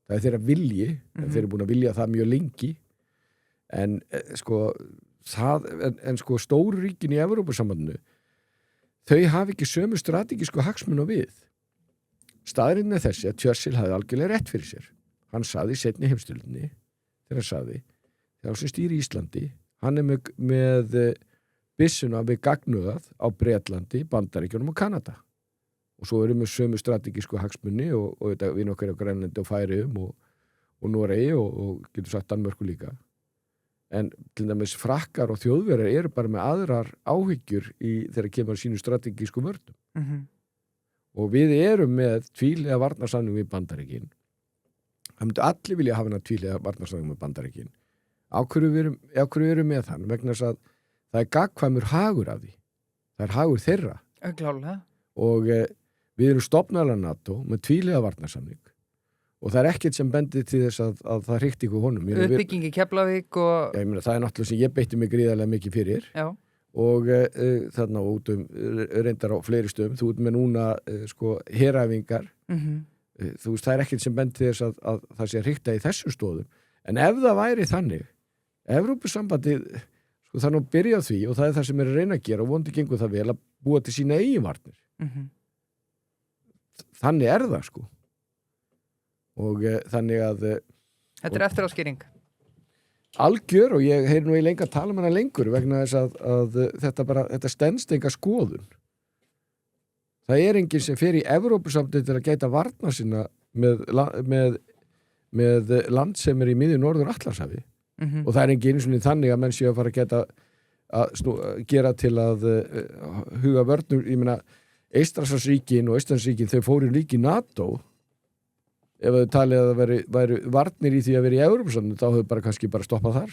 Speaker 3: Það er þeirra vilji, en þeir eru búin að vilja það mjög lengi. En stóru ríkin í Evrópusambandinu, þau hafi ekki sömu strategísku hagsmuni á við. Staðurinn er þessi að Churchill hafði algjörlega rétt fyrir sér. Hann saði í seinni heimsstyrjöldinni, þegar hann saði, þegar sem stýri Íslandi, hann er með byssuna við gagnuðað á Bretlandi, Bandaríkjunum og Kanada. Og svo erum við sömu strategísku hagsmunni og þetta við nokkar á Grænlandi og Færeyjum og Noregi og getur sagt Danmörku líka. En til dæmis Frakkar og Þjóðverjar eru bara með aðrar áhyggjur þegar kemur sínu strategísku vörnum. Og við erum með tvíhliða varnarsamning við Bandaríkin. Það myndi allir vilja hafa tvíhliða varnarsamning með Bandaríkin. Á hverju við erum með þann vegna þess að það er gagnkvæmur hagur af því. það hagur þeirra
Speaker 2: Klálega.
Speaker 3: og við erum stofnaðlega NATO með tvíliða varnarsamning og það ekkert sem bendir til þess að það hrikti ykkur honum.
Speaker 2: Uppbyggingi Keflavík og...
Speaker 3: Já, það náttúrulega sem ég beitti mig gríðarlega mikið fyrir
Speaker 2: Já.
Speaker 3: og þarna út reyndar á fleiri stöðum, þú ert með núna heræfingar, þú veist, það ekkert sem bendir til þess að það sé hrikta í þessum stóðum, en ef það væri þannig, Evrópusambandið það nú byrja á því og það það sem að reyna að gera og vondi gengur það vel að búa til sína eigin varnir. Þannig það og þannig að
Speaker 2: Þetta eftir áskýring
Speaker 3: algjör og ég heyri nú í lengi að tala um hana lengur vegna þess að þetta stenst enga skoðun. Það enginn sem fer í Evrópusambandið til að gæta varna sinna með land sem í miðju Norður Atlantshafi og það enginn einu sinni þannig að menn séu að fara að geta að gera til að huga vörnur, ég meina Eystrasaltsríkin og Eystrasaltsríkin þau fóru líka í NATO ef þau talið að það væri varnir í því að vera í Evrópusambandinu þá höfðu kannski bara stoppað þar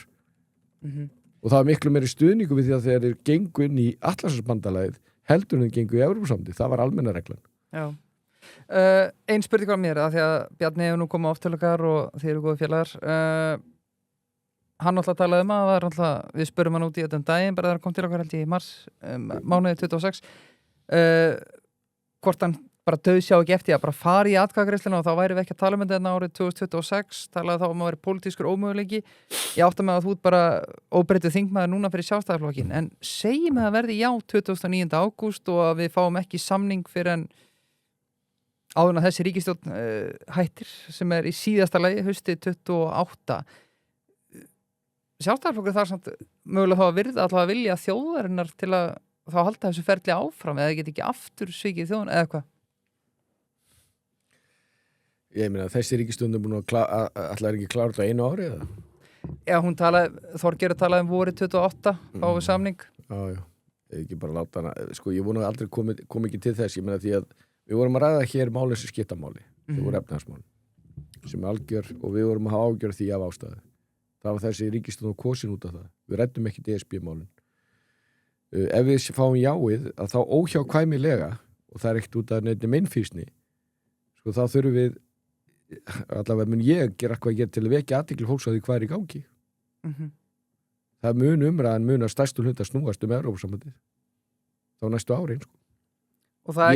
Speaker 3: og það var miklu meiri stuðningu við því að þegar þeir gengu inn í Atlantshafsbandalagið heldur en þeir gengu í Evrópusambandinu, það var almenna reglan. Já.
Speaker 2: Ein spurning á mér að því að Bjarni hefur nú komið oft til okkar og þeir eru góði félagar hann alltaf talaði að það alltaf, við spörum hann út í þetta daginn bara þegar kom til okkar held í mars mánuði 26 hvort hann bara dauðsjá ekki eftir að bara fara í atkvæðagreiðsluna og þá væri við ekki að tala um þetta árið 2026 talaði þá að vera pólitískur ómöguleiki ég átta með að þú ert bara óbreyttur þingmaður núna fyrir Sjálfstæðisflokkinn en segjum að það verði já 29. ágúst og að við fáum ekki samning fyrir en áður en þessi ríkisstjórn hættir sem í síðasta lagi haustið 28 Sjálfstæðisflokkur þar samt mögulega þá að virða alltaf að vilja þjóðarinnar til að þá halda þessu ferli áfram eða get ekki aftur svikið þjóðan eða hvað?
Speaker 3: Ég meina þessi ríkisstjórn búin að alltaf ekki klára þetta einu ári eða?
Speaker 2: Já, Þorgerður talaði vorið 28 fáið samning.
Speaker 3: Já, ekki bara láta hana, ég vona aldrei kom ekki til þess, ég meina því að við vorum að ræða hér málið sem skiptamáli, þau voru efnahagsmál sem algjör og við vorum að hafa ágjör því af ástæðu. Það var þessi ríkisstjórn kosin út af það. Við ræddum ekki DSB-málin. Ef við fáum jáið að þá óhjákvæmilega og það ekkert út af neitt meinfýsni þá þurfum við allavega mun ég gera eitthvað að gera til að vekja athygli fólks á því hvað í gangi það mun umræðan mun að stærstu hluta snúast Evrópusambandið þá næstu ári
Speaker 2: og það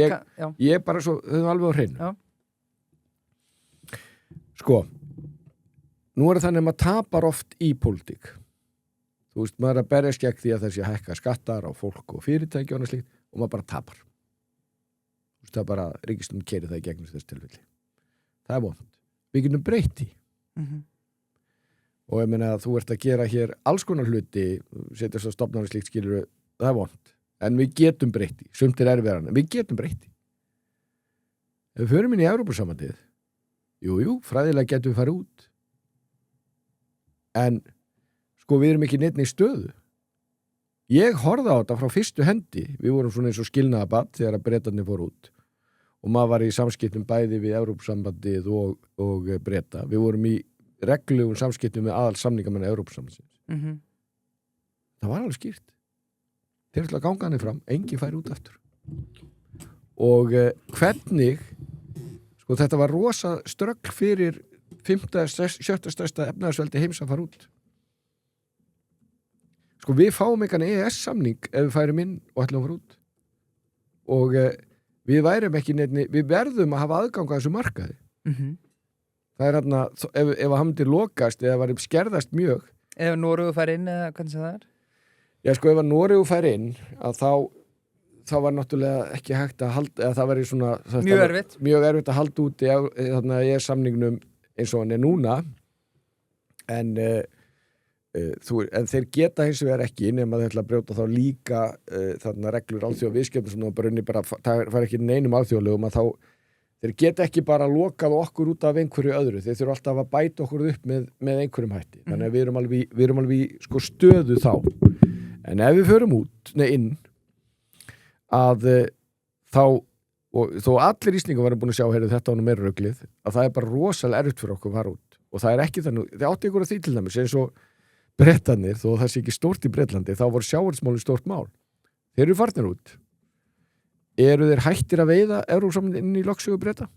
Speaker 3: ég bara svo, þau erum alveg á hreinu nú þannig að maður tapar oft í pólitík þú veist, maður að berjast gegn því að þessi hækka skattar á fólk og fyrirtæki og annað slíkt og maður bara tapar þú veist, það er bara ríkisstjórnin keyrir það í gegnum þessu tilfelli það er vont, við getum breytt í og ég meina að þú ert að gera hér alls konar hluti setjast á stofnarnar slíkt skilur það er vont, en við getum breytt í sumt erfiðara, en við getum breytt í ef við förum inn í Evrópusambandið jú, fræðilega getum við farið út en við erum ekki neitt í stöðu ég horfði á þetta frá fyrstu hendi við vorum svona eins og skilnaðabatt þegar að Bretarnir fóru út og maður var í samskiptum bæði við Evrópusambandið og Breta. Við vorum í reglugum samskiptum með aðal samningamenn Evrópusambandsins. Það var alveg skýrt. Þeir ætla að ganga hann fram, enginn færi út aftur. Og hvernig, þetta var rosa ströggl fyrir 5. 7. stærsta efnahagsveldi heims að fara út. Við fáum einhvern EES-samning ef við færum inn og ætlum að fara út. Og við værum ekki nefni, við verðum að hafa aðgang að þessu markaði. Það er hérna, ef hann myndi lokast eða var skerðast mjög.
Speaker 2: Ef Noregur fær inn eða hvernig það er?
Speaker 3: Já, ef Noregur fær inn, að þá var náttúrulega ekki hægt að halda, eða það væri svona... Mjög erfitt að halda út í samningnum eins og hann er núna, en þeir geta hins vegar ekki nema þeir ætla að brjóta þá líka þarna reglur alþjóða viðskiptum sem það fara ekki neinum alþjóðlegum að þá þeir geta ekki bara lokað okkur út af einhverju öðru, þeir þurfa alltaf að bæta okkur upp með einhverjum hætti, þannig að við erum alveg stöðu þá, en ef við förum inn að þá og þó allir Íslendingar varum búin að sjá þetta á meira röglið, að það er bara rosalega erfitt fyrir okkur að fara út og það er ekki þannig, þið átti ykkur að því til dæmis eins og Bretarnir, þó það sé ekki stórt í Bretlandi, þá voru sjávarútvegsmálin stórt mál. þeir eru farnir út. Eru þeir hættir að veiða Evrópusambandið inn í lögsögu Breta?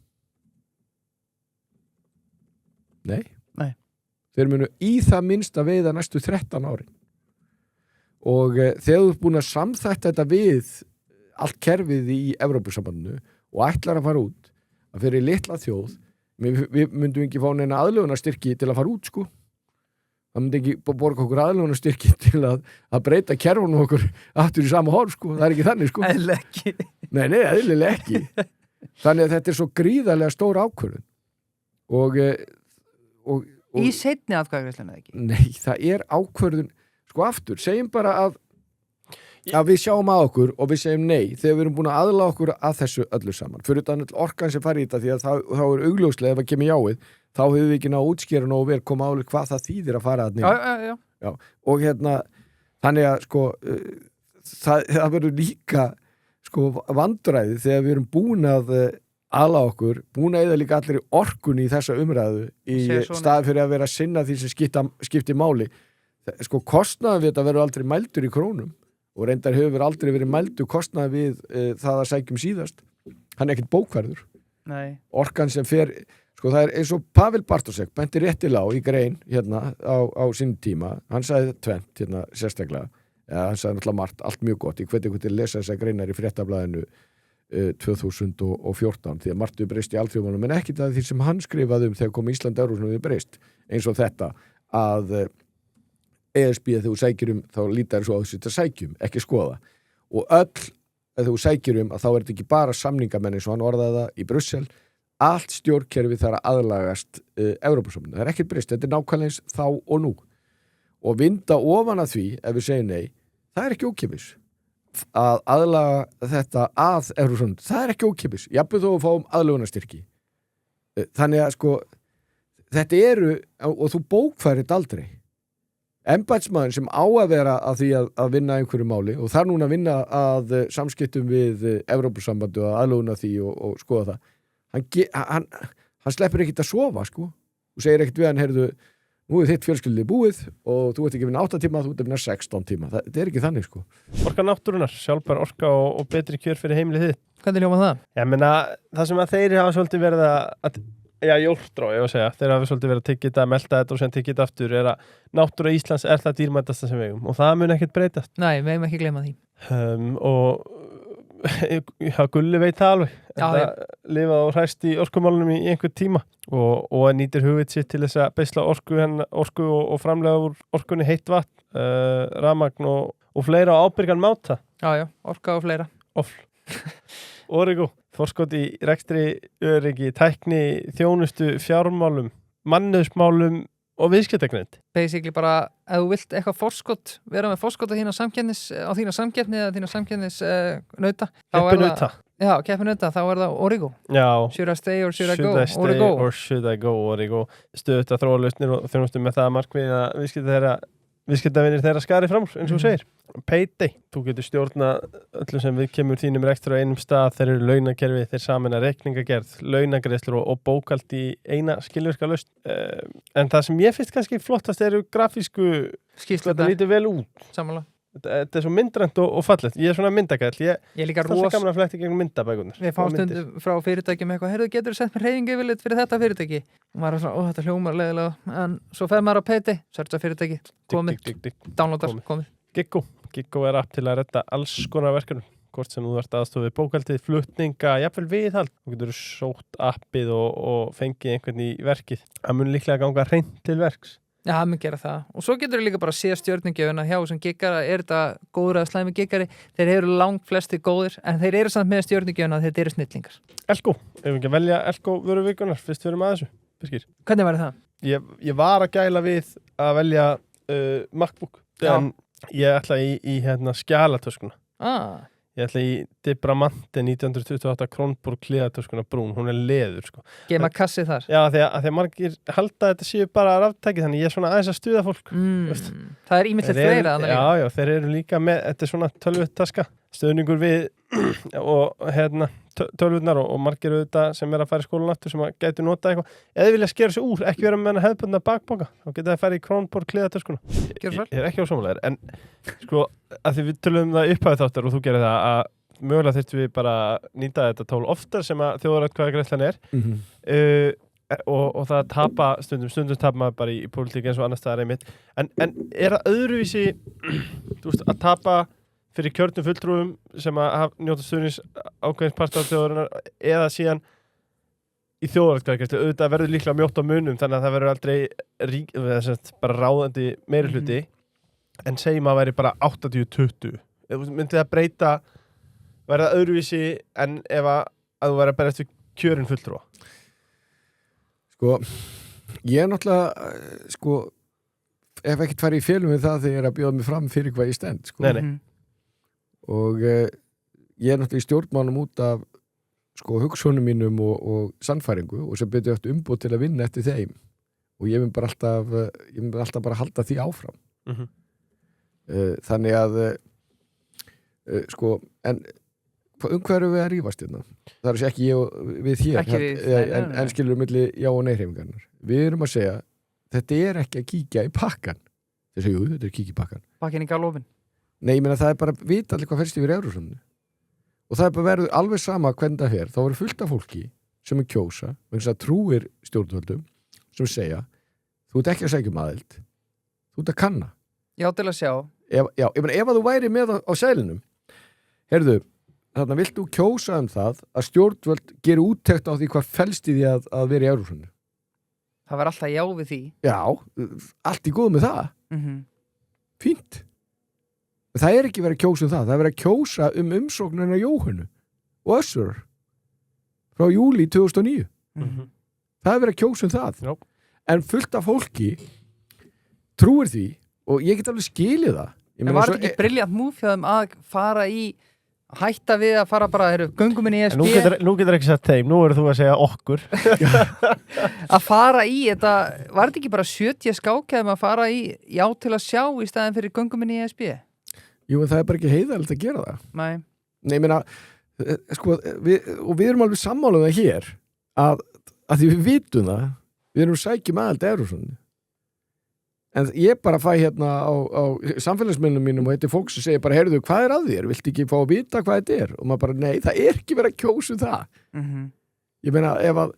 Speaker 3: Nei. Þeir munu í það minnst að veiða næstu 13 árin. Og þegar þú ert búin að samþætta þetta við allt kerfið í Evrópusambandinu og ætlar að fara út, að fyrir litla þjóð, við myndum ekki fá neina aðlögunarstyrki til að fara út, sko. Það myndi ekki borga okkur aðlögunarstyrki til að breyta kerfunum okkur aftur í sama horf, sko. Það er ekki þannig, sko.
Speaker 2: Eðlilega ekki.
Speaker 3: Nei, eðlilega ekki. Þannig að þetta er svo gríðarlega stór ákvörðun. Og
Speaker 2: í seinni atkvæðagreiðslunni ekki?
Speaker 3: Nei, það er ákvörðun, sko aftur, segjum bara að við sjáum að okkur og við segjum nei þegar við erum búin að aðlaga okkur að þessu öllu saman. Fyrir utan orkan sem fari í þetta, því að þá er augljóslega ef að kemur jáið, þá hefur við ekki náð að útskýra nógu vel koma álega hvað það þýðir að fara að nefna. Já. Og þannig að sko það verður líka sko vandræði þegar við erum búin að ala okkur, búin að eða líka allir í orkunni í þessa umræðu í stað fyrir að vera að sinna því sem skipti máli. Sko kostnaðan við þetta verður aldrei mældur í krónum og reyndar hefur aldrei verið mældur kostnaðan við það að sækjum síðast. Hann er ekkert bókfærður. Nei. Orkan sem fer, sko það er eins og Pavel Bartosek benti réttilega á í grein hérna á sínum tíma, hann sagði tvennt hérna sérstaklega, hann sagði náttúrulega margt, allt mjög gott, ég hveti ykkur til að lesa þessa greinar í Fréttablaðinu 2014 því að margt breyst í alþjóðmálum en ekki það því sem hann skrifaði þegar kom Ísland Evrópusambandið breyst eins og þetta að ESB þegar þú sækir þá lítar svo á þessu þetta sækjum, ekki skoða og öll þegar þú sækir að þá er þetta ekki bara samningamenn eins og hann orðaði það í Brussel, allt stjórnkerfi þarf að aðlagast Evrópusambandinu, það er ekkert breyst, þetta er nákvæmlega eins þá og nú og vinda ofan að því ef við segjum nei, það er ekki ókeypis að aðlaga þetta að Evrópusambandinu, það er ekki ókeypis jafnvel þó að fáum aðlögunarstyrki þannig að sko þetta eru, og þú bókfærir þetta aldrei embættismaður sem á að vera að því að vinna einhverju máli og þar núna að vinna að samskiptum við Evrópusambandið og aðlöguna því og skoða það hann sleppur ekkert að sofa sko og segir ekkert við hann, heyrðu nú er þitt fjölskyldið búið og þú ert ekki að vinna 8 tíma, þú ert að vinna 16 tíma. Það er ekki þannig, sko.
Speaker 1: Orka náttúrunar, sjálfbær orka og betri kjör fyrir heimilið þitt.
Speaker 2: Hvernig ljóma það?
Speaker 1: Ég meina, það sem að þeir hafa svolítið verið að jóltrá, ég var að segja, þeir hafa svolítið verið að tyggja þetta, melta þetta og sen tyggja þetta aftur, er að náttúra Íslands er það dýrmætasta sem við eigum og það mun ekkert breytast.
Speaker 2: Nei, við eigum ekki gleyma því.
Speaker 1: Gulli veit það alveg þetta lifað og hræst í orkumálunum í einhver tíma og nýtir hugvit sitt til þess að beisla orku og framlega úr orkunni heitt vatn, rafmagn og fleira á ábyrgan máta.
Speaker 2: Já, orka og fleira.
Speaker 1: Origo, forskot í rekstri, öryggi, tækni, þjónustu, fjármálum, mannauðsmálum og viðskiptaknett.
Speaker 2: Basically bara, ef þú vilt eitthvað forskot, vera með forskot á þína samkeppni eða þína samkeppnis nauta.
Speaker 1: Keppinauta.
Speaker 2: Já, keppinauta, þá er það Origo.
Speaker 1: Já.
Speaker 2: Should I stay or should I go?
Speaker 1: Should I stay
Speaker 2: Origo.
Speaker 1: or should I go? Origo. Stöðut að þróa lausnir og þjónustu með það markmið að viðskiptavinir þeirra skari fram úr, eins og þú segir. Payday, þú getur stjórna öllu sem við kemur þínum rekstur á einum stað, þeir eru launakerfi, þeir sameina reikningagerð, launagreiðslur og bókald í eina skilvirka lausn. En það sem ég finnst kannski flottast eru grafísku skýrslur, þetta lítur vel út.
Speaker 2: Sammála.
Speaker 1: Þetta er svo myndrænt og fallegt. Ég er svona myndakall. Ég
Speaker 2: er líka
Speaker 1: gaman að flekta gegn myndabækunar.
Speaker 2: Við fáum stundum frá fyrirtækjum eitthvað, heyrðu, getur þú sett mér hreyfingayfirlit fyrir þetta fyrirtæki? Og maður er svona, þetta hljómar leiðilega. En svo fer maður á Payday, searcha fyrirtæki, komið, downloadar, komið. Giggo er app til að redda alls konar verkefnum. Hvort sem þú ert aðstofið bókaldið, flutninga, jafnvel viðhald. Þú getur sótt appið og fengið einhvern í verkið. Það mun líklega ganga hreint til verks. Já, það mun gera það. Og svo getur þú líka bara að sé stjörningjöfuna hjá þessum giggara, er þetta góður eða slæmi giggari? Þeir eru langt flesti góðir, en þeir eru samt með stjörningjöfuna, þeir eru snillingar.
Speaker 1: Elko, ef við ekki að velja Elko vöruvikunar, fyrst við erum að þessu, Birgir.
Speaker 2: Hvernig væri það?
Speaker 1: Ég var að gæla við að velja MacBook, en ég ætla í skjalatöskuna. Ég ætla í Dibramante 1928 Kronborg kliðatöskuna brún, hún er leður sko.
Speaker 2: Geima kassi þar? Já,
Speaker 1: því að margir halda að þetta séu bara ráftæki, þannig ég er svona aðeins að stuða fólk.
Speaker 2: Það er ímyndilegt fleira.
Speaker 1: Já, þeir eru líka með, þetta er svona tölvutaska. Stöðningur við og tölvurnar og margir auðvitað sem að fara í skólan aftur sem að gætu nota eitthvað eða vilja skera sig úr, ekki vera með hana hefðbundna bakboka þá geta það fara í Kronborg kliðatöskuna ég er ekki ósammála en sko, að því við tölum það upphæðu þáttar og þú gerir það að mögulega þurftum við bara að nýta þetta tól oftar sem að þjóðaratkvæðagreiðslan og það tapa stundum tapa maður bara í pólitík eins og annars staðar einmitt en er það öðruvísi þú veist, að tapa fyrir kjörnum fulltrúum sem að njóta stuðnings ákveðins parta á þjóðarinnar eða síðan í þjóðaratkvæðagreiðslu auðvitað verður líklega mjótt á munum þannig að það verður aldrei bara ráðandi meiri hluti en segjum að væri bara 80-20 myndi það breyta verða öðruvísi en ef að þú væri að berjast við kjörin fulltrúa
Speaker 3: Sko, ég náttúrulega, sko, ef ekkert farið í félum við það þegar ég er að bjóða mig fram fyrir hvað ég stend, sko.
Speaker 1: Nei.
Speaker 3: Og ég er náttúrulega í stjórnmálum út af, sko, hugsunum mínum og sannfæringu og sem betur eftir umboð til að vinna eftir þeim. Og ég mun bara alltaf bara halda því áfram. Þannig að, sko, en hvað eru við að rífast hérna? Það er ekki ég og við hér en skilur milli já og nei-hreyfingarnar. Við erum að segja þetta er ekki að kíkja í pakkan. Þeir segja, jú, þetta er kíkja í pakkan.
Speaker 2: Pakkin í galopin.
Speaker 3: Nei, ég meina það er bara að vita allir hvað fyrst yfir Evrópusambandinu. Og það er bara verið alveg sama hvernig það fer. Þá verður fullt af fólki sem er kjósa, vegna þess að trúir stjórnvöldum sem segja, þú ert ekki að segja aðild. Þú ert að kanna.
Speaker 2: Já, til að sjá.
Speaker 3: Ég meina, ef að þú væri með á seðlinum, heyrðu, þannig að viltu kjósa það að stjórnvöld gerir úttekt á því hvað felst í því að vera í Evrópusambandinu.
Speaker 2: Það var alltaf já við því.
Speaker 3: Já, allt í góð með það. Fínt. Það er ekki verið að kjósa það. Það er verið að kjósa umsóknina Jóhönnu og Össur frá júlí 2009. Það er verið að kjósa það.
Speaker 1: Já.
Speaker 3: En fullt af fólki trúir því og ég get alveg skilið það.
Speaker 2: En var þetta ekki brilljant múf hjá þeim að fara í hætta við að fara bara, göngum inn í ESB
Speaker 1: nú getur ekki sagt þeim, nú eru þú að segja okkur
Speaker 2: að fara í þetta, var þetta ekki bara 70 skákjaðum að fara í já til að sjá í staðin fyrir göngum inn í ESB?
Speaker 3: Jú, en það er bara ekki heiðalegt að gera það.
Speaker 2: Nei,
Speaker 3: ég meina, sko, við erum alveg sammála það hér að því við vitum það, við erum sækjum aðald Evrópusambandinu. En ég bara fæ hérna á samfélagsmiðlum mínum og þetta er fólk sem segir bara, heyrðu, hvað er að þér? Viltu ekki fá að vita hvað þetta er? Og maður bara, nei, það er ekki verið að kjósa það. Ég meina, ef að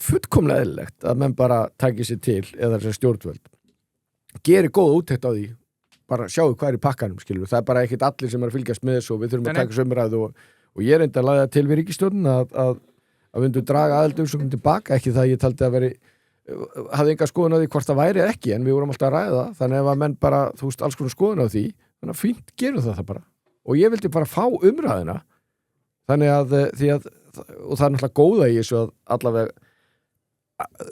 Speaker 3: fullkomlega eðlilegt að menn bara taki sér til, eða þessar stjórnvöld, gerir góða úttekt á því, bara sjáu hvað er í pakkanum, skilur við. Það er bara ekkert allir sem er að fylgjast með þessu og við þurfum að taka sömræðu og ég er enda að laga til við ríkisstjórnin að við myndum draga aðildumsóknum tilbaka, ekki það ég taldi að veri hafði enga skoðun á því hvort það væri ekki en við vorum alltaf að ræða það, þannig ef að menn bara þú veist alls konar skoðun á því, þannig að fínt gerum það bara, og ég vildi bara fá umræðina þannig að því að, og það er náttúrulega góða í þessu að allavega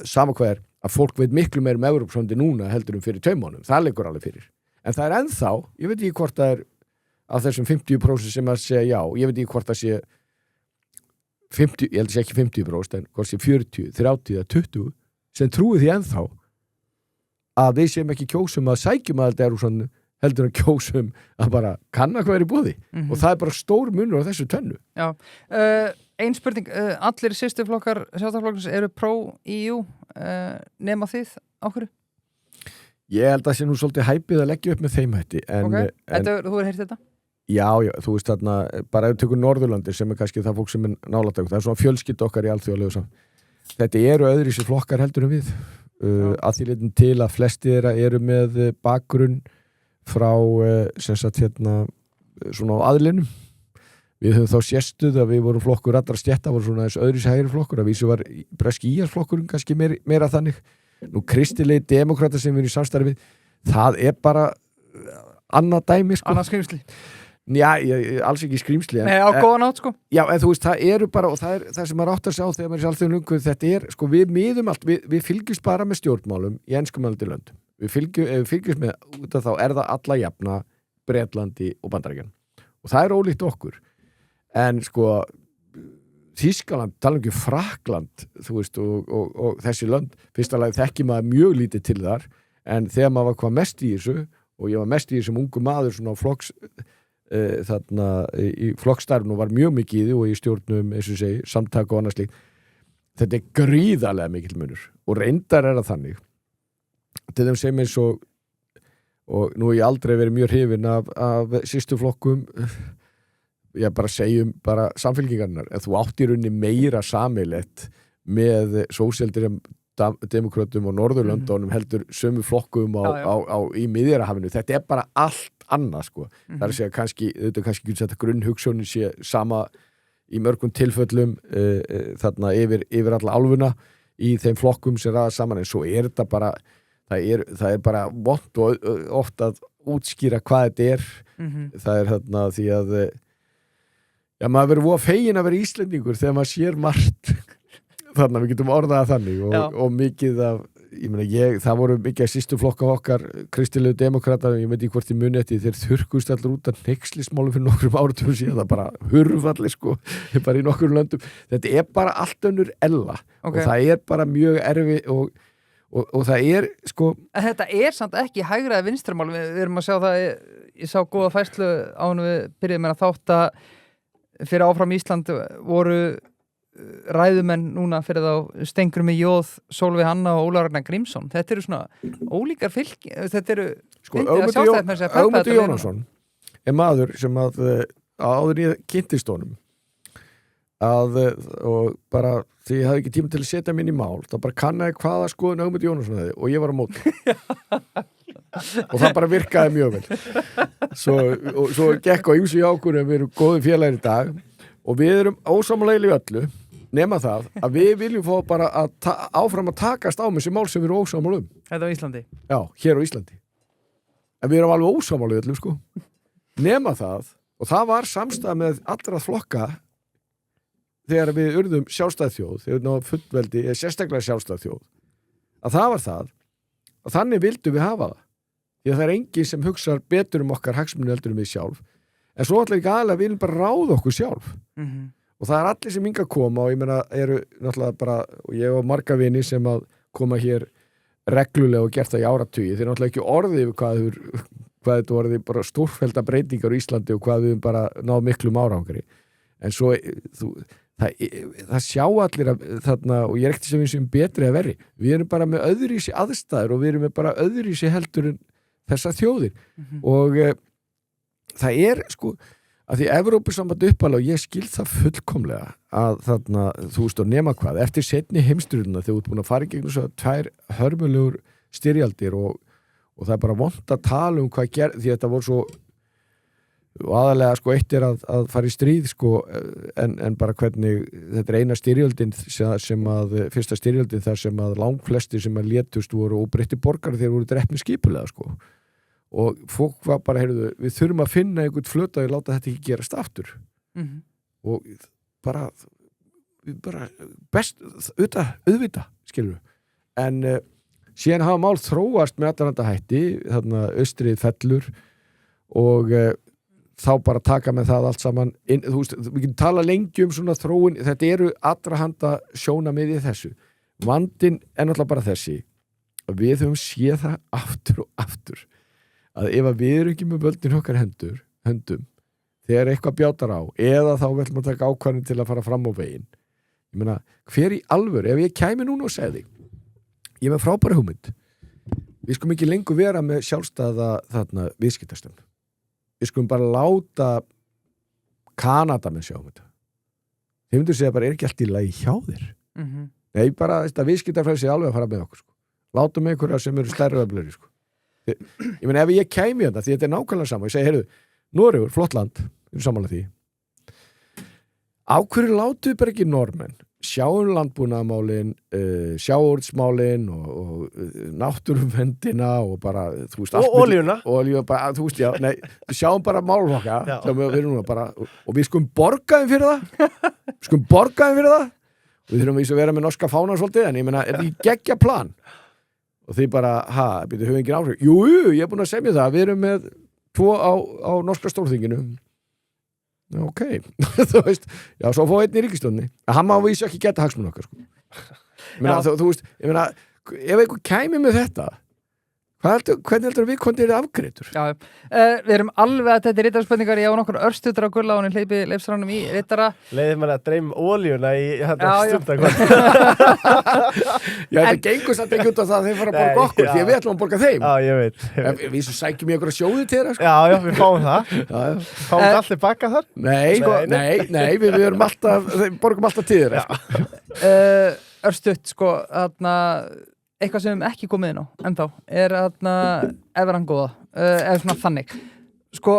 Speaker 3: sama hvað er, að fólk veit miklu meir Evrópusambandið núna heldur fyrir 2 mánuðum, það liggur alveg fyrir, en það er ennþá, ég veit ekki hvort það er af þessum 50% sem að segja já, ég veit ekki hvort það sé 50, ég held að sé ekki 50% en hvort sé 40, 30 eða 20 sem trúi því ennþá að við séum ekki kjósum að sækjum að þetta er úr svona heldur að kjósum að bara kanna hvað er í boði og það er bara stór munur á þessu tvennu.
Speaker 2: Já, ein spurning, allir systurflokkar sjálfstæðisflokksins eru pro-EU nema þið, á hverju?
Speaker 3: Ég held að sé nú svolítið hæpið að leggja upp með þeim hætti.
Speaker 2: Þú hefur heyrt þetta?
Speaker 3: Já, þú veist þarna, bara ef við tökum Norðurlandir sem er kannski það fólk sem er nálægt okkur, það er svona fjölskylda okkar í alþjóðlegu saman. Þetta eru öðruvísi flokkar heldur en við að því leitin til að flesti þeirra eru með bakgrunn frá sem sagt hérna svona á aðlinum. Við höfum þá sérstuð að við vorum flokkur allra stétta, voru svona þess öðruvísi hægri flokkur, að vísu var breski íhaldsflokkurinn kannski meira þannig. Nú kristilegi demokrata sem við erum í samstarfi við, það er bara annað dæmi sko.
Speaker 2: Annað skrimsli.
Speaker 3: Já, alls ekki skrýmsli.
Speaker 2: Nei, á góðan átt sko.
Speaker 3: Já, en þú veist, það eru bara, og það er það sem maður átt að sjá þegar maður er sjálfþjóðum lungu, þetta er, sko, við miðum allt, við fylgjumst bara með stjórnmálum í enskumælandi löndum. Ef við fylgjumst með, út af þá er það alla jafna Bretlandi og Bandaríkjanum. Og það er ólíkt okkur. En sko, Þýskaland, tala ekki Frakkland, þú veist, og þessi lönd, fyrsta lagi þekki maður mjög lítið til þar, en þegar maður var hvað mest í þessu, og ég var mest í þessum ungu maður svona á flokks þarna í flokkstarfinu og var mjög mikið í því og í stjórnum, eins og segi, samtaka og annars líkt. Þetta gríðarlega mikill munur og reyndar það þannig til þeim sem eins og nú ég aldrei verið mjög hrifinn af sístu flokkum ég bara segjum bara samfylkingarnar en þú átt í rauninni meira sameiginlegt með sósíaldemókrötum og Norðurlöndunum heldur sömu flokkum í Miðjarðarhafinu. Þetta bara allt annað sko. Það að segja kannski ekki þetta grunnhugsjónin sé sama í mörgum tilföllum þarna yfir alla álfuna í þeim flokkum sem ræða saman en svo þetta bara það bara vont og oft að útskýra hvað þetta það þarna því að maður verður voða fegin að vera Íslendingur þegar maður sér margt þannig að við getum orðað þannig og mikið af, það voru mikið af sístu flokka okkar kristilegu demokratar, ég veit ekki hvort ég muni eftir þeir þurrkust allir út af hneykslismálum fyrir nokkrum áratugum síðan, það bara hurfalli sko, bara í nokkrum löndum þetta bara allt önnur ella og það bara mjög erfi og það sko
Speaker 2: en þetta samt ekki hægra eða vinstramál, við erum að sjá það ég sá góða færslu án við byrjuðum að þátt að fyrir áfram Ísland voru ræðumenn núna fyrir þá Steingrímur Jóð, Sólveig Hanna og Ólafur Ragnar Grímsson. Þetta eru svona ólíkar fylki, þetta eru
Speaker 3: sko, Ögmundur Jónasson maður sem að áður ég kynntist honum og bara því ég hafði ekki tíma til að setja minn í mál þá bara kannaði hvaða skoðun Ögmundur Jónasson hefði og ég var á móti og það bara virkaði mjög vel svo gekk á ýmsu jákur en við erum góði félagar í dag og við erum ósamlega í öllu nema það að við viljum fá bara að áfram að takast á með þessi mál sem við erum ósamlega
Speaker 2: Þetta á Íslandi?
Speaker 3: Já, hér á Íslandi en við erum alveg ósamlega í öllu sko nema það og það var samstæða með allra flokka þegar við urðum sjálfstæð þjóð þegar við náðum fullveldi, sérstaklega sjálfstæð þjóð að það var það og þannig vildum við hafa það því að það engin sem hugsar betur okkar hagsmuni heldur við sjálf en svo ætla ekki aðlega við viljum bara ráða okkur sjálf og það allir sem hingað koma og ég meina eru náttúrulega bara og ég og marga vini sem að koma hér reglulega og gert það í áratugi þeir náttúrulega ekki orðið yfir hvað þetta orðið bara stórfellda breytingar í Íslandi og hvað við bara náðum miklum árangri en svo það sjá allir þarna og ég ekkert sem við sem betri að verri við erum bara með öðruvísi aðstæður og við erum með bara öðruvísi heldur en þessa þjóðir og það sko að því Evrópusamband uppalega og ég skil það fullkomlega að þarna þú veist og nema hvað eftir seinni heimsstyrjöldina þegar þú ert búin að fara í gegnum svo 2 hörmulegur styrjaldir og það bara vont að tala hvað því þetta voru svo og aðalega sko eitt að fara í stríð sko en bara hvernig þetta eina styrjöldin sem að fyrsta styrjöldin þar sem að langflestir sem að létust voru óbreytti borgari þeir voru drepnir skipulega sko og fólk var bara, heyrðu, við þurfum að finna einhvern flöta og láta þetta ekki gerast aftur og bara best auðvita, skilur en síðan hafa mál þróast með allra hætti, þarna austrið fellur og þá bara taka með það allt saman þú veist, við getum tala lengi svona þróun, þetta eru allra handa sjónarmið í þessu, vandinn náttúrulega bara þessi að við höfum séð það aftur og aftur að ef við erum ekki með völdin okkar höndum þegar eitthvað bjátar á eða þá viljum að taka ákvarðin til að fara fram á veginn ég meina, hver í alvöru ef ég kæmi núna og segði ég með frábæra hugmynd við skulum ekki lengur vera með sjálfstæða þarna viðskiptastönd við skulum bara láta Kanada með sjá þetta þeir myndu segja bara ekki allt í lagi hjá þér nei bara þetta viðskiptafrelsi alveg að fara með okkur sko. látum einhverja sem eru stærri öfluri sko ég meina ef ég kæmi þetta því þetta er nákvæmlega saman ég segi, heyrðu, Noregur, flott land við erum sammála því á hverju látu bara ekki normenn sjáum landbúnaðarmálin sjáordsmálin og náttúruvendina og bara þú veist
Speaker 1: og olíuna
Speaker 3: bara, þú veist, já, nei, sjáum bara málflokka við erum bara, og við skulum borga þeim fyrir það og við þurfum að vera með norska fána svolítið en ég meina, er þetta geggja plan og því bara, höfum engin áhrif jú, ég er búin að semja það, við erum með 2 á norska stórþinginu ok þú veist, já, svo fá einn í ríkisstjórninni en hann má vísu ekki geta hagsmuna okkar sko. Meina, þú veist, ég meina ef einhver kæmi með þetta Hvernig heldur við kontir afgreitur?
Speaker 2: Já, við erum alveg að þetta er rittarspurningar, ég á nokkur örstutur á gulla og hann hleypi leifsránum í rittara.
Speaker 1: Leiðir mér að dreyma ólíuna í þetta
Speaker 2: Já, já.
Speaker 1: stundakvöld.
Speaker 3: Já, þetta gengur samt ekki út af það að þeir fara að borga
Speaker 1: Nei,
Speaker 3: okkur,
Speaker 1: já.
Speaker 3: því að við ætlum að borga þeim.
Speaker 1: Já, ég veit.
Speaker 3: Við svo sækjum í okkur að sjóði til þeirra, sko.
Speaker 1: Já, við fáum það.
Speaker 3: Já.
Speaker 1: Fáum það allir baka þar.
Speaker 3: Nei, við erum alltaf, borgum alltaf til þeirra, sko.
Speaker 2: Örstutt, sko, eitthvað sem við ekki komið inn á ennþá er evran góða, eða svona þannig. Sko,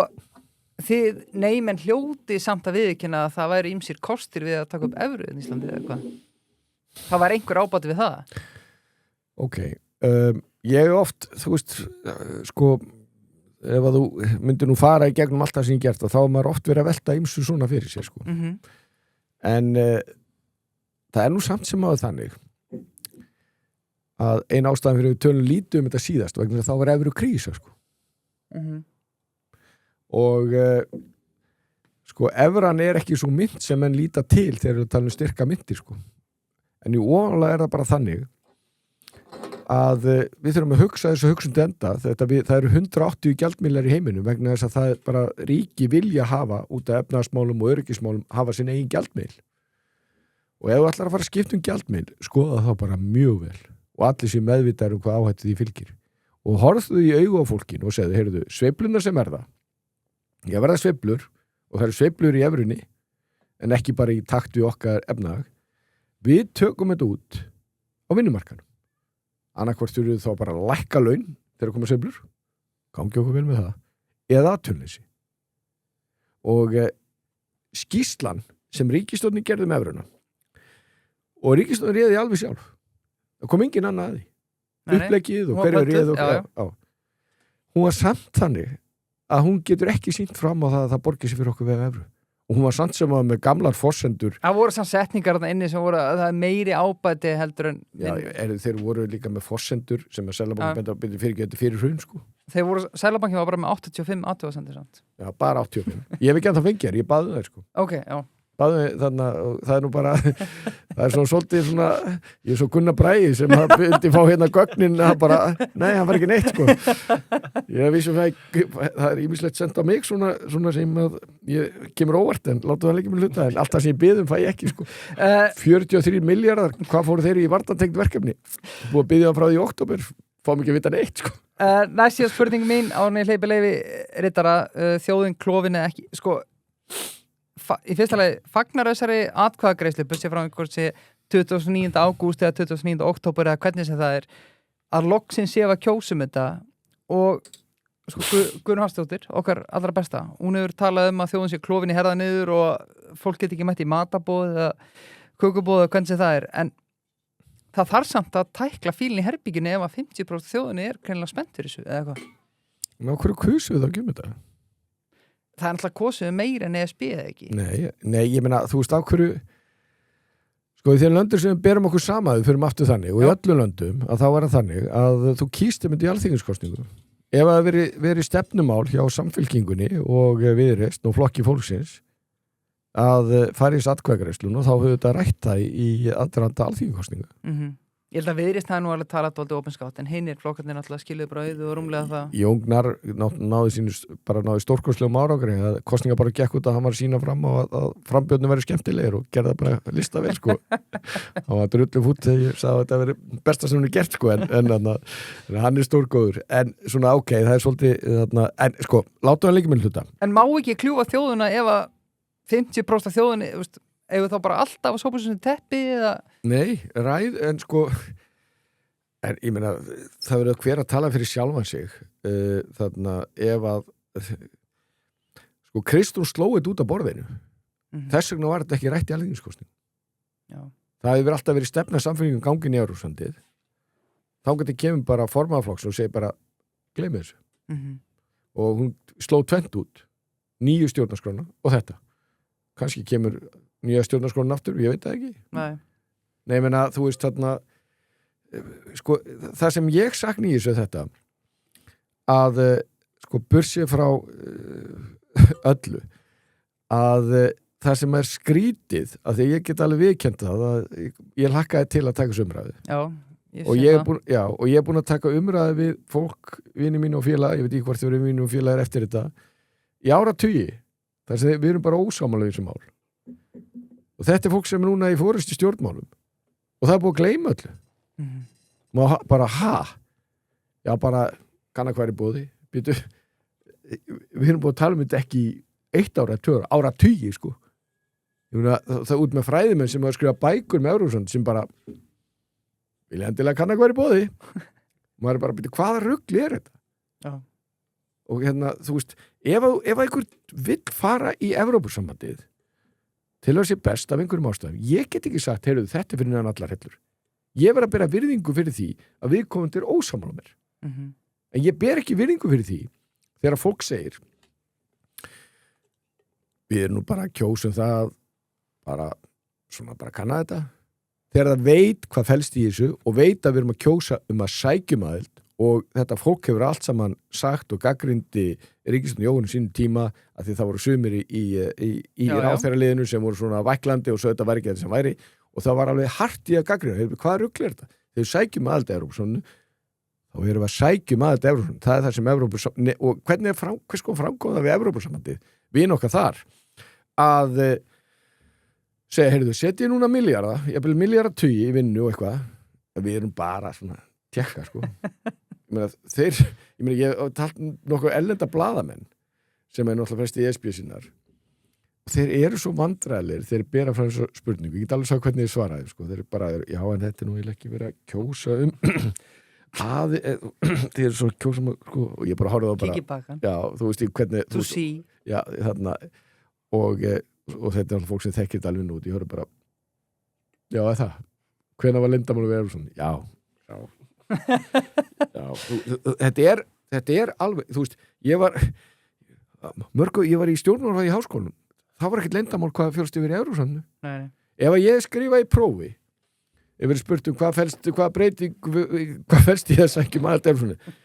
Speaker 2: menn hljóti samt að viðurkenna að það væri ýmsir kostir við að taka upp evru í Íslandi eða hvað. Það væri einhver ábati við það.
Speaker 3: Ok, ég oft, þú veist, sko, ef að þú myndir nú fara í gegnum allt það sem ég gert, þá er maður oft verið að velta ýmsu svona fyrir sér, sko. En það er nú samt sem áður þannig að ein ástæðan fyrir við tölum lítið þetta síðast vegna þá var evru krísa, sko. Og sko, evran er ekki svo mynt sem menn líta til þegar við talum styrka myntir, sko. En í ofanlega er það bara þannig að við þurfum að hugsa þessu hugsundi enda. Það eru 180 gjaldmiðlar í heiminum vegna þess að það er bara ríki vilja hafa út af efnahagsmálum og öryggismálum hafa sin eigin gjaldmiðl. Og ef þú ætlar að fara að skipta gjaldmiðl, skoða þá bara mjög vel og allir sem meðvitaður hvað áhættu því fylgir. Og horfðu í augu á fólkinu og segðu, heyrðu, sveifluna sem það. Ég verða sveiflur og það eru sveiflur í evrunni en ekki bara í takt við okkar efnahag. Við tökum þetta út á vinnumarkanum. Annarkvort þurfum þá bara að lækka laun þegar koma sveiflur. Gangi okkur vel með það. Eða atvinnuleysi. Og skýrslan sem ríkisstjórnin gerði með evruna og ríkisstjórnin réði alveg sjálf. Það kom engin annað að því. Uppleggið og hverju réði og hún var samt þannig að hún getur ekki sýnt fram á það að það borgir sig fyrir okkur við evru. Og hún var samt sem að með gamlar forsendur.
Speaker 2: Það voru samt setningar þarna inni sem voru að það er meiri ábæti heldur en...
Speaker 3: Já, þeir voru líka með forsendur sem að Seðlabanki benda fyrir hrun, sko.
Speaker 2: Seðlabanki var bara með 85 athugasemdir samt.
Speaker 3: Já, bara 85. Ég hef ekki ennþá fengið þér, ég baði þær, sko.
Speaker 2: Ok, já.
Speaker 3: Þannig að það er nú bara það er svona svolítið svona ég er svo Gunnar Bragi sem að vildi fá hérna gögnin að bara, nei, hann var ekki neitt, sko. Ég vissum það er ýmislegt sent á mig svona sem að ég kemur óvart en láta það ekki með hluta en allt það sem ég biðum fæ ég ekki, sko. 43 milljarðar, hvað fóru þeir í varnartengt verkefni? Búið að biðja frá því í október, fáum ekki að vita neitt, sko.
Speaker 2: Næst síðan spurning mín áður en ég hleypi leyfi riddara, þjóðin klofin eða ekki, sko. Í fyrsta lagi, fagnar þessari atkvæðagreiðslu busið frá einhversi 29. ágúst eða 29. október eða hvernig sem það er að loksins sé að kjósum þetta og sko, Guðrún Hafsteinsdóttir, okkar allra besta, hún hefur talað að þjóðin sé klofin í herða niður og fólk get ekki mætt í matabóð eða kökubóð eða hvernig sem það er en það þarf samt að tækla fílinn í herbygginu ef að 50% þjóðinni er greinilega spennt fyrir þessu eða hvað.
Speaker 3: Ná, hverju kusum við þá ekki þetta?
Speaker 2: Það er alltaf kosið meira en ESB eða ekki?
Speaker 3: Nei, ég meina, þú veist á hverju sko í þeim löndum sem við berum okkur saman við fyrir aftur þannig og í öllum löndum að þá var það þannig að þú kýstum þetta í alþingiskosningu. Ef það veri stefnumál hjá Samfylkingunni og Viðreisn og Flokki fólksins að fara í atkvæðagreiðsluna og þá höfðu þetta rætt það í aðdraganda alþingiskosningu.
Speaker 2: Ég held að Viðreisn það nú alveg talað dálítið opinskátt en hinir flokkarnir náttúrulega skiluðu bara auðu og rúmlega það.
Speaker 3: Jóngnar náði stórkostlegum árangri að kosninga bara gekk út að hann var að sína fram og að frambjörnum verið skemmtilegir og gerða bara lista vel, sko. Hann var drullum fút þegar ég sagði að þetta verið besta sem hún er gert, sko, en hann er stórgóður. En svona ok, það er svolítið en sko, látum hann líka með hluta. En
Speaker 2: má ekki kljúfa þjóðuna ef að 50% af þjóðinni, ef þá bara alltaf að sópa sem teppi eða... Nei,
Speaker 3: en sko en ég meina, það verður hver að tala fyrir sjálfan sig þarna ef að sko Kristrún slóið út af borðinu þess vegna var þetta ekki rætt í alþingiskosningu. Það hefur alltaf verið stefna samfélgum gangin í Evrópusambandið þá getur kemur bara formaðarflokks og segir bara, gleymið þessu og hún sló tvennt út nýju stjórnarskrána og þetta kannski kemur nýja stjórnarskrána aftur, ég veit það ekki. Nei, menna, þú veist þarna sko, það sem ég sakna í þessu þetta að sko bursið frá öllu að það sem er skrítið að því ég get alveg viðkennt það að ég hlakkaði til að taka þessu umræðu.
Speaker 2: Já,
Speaker 3: og ég er búin að taka umræði við fólk, vini mín og félag, ég veit ekki hvort þið verið vini og félagar eftir þetta í áratugi, þar sem við erum bara ósámála í þessu mál og þetta er fólk sem er núna í forystu stjórnmálum og það er búið að gleyma öllu bara já bara kann að hver er búið býtu við erum búin að tala um þetta ekki í 1 ára, 2 ára, áratugi sko það út með fræðimenn sem hafa skrifað bækur með Evrópusson sem bara vilja endilega kann að hver er búið maður er bara að byrja hvaða rugli er þetta
Speaker 2: Já.
Speaker 3: Og hérna þú veist ef einhver vill fara í Evrópusambandið til að sé best af einhverjum ástæðum ég get ekki sagt, heyrðu þetta fyrir neðan allar hellur ég verð að bera virðingu fyrir því að viðkomandi er ósammála mér en ég ber ekki virðingu fyrir því þegar fólk segir við erum nú bara að kjósa það bara kanna þetta þegar það veit hvað felst í þessu og veit að við erum að kjósa að sækjum aðild og þetta fólk hefur allt saman sagt og gaggrindi Ríkisstjórn Jóhann sínum tíma að því það voru sumir í ráðherraliðinu sem voru svona væklandi og svo þetta var ekki þetta sem væri og það var alveg hart í að gaggrinda hvað rugl er þetta? Þegar sækjum aðild að Evrópusambandinu þá erum við að sækjum aðild að Evrópusambandinu það er það sem Evrópusambandinu og hvernig er hvers kom framkvæmda við Evrópusambandið við okkar þar að segja, heyrðu, setjið núna milljarða, ég vil milljarðatugi í vinnu og eitthvað, við erum bara svona tjekka, sko. Ég talt nokkuð ellenda blaðamenn sem er náttúrulega flest í ESB sinnar. Þeir eru svo vandræðilegir, þeir bera frá þessu spurningu, ég get alveg sá hvernig þið svaraði, sko. Þeir eru bara, já, en þetta er nú ekki verið að kjósa þeir eru svo kjósa, sko, og ég bara horfði á bara.
Speaker 2: Kikibakkan.
Speaker 3: Já, þú veist, hvernig.
Speaker 2: To see.
Speaker 3: Já, þarna, og þetta er fólk sem þekkir þetta alveg nút ég höfðu bara já það, hvenær var Lindarmál við Evrópusson þetta er alveg þú veist, ég var í stjórnmálafræði í háskólanum það var ekkert Lindarmál hvað fjölst yfir í Evrópusson ef að ég skrifa í prófi ef við spurt hvað felst í þess ekki maður Evrópusson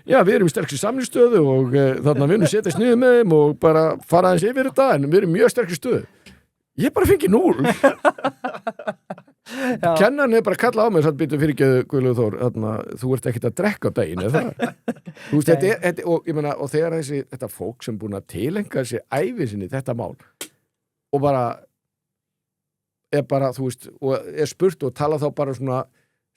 Speaker 3: já, við erum í sterkri samningsstöðu og þarna við erum setjast niður með þeim og bara fara aðeins yfir þetta en við erum mjög sterkri stöðu. Ég bara fengi 0. Kennarinn er bara að kalla á mig og sagt, býtu fyrirgeðu Guðlaugur Þór, þarna, þú ert ekkert að drekka á daginn, eða það? Þú veist, þetta og ég meina, og þegar þetta fólk sem búin að tilenga sér ævi sinni þetta mál og bara er bara, þú veist, og er spurt og tala þá bara svona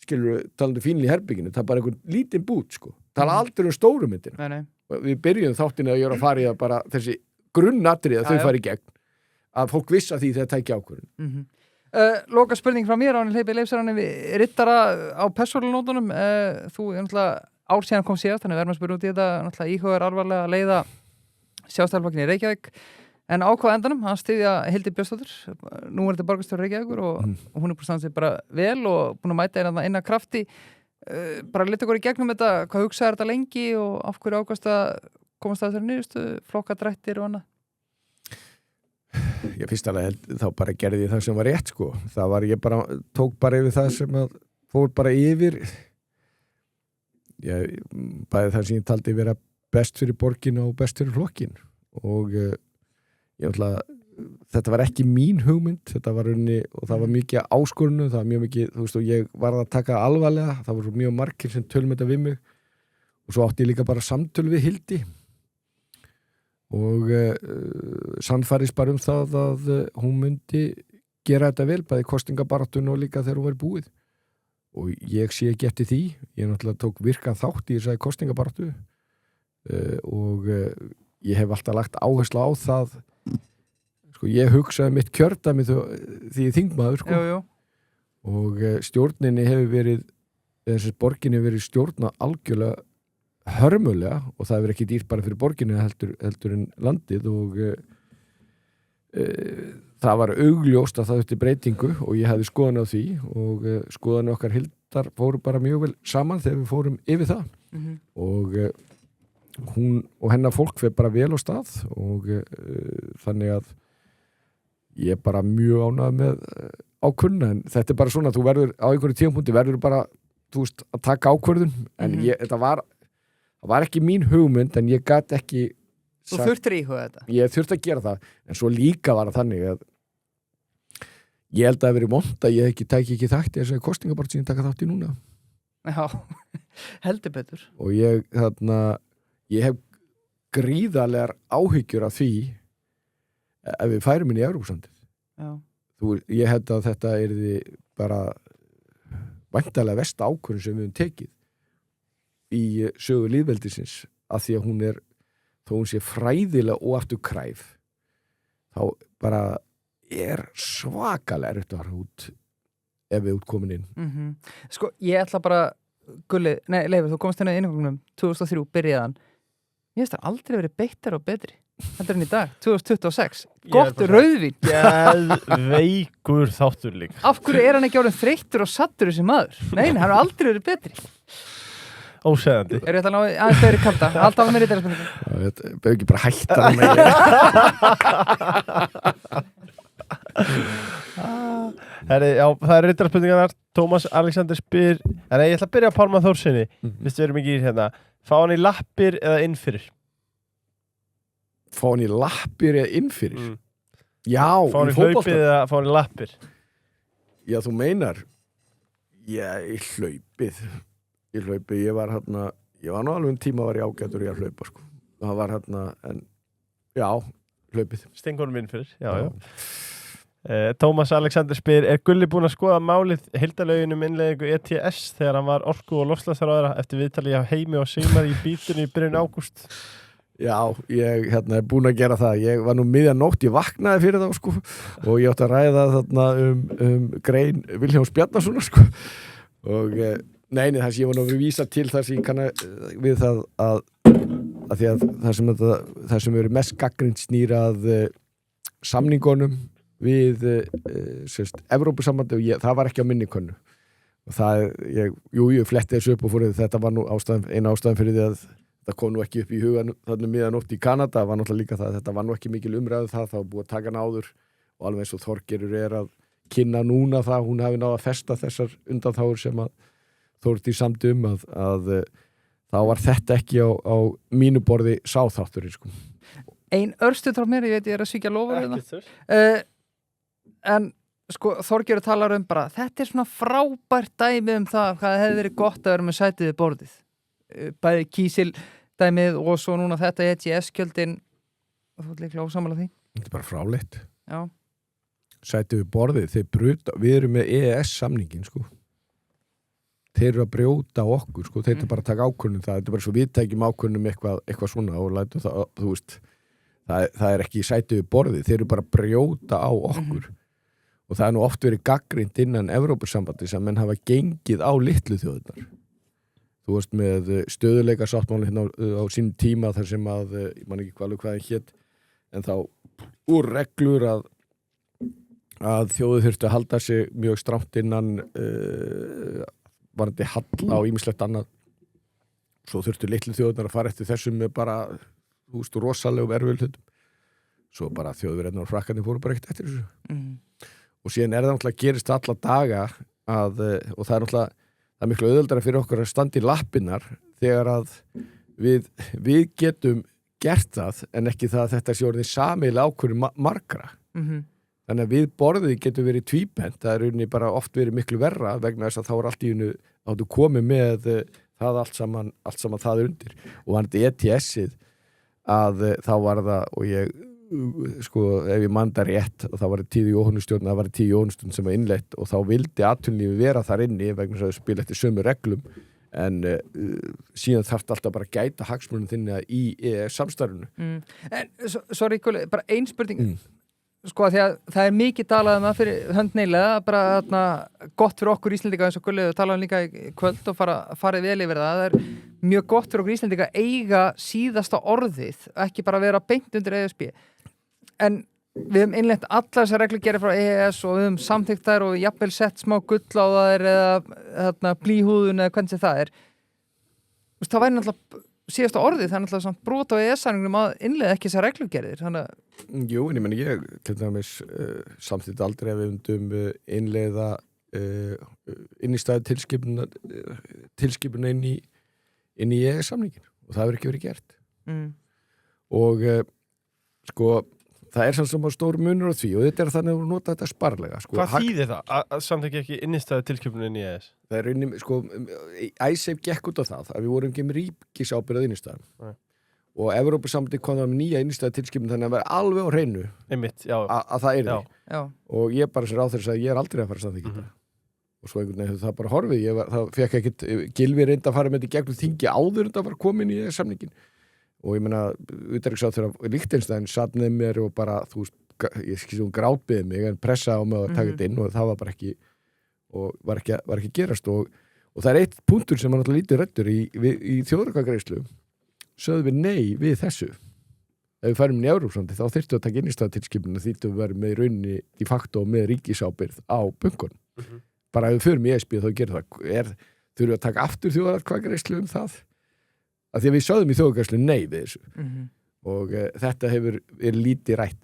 Speaker 3: skilur talandi fínlega í herbygginu, það er bara einhvern lítinn bút, sko. Tala aldrei stóru myndina.
Speaker 2: Nei.
Speaker 3: Við byrjuðum þáttinu að ég er að fara í að bara þessi grunnatrið að þau fari í gegn að fólk vissa því þegar það tækja ákvörðun.
Speaker 2: Loka spurning frá mér á hann hleypi leifsarani við rittara á persónulnótunum. Þú náttúrulega ár síðan kom síðast, þannig verðum að spyrja út í þetta náttúrulega íhugar alvarlega að leiða Sjálfstæðisflokkinn í Reykjavík en ákvað endanum, hann styðja Hildi Björnsdóttir nú er þetta borgarstjóri Reykjavíkur og hún er búin að standa sig bara vel og búin að mæta inn að krafti bara lita okkur í gegnum þetta, hvað hugsaði þetta lengi og af hverju ákvæmst að komast að þessari niðurstöðu, flokkadrættir og annað
Speaker 3: Ég fyrst alveg þá bara gerði ég það sem var rétt sko, það var ég bara tók bara yfir það sem að fór bara yfir bæði það sem ég taldi vera best fyrir borgina og best fyrir flokkin og þetta var ekki mín hugmynd, þetta var unni og það var mikið áskorunu, það var mjög mikið, þú veist og ég var að taka alvarlega, það var mjög margir sem tölum þetta við mig og svo átti ég líka bara samtöl við Hildi og sannfærist bara það að hún myndi gera þetta vel, bæði kosningabaráttun og líka þegar hún var búið og ég sé ekki eftir því, ég náttúrulega tók virkan þátt í þessari kosningabaráttu og ég hef alltaf lagt áherslu á það sko, ég hugsaði mitt kjördæmi því þingmaður sko.
Speaker 2: Jú.
Speaker 3: Og stjórninni hefur verið þessi borginni hefur verið stjórna algjörlega hörmulega og það hefur ekki dýrt bara fyrir borginni heldur en landið og það var augljóst að það þurfti breytingu og ég hefði skoðan á því og skoðan okkar Hildar fóru bara mjög vel saman þegar við fórum yfir það og hún og hennar fólk fyrir bara vel á stað og þannig að ég er bara mjög ánægð með ákvörðun en þetta er bara svona, þú verður á einhverju tímapunkti verður bara, þú veist, að taka ákvörðun en það var ekki mín hugmynd en ég gat ekki
Speaker 2: Þú þurftir íhuga þetta
Speaker 3: Ég þurfti að gera það, en svo líka var það þannig að ég held að það verið vont að ég tæki ekki þátt í þessari kosningabaráttu sem ég taka þátt í núna
Speaker 2: Já, heldur betur.
Speaker 3: og ég hef gríðarlegar áhyggjur af því ef við færum inn í Evrópusambandið.
Speaker 2: Já.
Speaker 3: Ég held að þetta yrði bara væntanlega versta ákvörðun sem við höfum tekið í sögu lýðveldisins, af því að þó hún sé fræðilega óafturkræf, þá bara svakalega erfitt að fara út ef við út komin inn.
Speaker 2: Sko, ég ætla bara, Gulli, Leifur, þú komst henni í inngangunum 2003, byrjaðan. Ég veist það aldrei verið beittar og betri. Þetta er henni í dag, 2026. Gott rauðvín.
Speaker 1: Geðveikur þáttur líka.
Speaker 2: Af hverju hann ekki orðinn þreyttur og sattur þessi maður? Nei, hann er aldrei verið betri.
Speaker 1: Óseðandi.
Speaker 2: Ég ætla að ná aðeins þeirri kalda. Alltaf með mér í þeirra spurningum.
Speaker 3: Þetta bauð ekki bara hætta
Speaker 1: Herri, já, það er rittarspurningarnar. Tómas Alexander spyr, en ég ætla að byrja á Pálma Þórsinni. Vistu við erum ekki í hérna. Fá hann í lappir eða innfyrir?
Speaker 3: Fá hann í lappir eða innfyrir? Já,
Speaker 1: fá hann í hlaupið eða fá hann í lappir?
Speaker 3: Já, þú meinar í hlaupið. Ég var nú alveg tíma var ég ágætur í að hlaupa, sko. Það var já, hlaupið.
Speaker 1: Stengunum innfyrir, já. Tómas Alexander spyr, Gulli búinn að skoða málið heildarlögin innleiðingu ETS þegar hann var orku- og loftslagsráðherra eftir viðtali á Heimi og Sigmar í bítunni í byrjun ágúst?
Speaker 3: Já, ég er búinn að gera það. Ég var nú miðjanótt, ég vaknaði fyrir það, sko, og ég átti að ræða þarna grein Vilhjálms Bjarnasonar, sko, og nei, þess ég var nú að vísa til þess ég kann við það að því að það sem verið mest gagnrýnt snýr að samningunum við Evrópusambandi, og það var ekki á minni könnu, og ég fletti þessu upp og fór þetta var nú eina ástæðan fyrir því að það kom nú ekki upp í hugan þarna miðanótt í Kanada, var náttúrulega líka það, þetta var nú ekki mikil umræðu það var búið að taka hann áður, og alveg eins og Þorgerður að kynna núna það, hún hafi náð að festa þessar undanþágur sem að Þórdís samdi að þá var þetta ekki á mínu borði sáþátturinn, sko.
Speaker 2: Ein örstuð frá mér, ég er að svíkja lofa en sko Þorgerður talar bara, þetta er svona frábært dæmi það hvað hefði verið gott að vera með sætið við borðið, bæði kísil dæmið og svo núna þetta ETS-kjöldin, þú ert líklega ósammála því?
Speaker 3: Þetta er bara fráleitt.
Speaker 2: Já.
Speaker 3: Sætið við borðið, við erum með EES-samningin, sko. Þeir eru að brjóta okkur, sko, þeir eru bara að taka ákvörðun þetta er bara svo við tækjum ákvörðun eitthvað svona og lætum það, þú veist það er ekki sætið við borðið, þeir eru bara að brjóta á okkur og það er nú oft verið gagnrýnt innan Evrópusambandis að menn hafa gengið á litlu þjóðirnar. Þú veist með stöðuleikasáttmáli hérna á sínum tíma þar sem ég man ekki hvað það hét, en þá úr reglur að þjóðir þurftu að halda sig mjög strangt innan varandi halla og ýmislegt annað. Svo þurftu litlu þjóðirnar að fara eftir þessum með bara, þú veist, rosalegum erfiðlutum. Svo bara þjóðverðnar og frakkarnir fóru bara ekkert eftir þessu. Og síðan það náttúrulega gerist alla daga og það er náttúrulega það er miklu auðveldara fyrir okkur að standa í lappirnar þegar að við getum gert það en ekki það að þetta sé orðið sameiginlega ákvörðun margra. Þannig að við borðið getur verið tvíbent, það er unni bara oft verið miklu verra vegna þess að þá er allt í unni áttu komið með það allt saman það undir. Og hann ETS-ið að þá var það, og ég sko, ef ég manda rétt, og það var 10 Jóhannustjórn, það var 10 Jóhannustjórn sem var innleitt og þá vildi atvinnulífið vera þar inni vegna þess að spila eftir sömu reglum en síðan þarf alltaf bara að gæta hagsmunum þinni í samstarfinu.
Speaker 2: Sorry, bara ein spurning. Sko að því að það er mikið talað það fyrir hönd neilega, bara gott fyrir okkur Íslendinga eins og Gulli talaðum líka í kvöld og farið vel yfir það er mjög gott fyrir okkur Íslendinga eiga síðasta orðið, ekki bara vera beint undir ESB. En við höfum innleitt allar þessar reglugerðir frá EES og við höfum samþykkt þær og jafnvel sett smá gull á þær eða blýhúðun eða hvernig það er. Það væri náttúrulega síðasta orðið, það er náttúrulega samt brot á EES-samningnum að innleiða ekki þessar reglugerðir.
Speaker 3: Jú, en ég til dæmis samþykkt aldrei að við myndum innleiða innistæðu tilskipuna inn í EES-samningin og það hefur ekki verið gert. Og sko það er svona stór munur á því og þetta þannig að nota þetta sparlega sko.
Speaker 1: Hvað þýðir það að samþykkja ekki innistæðu tilskipunin í ES?
Speaker 3: Það er rauninni, sko, ISAFE gekk út á það að við vorum ekki með ríkisábyrgð innistæðum og Evrópusambandið kom það með nýja innistæðu tilskipun þannig að vera alveg á hreinu að það yrði og ég bara sem ráðherra sagði ég er aldrei að fara að samþykkja þetta og svo einhvern veginn það bara horfið það fekk ekkit Gylfi reyndi að fara með þetta í gegnum þingi áður en það var komin í samningin og ég meina utanríkisráðherra Liechtenstein satt með mér og bara þú veist, ég skilur hún grátbiði mig en pressa á mig að taka þetta inn og það var bara ekki og var ekki gerast og það er eitt punktur sem var náttúrulega lítið ræddur í þjóðaratkvæðagreiðslu sögðum við nei við þessu ef við færum inn í Evrópusambandið þá þyrftum við að taka innstæðutilskipunina þyrftum við að vera með í rauninni de facto með ríkisábyrgð á bönkunum bara ef við förum í ESB þá gerir það þurfum við að taka aftur þjóðaratkvæðagreiðslu það af því að við sögðum í þjóðaratkvæðagreiðslu nei við þessu og þetta hefur verið lítið rætt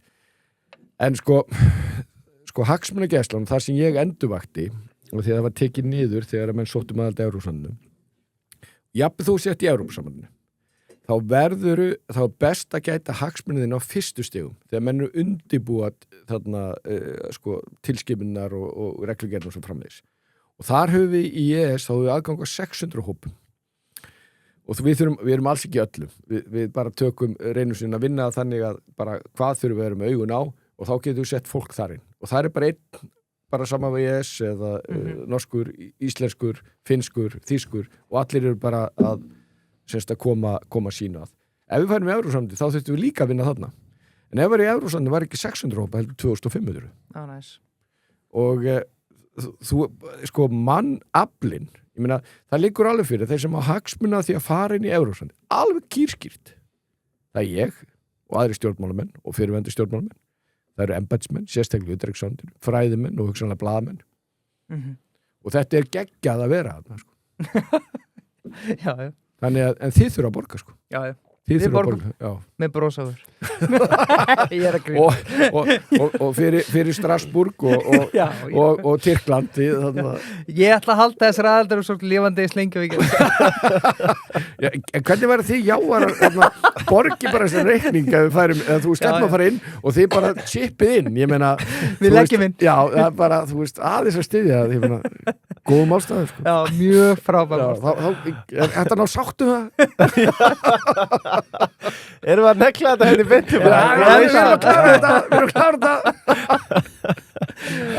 Speaker 3: en sko hagsmunagæslan þar sem ég endurvakti og því að það var tekið niður þegar að menn sóttum aðaldi Evrópusambandinu jafnvel þú sett í Evrópusambandinu þá er best að gæta hagsmunniðin á fyrstu stigum þegar menn eru undirbúa þarna tilskipunar og reglugerðum sem framvegis og þar höfum við í ES þá höfum við aðgang á 600 hópum og við erum alls ekki öllum við bara reynum sinna að vinna þannig að bara hvað þurfum við að vera með augun á og þá getum við sett fólk þar inn og það er bara einn bara saman við ES eða norskur, íslenskur, finskur, þýskur og allir eru bara að koma sína að. Ef við færum í Evrópusambandið þá þurftum við líka að vinna þarna. En ef við erum í Evrópusambandið var ekki 600 hópa heldur 2500.
Speaker 2: Nice.
Speaker 3: Og þú, mannaflin, ég meina, það liggur alveg fyrir þeir sem á hagsmuna því að fara inn í Evrópusambandið. Alveg kýrskýrt. Það er ég og aðri stjórnmálamenn og fyrirvendur stjórnmálamenn. Það eru embættismenn, sérstaklega utanríkisráðuneytinu, fræðimenn og hugsanlega blaðamenn. Og þetta er geggjað að vera þarna, sko.
Speaker 2: Já.
Speaker 3: Þannig að, en þið þurfa að borga, sko.
Speaker 2: Já.
Speaker 3: Þið þurfa að borga, já.
Speaker 2: Með brósaður. Ég er að
Speaker 3: grína. Og fyrir Strasbourg og Tyrkland.
Speaker 2: Ég ætla að halda þessar aðaldar og svo lifandi í Slengjavík.
Speaker 3: En hvernig var þið jáar að borgi bara þessar reikning eða þú stefna að fara inn og þið bara chippið inn, ég meina
Speaker 2: við leggjum inn.
Speaker 3: Já, það er bara, þú veist, aðeins að styðja það, ég meina góðum ástæður, sko.
Speaker 2: Já, mjög frábært ástæður.
Speaker 3: Þetta ná sáttu það?
Speaker 1: Erum við að negla þetta henni betur?
Speaker 3: Við erum að klára þetta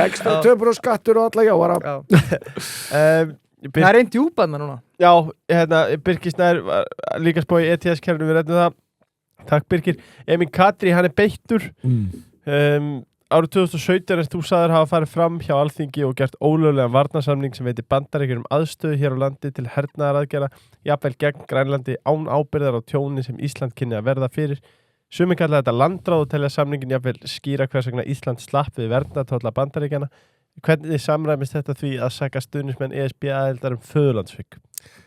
Speaker 3: Ekstra 2% skattur og alla jáara.
Speaker 2: Það er einn djúpan með núna.
Speaker 1: Já, Birgir Snær líka spá í ETS-kerfinu, við ræddum það. Takk Birgir. Emil Katri, hann er beittur. Árið 2017 þú sagðir hafa farið fram hjá Alþingi og gert ólöglegan varnarsamning sem veitir Bandaríkjunum aðstöðu hér á landi til hernaðaraðgerða, jafnvel gegn Grænlandi án ábyrgðar á tjóni sem Ísland kynni að verða fyrir. Sumir kalla þetta landráð og telja samningin jafnvel skýra hvers vegna Ísland slapp við verndartólla Bandaríkjana. Hvernig samræmist þetta því að saka stuðningsmenn ESB aðildar föðurlandssvik?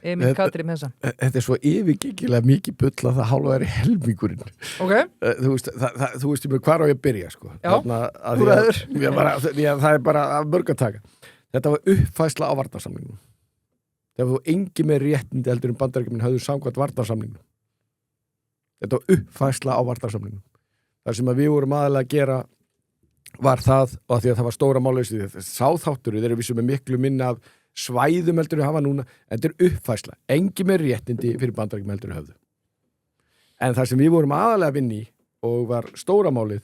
Speaker 2: Emil Katri með þessa.
Speaker 3: Þetta er svo yfirgengilega mikið bull að það hálfa er helmingurinn.
Speaker 2: Ok.
Speaker 3: Þú veist hvar á ég að byrja, sko.
Speaker 2: Já, þú ræður.
Speaker 3: Það er bara að mörg að taka. Þetta var uppfærsla á varnarsamningnum. Það var engi með réttindi heldur Bandaríkjamenn höfðu samkvæmt varnarsamningnum. Þetta var uppfærsla á varnarsamningnum. Það sem við vorum aðalega að gera var það, og því að það var stóra málausið, sáþáttur, þeir eru vissum með miklu minna af svæðum heldur við hafa núna, þetta er uppfærsla, engi með réttindi fyrir Bandaríkjamenn heldur við höfðu. En það sem við vorum aðalega að vinna í og var stóra málið,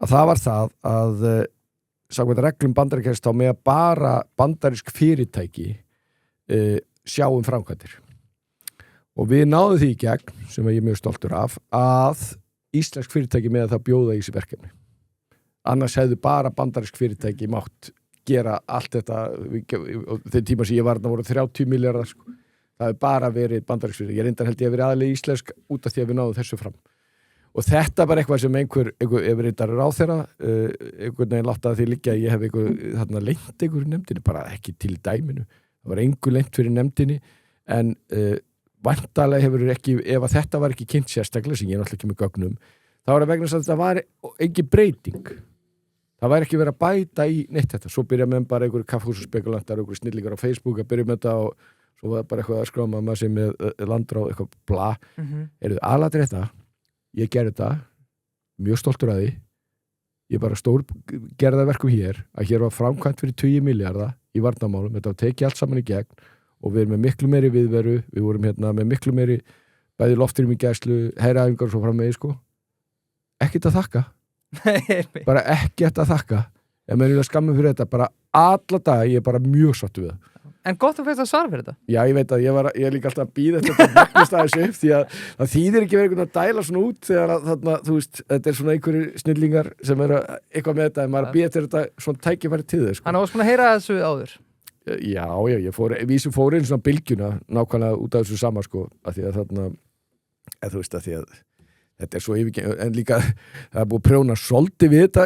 Speaker 3: að það var það að samkvæmt reglum Bandaríkjans þá með að bara bandarísk fyrirtæki sjá framkvæmdir. Og við náðum því í gegn, sem ég er mjög stoltur af, að íslensk fyrirtæki með að það bjóða í þessi verkefni. Annars hefðu bara bandarísk fyrirtæki mátt gera allt þetta og þeim tíma sem ég var þarna voru 30 milljarðar, sko. Það hefur bara verið bandarísk fyrirtæki. Ég reyndar held ég að verið aðlega íslensk út af því að við náðum þessu fram. Og þetta var eitthvað sem einhver reyndar ráðherra, einhvern veginn látt að því liggja að ég hef þarna leynt einhverju nefndinni, bara ekki til dæminu. Það var engu leynt fyrir nefndinni, en væntanlega hefur ekki, ef að þetta var ekki kynnt sérstaklega, sem ég náttúrulega ekki með gögnum, þá var það vegna að þetta var engin breyting. Það væri ekki verið að bæta í neitt þetta. Svo byrja með bara einhverju kaffhúsaspekulantar, einhverju snillingar á Facebook að byrja með þetta og svo var bara eitthvað að skráma maður sem með landráð, eitthvað bla. Eruðu aðlatir þetta, ég gerði þetta, mjög stoltur að því, ég bara stór gerða verkum hér að hér var framkvæmt fyrir 20 milljarða í varnarmálum, þetta var tekið allt saman í gegn og við erum með miklu meiri viðveru, við vorum hérna með miklu meiri bæði loftrými gæslu, herraæfingar og svo framvegis sko. Ekkert að þakka bara ekkert að þakka ég meðan skammum fyrir þetta, bara alla daga ég er bara mjög sáttur við það.
Speaker 2: En gott að fæst að svara fyrir þetta.
Speaker 3: Já, ég veit að ég er líka alltaf að býða þetta magnast aðeins upp því að það þýðir ekki verið einhvern að dæla svona út þegar að þarna, þú veist, þetta er svona einhverjir snillingar sem eru eitthvað með þetta en maður býða til þetta svona tækifæri til þau sko.
Speaker 2: Hann ást búin að heyra þessu áður.
Speaker 3: Já, ég fór inn svona bylgjuna nákvæmlega út af þessu sama sko, að því að þarna þú veist að því að þetta er svo yfirgeng en líka það er búið að prjóna svolítið við þetta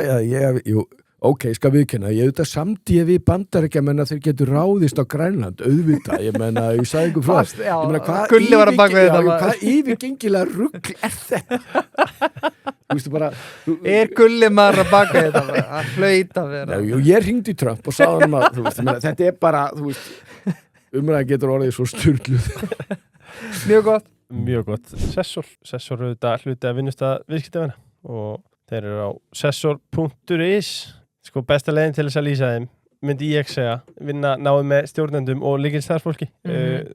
Speaker 3: ok, skal viðkenna, ég auðvitað samtíð við Bandaríkjamenn að þeir getur ráðist á Grænland, auðvitað, ég menna ég sagði ykkur frá, ég meina hvað yfirgengilega rugl er þetta þú veistu bara
Speaker 2: er Gulli maður að baka þetta að hlauta vera
Speaker 3: ég hringdi í Trump og sagði hann að þetta er bara, þú veist umræðan getur orðið svo sturluð
Speaker 2: mjög gott
Speaker 1: Sessor auðvitað hluti að vinnustað viðskiptavina og þeir eru á sessor.is sko besta leiðin til þess að lýsa þeim myndi ég segja, náðu með stjórnendum og lykilstarfsfólki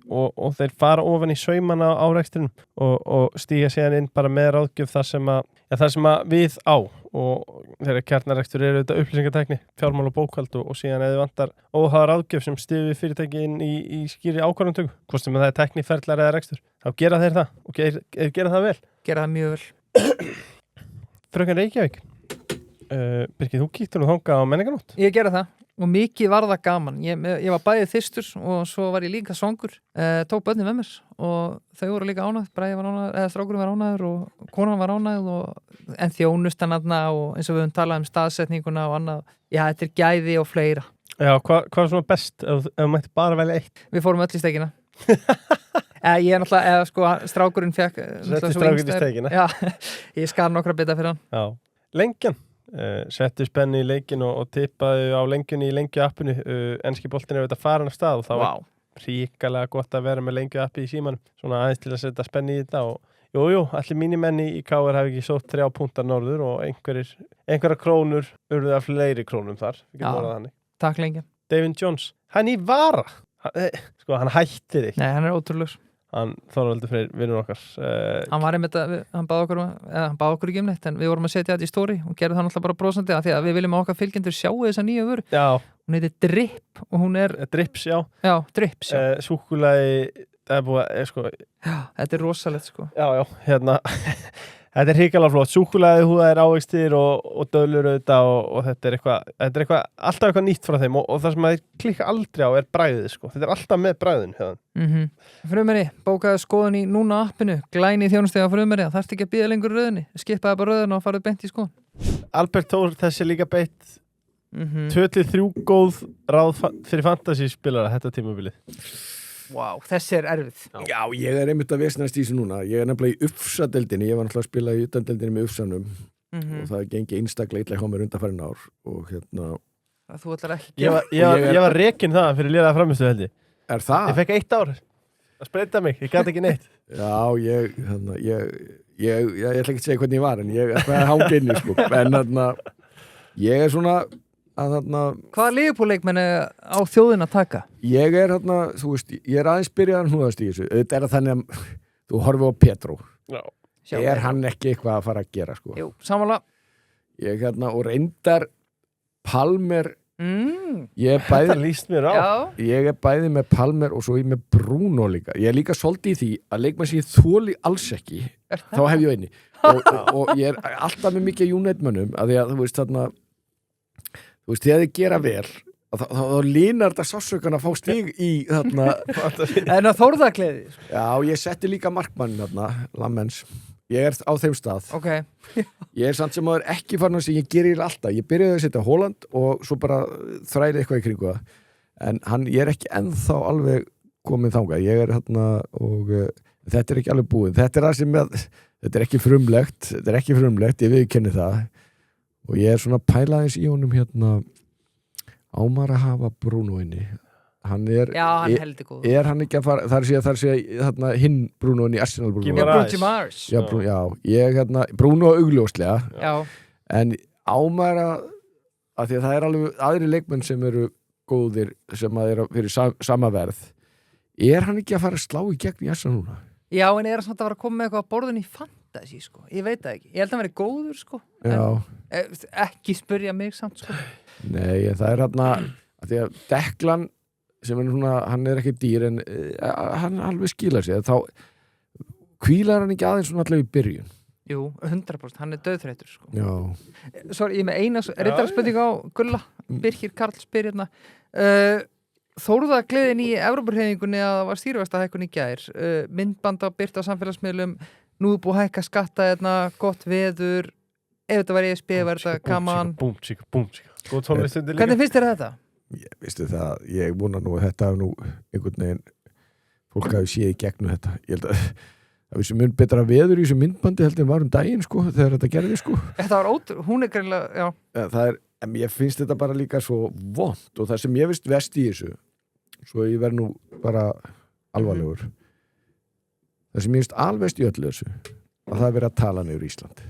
Speaker 1: og þeir fara ofan í saumana á rekstrinum og stíga síðan inn bara með ráðgjöf það sem að við á og þeirra kjarnarekstur eru auðvitað upplýsingatækni, fjármál og bókhald og síðan eða vantar óháða ráðgjöf sem styður fyrirtæki inn í skýri ákvarðantöku, hvort sem það er tækni, ferlar eða rekstur, þá gera þeir það og gera það vel.
Speaker 2: Gera það mjög vel.
Speaker 1: Fröken Reykjavík, Birgir, þú kíktur nú þangað á menningarnótt?
Speaker 2: Ég gera það og mikið var það gaman. Ég var bæðið þyrstur og svo var ég líka svangur, tók börnin með mér og þau voru líka ánægð, Bragi var ánægð, eða strákurinn var ánægður og konan var ánægð en þjónustan og eins og við höfum talað stafsetninguna og annað, já, þetta er gæði og fleira.
Speaker 1: Já, hvað er svona best ef mætti bara velja eitt?
Speaker 2: Við fórum öll í steikina. Ég er náttúrulega, sko, strákurinn fekk
Speaker 1: Setti strákurinn í steikina?
Speaker 2: Já, ég skar nokkra bita fyrir hann.
Speaker 1: Já, Lengjan settu spennu í leikin og tippaðu á lengjunni í lengju appinu enski boltin er auðvitað farin af stað og þá var ríkalega gott að vera með lengju appi í símanum, svona aðeins til að setja spennu í þetta og allir mínir menni í KR hafi ekki sótt 3 púntar norður og einhverja krónur urðu af fleiri krónum þar.
Speaker 2: Takk Lengjan.
Speaker 1: David Jones, hann í vara sko, hann hættir ekki.
Speaker 2: Nei, hann er ótrúlegur.
Speaker 1: Hann Þorvaldur Freyr, vinnur okkar
Speaker 2: hann var einmitt að, hann báði okkur ekki neitt en við vorum að setja þetta í story og gerði það náttúrulega bara brosandi að því að við viljum að okkar fylgjendur sjáu þessa nýju vöru.
Speaker 1: Já.
Speaker 2: Hún heitir Drip og hún er
Speaker 1: Drips, já.
Speaker 2: Já, Drips, já.
Speaker 1: Súkkulaði, það er búið sko.
Speaker 2: Já, þetta er rosalegt sko.
Speaker 1: Já, hérna þetta er hrikalega flott, súkkulaði húðaðir ávegstir og döðlur auðvitað og þetta er eitthvað alltaf eitthvað nýtt frá þeim og það sem að þeir klikka aldrei á er bragðið sko, þetta er alltaf með bragðin hérna.
Speaker 2: Frumeri, bókaði skoðun í núna appinu, glæni þjónustega Frumeri, það þarf ekki að bíða lengur röðinni, skipaði bara röðinu og farið beint í skoðun.
Speaker 1: Albert Þór, þessi líka beitt 2-3 góð ráð fyrir fantasíspilara þetta tímabilið.
Speaker 2: Vá, þessi er erfið.
Speaker 3: Já, ég er einmitt að vesnast í þessu núna. Ég er nefnilega í Ufsa-deildinni. Ég var náttúrulega að spila í utandeildinni með Ufsanum og það gengi einstaklega illa hjá mér undanfarin ár og hérna...
Speaker 2: Þú ætlar ekki...
Speaker 1: Ég var rekinn það fyrir liðað framistu held ég.
Speaker 3: Er það?
Speaker 1: Ég fekk 1 ár að spreita mig. Ég gat ekki neitt.
Speaker 3: Já, ég ætla ekki að segja hvernig ég var en ég ætla að hanga inni, sko. En þarna, ég er svona...
Speaker 2: Hvaða Liverpool-leikmenn á þjóðin að taka?
Speaker 3: Ég er þú veist, ég er aðeins byrjaðan húðast í þessu. Þetta er að þannig að þú horfið á Pedro. Já. Hann ekki eitthvað að fara að gera, sko?
Speaker 2: Jú, samanlega.
Speaker 3: Ég og reyndar Palmer
Speaker 1: Þetta líst mér á.
Speaker 2: Já.
Speaker 3: Ég er bæði með Palmer og svo ég með Bruno líka. Ég er líka svolítið í því að leikmenn sem ég þoli alls ekki, þá hef ég einni. Og ég er alltaf með mikið United-mönnum að því að þú veist þarna þú veist, þegar þið gera vel þá línar þetta sásökan að fá stig í þarna
Speaker 2: en að Þórðarkleði sko.
Speaker 3: Já, ég setti líka markmann þarna, Lammens ég er á þeim stað ég er samt sem að ekki farin að segja, ég gerir alltaf ég byrjaði að setja Haaland og svo bara þræði eitthvað í kringu það en ég er ekki ennþá alveg komið þangað, ég er þarna og þetta er ekki alveg búið þetta er það sem þetta er ekki frumlegt, ég viðurkenni það og ég er svona pælaðins í honum hérna ámar að hafa Bruno inni hann er
Speaker 2: heldur góð
Speaker 3: er hann ekki að fara, þar sé þarna hinn Bruno inni, Arsenal Bruno
Speaker 2: Bruno Mars
Speaker 3: já, ég Bruno augljóslega
Speaker 2: já.
Speaker 3: En ámæra að því að það alveg aðri leikmenn sem eru góðir sem að eru fyrir sama verð hann ekki að fara að slá í gegn í essa núna?
Speaker 2: Já, en hann samt að vera að koma með eitthvað að borðin í fantasy, sko. Ég veit það ekki. Ég held að hann veri góður, sko. Ekki spyrja mig samt, sko.
Speaker 3: Nei, það þarna að því að Deklan sem svona, hann ekki dýr en hann alveg skilar sig þá hvílar hann ekki aðeins svona allavega í byrjun. Jú, 100%, hann dauðþreyttur, sko. Já.
Speaker 2: Sorry, ég með eina rittarspurning á Gulla. Birkir Karl spyr hérna. Þórðagleðin í Evrópurhreyfingunni að það var stýrivaxtahækkun í gær, myndband á birt á samfélagsmiðlum, nú búið að hækka skatta gott veður, ef þetta var ESB var þetta gaman.
Speaker 1: Búm, góð tónlistundi líka.
Speaker 2: Hvernig finnst þér þetta?
Speaker 3: Ég vistu það, ég vona nú að þetta nú einhvern veginn, fólk hafi séð í gegnum þetta. Ég held að það vissi mun betra veður í þessu myndbandi heldur en var daginn, sko, þegar þetta gerði, sko.
Speaker 2: Þetta var hún greinlega, já.
Speaker 3: Það en ég finnst þetta bara líka svo vont og það sem ég finnst vest í þessu svo ég verð nú bara alvarlegur það sem ég finnst alveg í öllu þessu að það verið að tala niður Ísland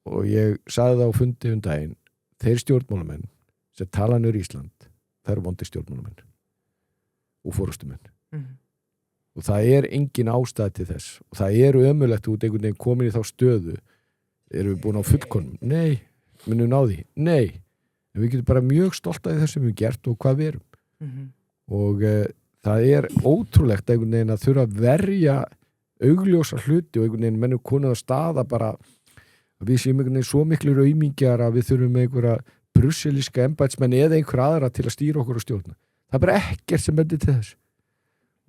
Speaker 3: og ég sagði það á fundi daginn þeir stjórnmálamenn sem tala niður Ísland það eru vondir stjórnmálamenn og forystumenn og það engin ástæð til þess og það ömurlegt út einhvern veginn komin í þá stöðu erum við búin á fullkonum? Nei. Munum ná því? Nei. En við getum bara mjög stolt af þess sem við gerum og hvað við erum. Og það ótrúlegt einhvern veginn að þurfa að verja augljósa hluti og einhvern veginn mennum konið að staða bara að við séum einhvern veginn svo miklu raumingjar að við þurfum með einhverja brusselíska embættismenn eða einhver aðra til að stýra okkur og stjórna. Það bara ekkert sem bendir til þess.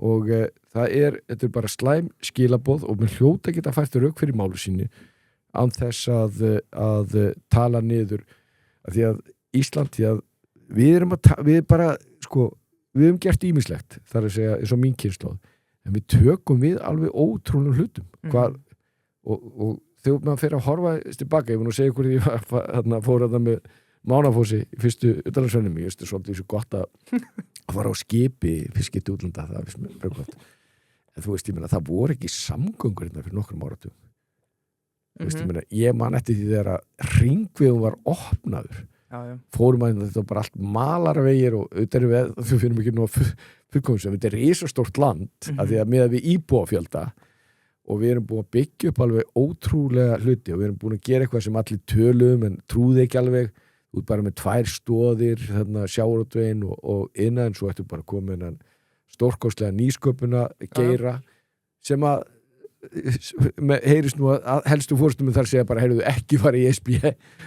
Speaker 3: Og þetta bara slæm skilaboð og mér hljóta geta fært rauk fyrir málu sínu án þess að tala niður að því að Ísland því að við bara sko, við höfum gert ýmislegt þar að segja eins og mín kynslóð en við tökum við alveg ótrúlega hlutum og þegar maður fer að horfa tilbaka, ég var nú að segja ykkur því ég fór að það með Mánafossi í fyrstu utanlandsferðinni mér finnst svolítið svo gott að fara á skipi fiskit í útlanda, það finnst mér mjög gott en þú veist, ég meina, það voru ekki samgöngur hérna fyrir nokkrum áratugum ég man eftir því þegar að hringvegum var opnaður fórum að þetta var bara allt malarvegir og auðvitað við finnum ekki nú að fullkomum sem þetta risastórt land að því að miða við íbúafjölda og við erum búin að byggja upp alveg ótrúlega hluti og við erum búin að gera eitthvað sem allir tölum en trúði ekki alveg út bara með 2 stoðir sjávarútveginn og innan svo ættum bara komin stórkostlega nýsköpuna geira sem að heyrist nú að helstu fórstumum þar segja bara heyrðu ekki fara í ESB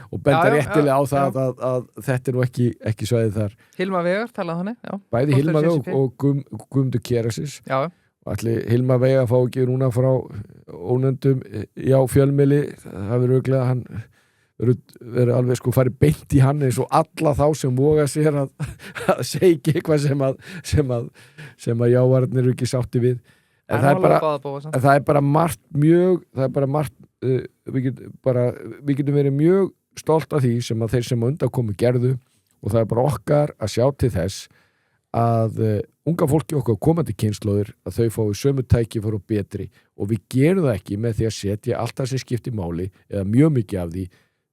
Speaker 3: og benda réttilega á það að þetta nú ekki svæðið þar
Speaker 2: Hilma Vegar talaði þannig
Speaker 3: bæði Hilma Vegar og Guðmundur Kjærasins og allir Hilma Vegar fá ekki núna frá ónefndum fjölmiðli það verður auðvitað hann verður alveg sko farið beint í hann eins og alla þá sem voga sér að segja ekki eitthvað sem að jávarnir eru ekki sátti við en það bara margt mjög við getum verið mjög stolt af því sem að þeir sem á undan komu gerðu og það bara okkar að sjá til þess að unga fólki okkar komandi kynslóðir að þau fái sömu tækifæri og betri og við gerum það ekki með því að setja allt það sem skiptir máli eða mjög mikið af því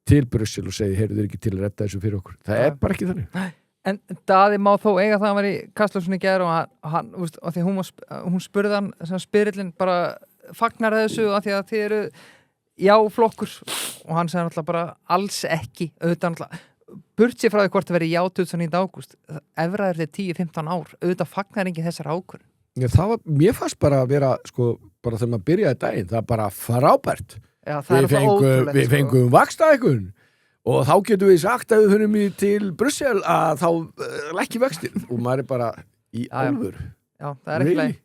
Speaker 3: til Brussel og segja heyrðu þeir ekki til að redda þessu fyrir okkur það bara ekki þannig
Speaker 2: En Daði má þó eiga það að hann var í Kastljósinu í gær og hann og því hún spurði hann sem spyrillin bara fagnar þessu að því að þið eru flokkur og hann sagði náttúrulega bara alls ekki auðvitað náttúrulega burt sér frá því hvort það veri 29. ágúst efraðir þið 10-15 ár auðvitað fagnar ekki þessar ákvörðun
Speaker 3: mér fannst bara að vera sko bara þegar maður byrjaði daginn það bara frábært við fengum vaxtahækkun og þá getum við sagt að við höfum til Brussel að þá lækki vextir og maður bara í alvör
Speaker 2: það ekki leið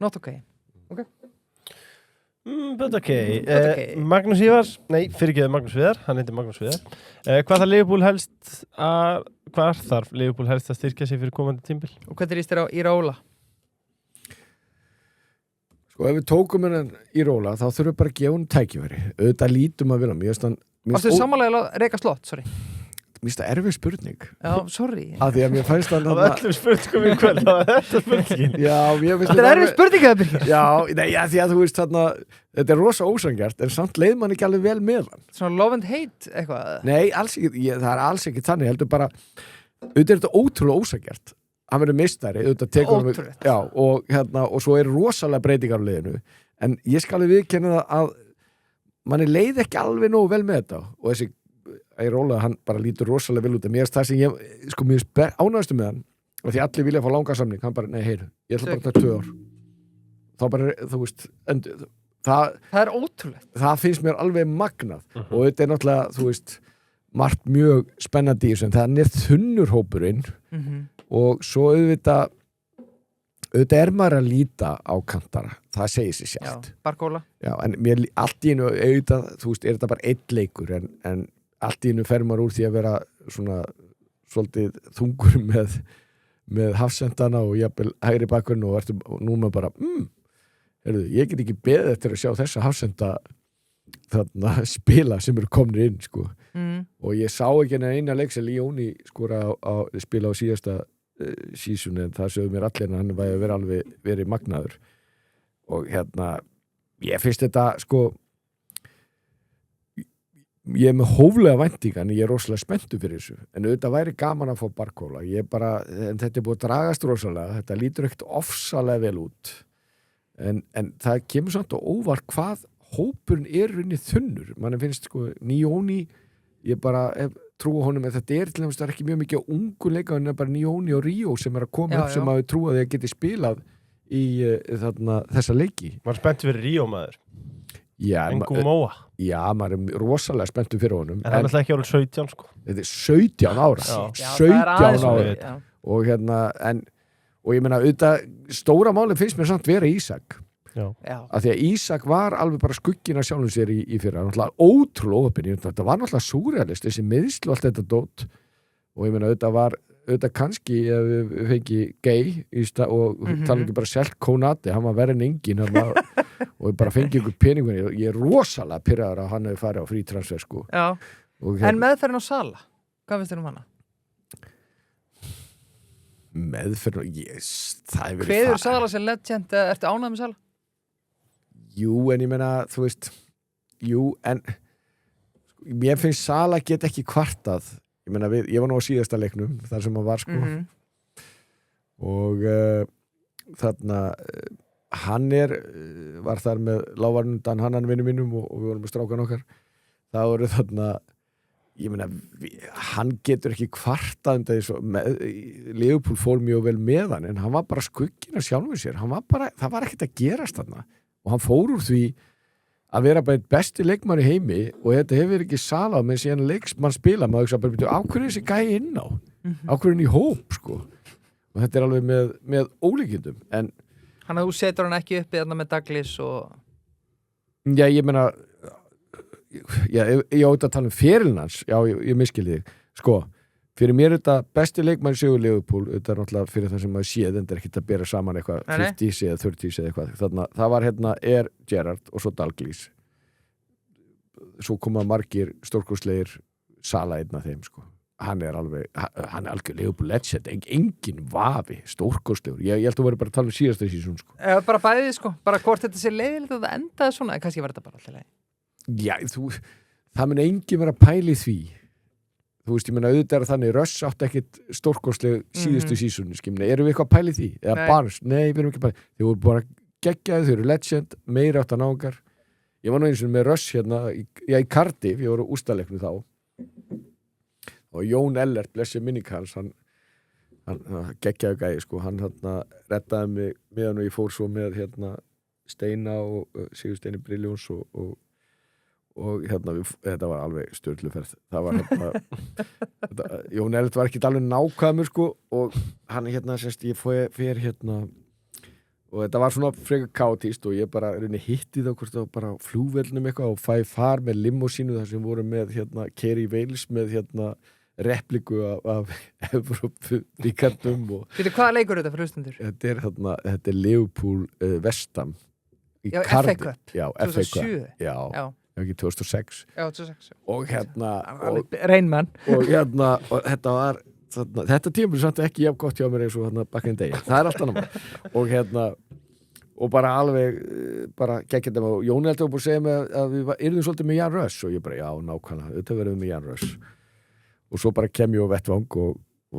Speaker 2: not okay
Speaker 1: but okay Magnús Ívars, Magnús Viðar hann heitir Magnús Viðar hvað þarf Liverpool helst að styrkja sig fyrir komandi tímabil
Speaker 2: og hvað íst þér á Íróla
Speaker 3: sko ef við tókum hennan Íróla þá þurfum við bara að gefa hún tækifæri auðvitað lítum að vilja Varstu
Speaker 2: sammála að reka slott, sorry?
Speaker 3: mista erfið spurning
Speaker 2: Já, sorry
Speaker 3: af því að mér fannst hann
Speaker 1: Af öllum spurningum í kvöld, það var þetta spurningin.
Speaker 3: já, mér finnst
Speaker 2: Þetta er erfið spurning að byrja
Speaker 3: já, nei, já, því að þú veist þarna þetta er rosa ósangjart en samt leið mann ekki alveg vel með hann
Speaker 2: Svona love and hate eitthvað
Speaker 3: nei, alls ekki, það er alls ekki þannig heldur bara, auðvitað er þetta ótrúlega ósangjart hann verður meistari, auðvitað tekur hann
Speaker 2: Ótrúlegt.
Speaker 3: já, og svo er rosalega breytingar á liðinu en ég skal alveg viðkenna það að manni leið ekki alveg nógu vel með þetta og þessi Róla, hann bara lítur rosalega vel út en mér er það sem ég, sko, mér er ánægstu með hann og því allir vilja fá langa samning hann bara, nei, heyru, ég ætla bara að taka 2 ár þá bara, þú veist
Speaker 2: Það er ótrúlegt
Speaker 3: það finnst mér alveg magnað og þetta er náttúrulega, þú veist margt mjög spennandi í þessu en það er þunnur hópurinn og svo auðvitað er maður að líta á kantara það segir sér sjálft
Speaker 2: Barkóla
Speaker 3: já, en mér, allt í einu auðvitað, þú veist, er þetta bara einn leikur en allt í einu fer maður úr því að vera svona svolítið þungur með hafsendana og jafnvel hægri bakkurinn og nú maður bara heyrðu, ég get ekki beðið eftir að sjá þessa hafsenda þarna spila sem eru komnir inn sko. Og ég sá ekki eina leik sem Leoni skora spila á síðasta sísun en það sögðu mér allir en hann væri verið magnaður og ég finnst þetta sko ég er með hóflega væntingar en ég er rosalega spenntur fyrir þessu en auðvitað væri gaman að fá Barkóla en þetta er búið að dragast rosalega þetta lítur ekkert ofsalega vel út en það kemur samt og óvart hvað hópurinn er runni þunnur mann finnst sko Leoni ég bara trúa honum að þetta er til dæmis það er ekki mjög mikið á ungu leika en bara Leoni og Ríó sem er að koma upp sem að við trúa því að geti spilað í þessa leiki
Speaker 1: Maður er spennt fyrir Ríó maður Engum Móa
Speaker 3: Já, maður er rosalega spenntur fyrir honum
Speaker 1: En hann er ekki árið 17 sko
Speaker 3: Þetta er 17 ára 17 ára og og ég meina auðvitað stóra máli finnst mér samt vera Ísak af því að Ísak var alveg bara skugginn að sjálfum sér í fyrra náttúrulega ótrúlega opinn þetta var náttúrulega súrealist þessi meðslu allt þetta dót og ég meina auðvitað kannski ef við fengi Gay og tala ekki bara Selk Konati hann var verið en engin og bara fengi ykkur peningunni ég er rosalega pirraður að hann hefur farið á frí transfer sko.
Speaker 2: En meðferðin á Sala hvað finnst þér hana?
Speaker 3: Meðferðin það hefur verið
Speaker 2: Hveður Sala sem legend ertu ánægð með Sala?
Speaker 3: Jú, en ég meina, þú veist en mér finnst Sala get ekki kvartað ég meina, ég var nú á síðasta leiknum þar sem hann var sko og þarna hann var þar með lávarnundan hann vinnu mínum og við vorum með strákan okkar það voru þarna ég meina, hann getur ekki kvartað Leopold fór mjög vel með hann en hann var bara skugginn að sjálfum sér það var ekkert að gerast þarna og hann fór úr því að vera bara einn besti leikmann í heimi og þetta hefur ekki Sala með síðan leiksmann spila maður ekki að bara á hverju þessi gæi inn á á hverju í hóp sko og þetta er alveg með ólíkindum en
Speaker 2: Þannig að þú setur hann ekki uppi þarna með Douglas og
Speaker 3: já, ég meina ég átt að tala ferilinn hans já, ég miskildi þig sko, fyrir mér er þetta besti leikmann í sögu Leopold þetta er náttúrulega fyrir það sem maður séð en það er ekki að bera saman eitthvað 50s eða 30s eða eitthvað þannig það var Gerrard og svo Douglas svo koma margir stórkostlegir Sala einn af þeim sko hann er algjör Leopold legend engin vafi, stórkostlegur ég held að þú verður bara að tala síðasta sísón sko.
Speaker 2: bara bæðið sko, bara hvort þetta sé leiðilegt að það endaði svona, en kannski var þetta bara alltaf leið
Speaker 3: já, það mun engin vera að pæli því þú veist, ég meina auðvitað er þannig Russ átti ekkit stórkostleg síðustu sísónu skimni, erum við eitthvað að pæli því? Eða Barnes? Nei, við erum ekki að pæli þau voru bara geggjaði, þau eru legend meira átt að náungar ég var nú eins og með Russ í Cardiff, ég var á ústaleiknu þá og Jón Ellert, blessi minning hans hann geggjaði gæði sko, hann reddaði mig með hann og ég fór svo með Steina og Sigur Steini Brilljóns og þetta var alveg stjörluferð það var Jón Ellert var ekki alveg nákvæmur sko og hann semst ég fer og þetta var svona frekar kaotist og ég bara hitti þá hvort það bara á flugvelnum eitthvað og fæ far með limósínu þar sem voru með Kerry Wales með repliku af Evrópuríkardum
Speaker 2: Hvaða leikur þetta fyrir hlustendur?
Speaker 3: Þetta er Leopold Vestam í
Speaker 2: FA
Speaker 3: Cardiff.
Speaker 2: Cup
Speaker 3: Já, FA Cup.
Speaker 2: 2007?
Speaker 3: Já, ekki 2006
Speaker 2: Já, 2006
Speaker 3: og
Speaker 2: Reynmenn
Speaker 3: og þetta tímabil samt ekki jafn gott hjá mér eins og back in the day, það allt annað og bara alveg bara geggjum þetta og Jón Heldur búið að segja mig að við yrðum svolítið með Jan Röss og ég bara já, nákvæmlega, þetta verðum með Jan Röss og svo bara kem ég á vettvang og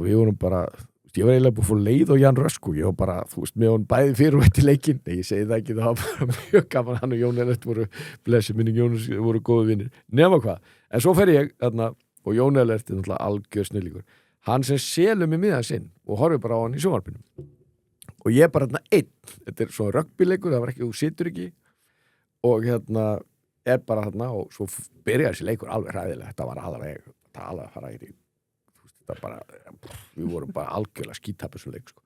Speaker 3: við vorum bara ég var eiginlega búið að fá leið á Jan Röss og ég var bara, þú veist, með hann bæði fyrir og eftir leikinn, nei, ég segi það ekki, það var bara mjög gaman, hann og Jón Ellert voru blessi minning Jónas, voru góðu vinnir nema hvað, en svo fer ég og Jón Ellert er náttúrulega algjör snillíkur hann sem selur mig miðan sinn og horfir bara á hann í sjónvarpinu og ég er bara einn, þetta er svona rugbyleikur, það var ekki, þú situr ekki og er bara og svo byrjar þessi leikur alveg hræðilega, þetta var alveg að fara í bara, við vorum bara algjörlega skítapið sem leik sko.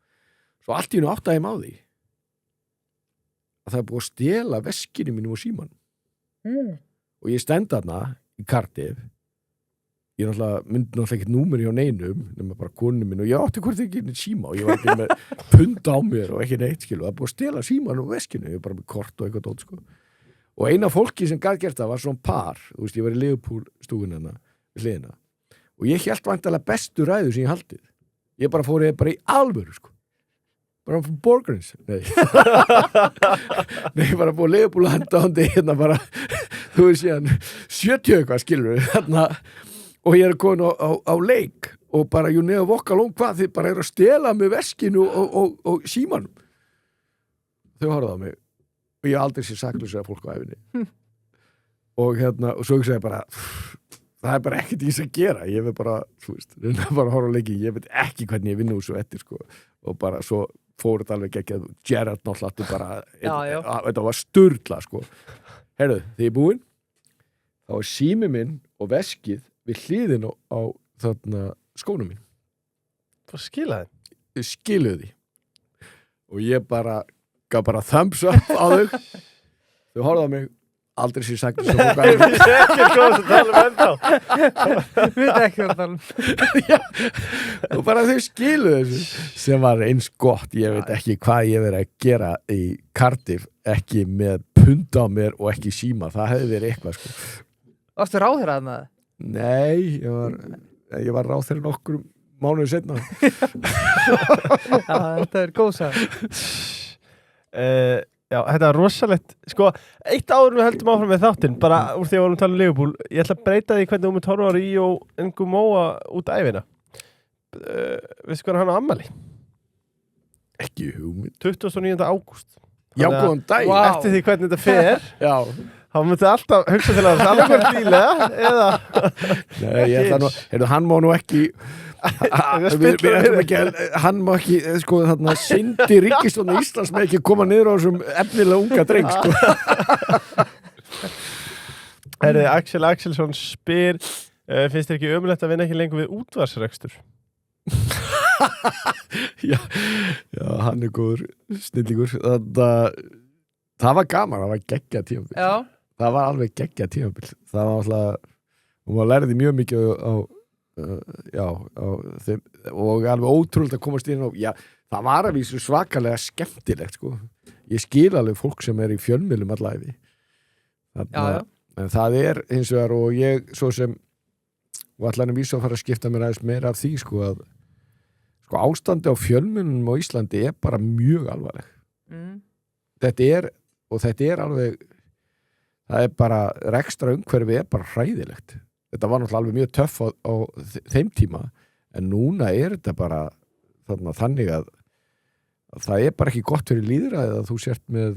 Speaker 3: Svo allt í einu áttaði ég á því að það er búið að stela veskinu mínum og símanum og ég stend þarna í Cardiff ég myndi náttúrulega ekkert númer hjá neinum nema bara konu minn og ég átti hvort ekki síma og ég var ekki með pund á mér og ekki neitt skilu, það er búið að stela símanum og veskinu, ég var bara með kort og eitthvað dót sko. Og eina fólki sem gæti gert það var svona par, þú veist, ég var í Liverpool stúin við hliðina og ég hélt vantalega bestu ræðu sem ég haldið. Ég bara fór bara í alvöru, sko. Bara fyrir Borgarins. Nei. Nei, bara búið Liverpool handandi bara, þú veist síðan, 70 eitthvað, skilur við, og ég komin á leik og bara, you never walk alone, hvað, þið bara að stela með veskinu og símanum. Þau horfðu á mig og ég aldrei sé saklauslega fólk á æfinni. Og svo ég segi bara, það er bara ekkert í þess að gera ég vil bara, þú veist, reyna bara að horfa á leiki ég veit ekki hvernig ég vinna úr svo eftir sko. Og bara svo fór þetta alveg ekki Gerrard náttúrulega bara þetta var sturla sko. Heyrðu, þegar ég er búinn þá er sími minn og veskið við hliðin á skónum mín
Speaker 1: Hvað skilaði?
Speaker 3: Þau skiluðu því og ég bara gaf bara thumbs up á þau þau horfðu á mig aldrei sér sagt þess að
Speaker 1: Ég vissi ekki hvað það tala ennþá
Speaker 2: Við veit ekki hvað það tala
Speaker 3: og bara þau skiluðu þessu sem var eins gott, ég veit ekki hvað ég verið að gera í Cardiff ekki með pund á mér og ekki síma, það hefði verið eitthvað sko.
Speaker 2: Varstu ráðherrað með það?
Speaker 3: Nei, ég var ráðherra nokkur mánuði setna
Speaker 2: Þetta er góð sag
Speaker 1: Já, þetta er rosalegt, sko, eitt áður við heldum áfram með þáttinn, bara úr því að vorum að tala um Liverpool, ég ætla að breyta því hvernig þú mynd horfa á Ríó Ngumóa út æfina. Veistu hvað hann á afmæli?
Speaker 3: Ekki hugmynd.
Speaker 1: 29. ágúst.
Speaker 3: Já, góðan dag.
Speaker 2: Wow.
Speaker 1: Eftir því hvernig þetta fer,
Speaker 3: Já.
Speaker 1: þá myndi alltaf hugsa til að það alveg hvert lílega, eða...
Speaker 3: Nei, ég ætla nú, hann má nú ekki... hann má ekki sko þarna syndi ríkisstjórn Íslands með ekki koma niður á þessum efnilega unga dreng sko.
Speaker 1: Axel Axelsson spyr finnst þér ekki ömulegt að vinna ekki lengur við útvarsrekstur?
Speaker 3: já, hann er góður snillingur það var gaman, það var geggjað tímabil það var alveg geggjað tímabil það var alltaf, og maður lærði mjög mikið á þeim, og alveg ótrúlega að komast inn á, það var að vísu svakalega skemmtilegt sko. Ég skil alveg fólk sem er í fjölmiðlum allæfi en það er hins vegar og ég svo sem og allan vísu að fara að skipta mér aðeins meira af því sko að sko ástandi á fjölmiðlum á Íslandi er bara mjög alvarleg þetta er alveg það er bara rekstra umhverfi er bara hræðilegt þetta var náttúrulega alveg mjög töff á þeim tíma, en núna er þetta bara þannig að það er bara ekki gott fyrir lýðræðið að þú sért með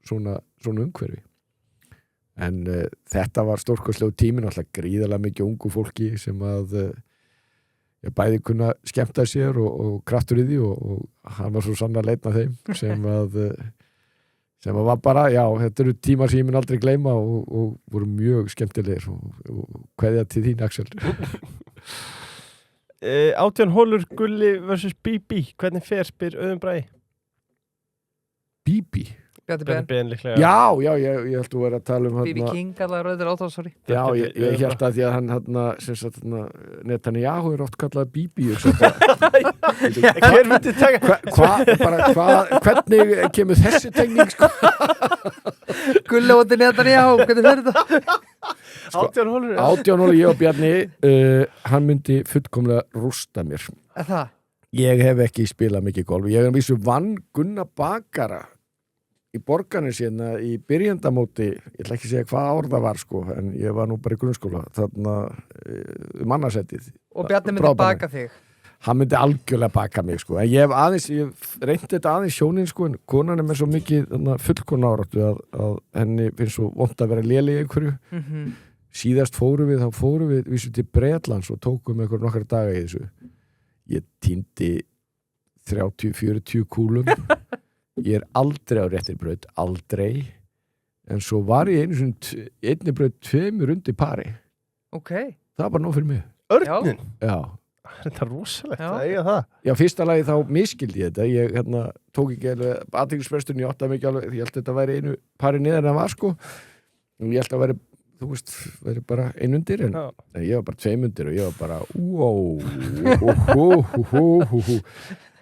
Speaker 3: svona umhverfi. En þetta var stórkostlegu tími, náttúrulega gríðarlega mikið ungu fólki sem að bæði kunna skemmta sér og kraftur í því og hann var svo sannarlega einn af þeim sem var bara, þetta eru tímar sem ég mun aldrei gleyma og voru mjög skemmtilegir og kveðja til þín, Axel.
Speaker 1: 18 hólur Gulli versus BB, hvernig fer spyr Auðun Bragi?
Speaker 3: BB?
Speaker 2: Bjarni
Speaker 1: Bjarni
Speaker 2: Ben,
Speaker 1: Ben líklega.
Speaker 3: Já, ég held að vera að tala um
Speaker 2: B.B. King allar rauður átá, sorry.
Speaker 3: Já, ég held að því að hann sem sagt Netanyahu oft kallað BB
Speaker 1: Hver myndi taka?
Speaker 3: Hvernig kemur þessi tengning sko?
Speaker 2: Gulli óti Netanyahu, hvernig fyrir þetta?
Speaker 1: 18 hólur.
Speaker 3: 18 hólu ég og Bjarni hann myndi fullkomlega rústa mér.
Speaker 2: Það?
Speaker 3: Ég hef ekki spilað mikið golf. Ég hef vissu vann Gunnar Bakara í Borgarnes hérna í byrjendamóti, ég ætla ekki að segja hvað ár það var sko, en ég var nú bara í grunnskóla þarna mannasettið.
Speaker 2: Og Bjarni myndi baka þig?
Speaker 3: Hann myndi algjörlega baka mig sko, en ég reyndi þetta aðeins sjónin sko, en konan er með svo mikið fullkona áráttu að henni finnst svo vont að vera léleg í einhverju. Síðast fórum við vísum til Bretlands og tókum nokkra daga í þessu. Ég týndi 30-40 kúlum. Ég aldrei á réttir braut, aldrei, en svo var ég einni braut 2 undir pari.
Speaker 2: Ok.
Speaker 3: Það var bara nóg fyrir mig.
Speaker 1: Örnin?
Speaker 3: Já.
Speaker 1: Þetta er rosalegt að eiga það.
Speaker 3: Já, fyrsta lagi þá miskildi ég þetta. Ég tók ekki alveg athyglisbresturinn, ég átti mikið alveg, ég held að þetta væri einu pari niður en það var sko. Og ég held að væri, þú veist, væri bara 1 undir, en ég var bara 2 undir og ég var bara,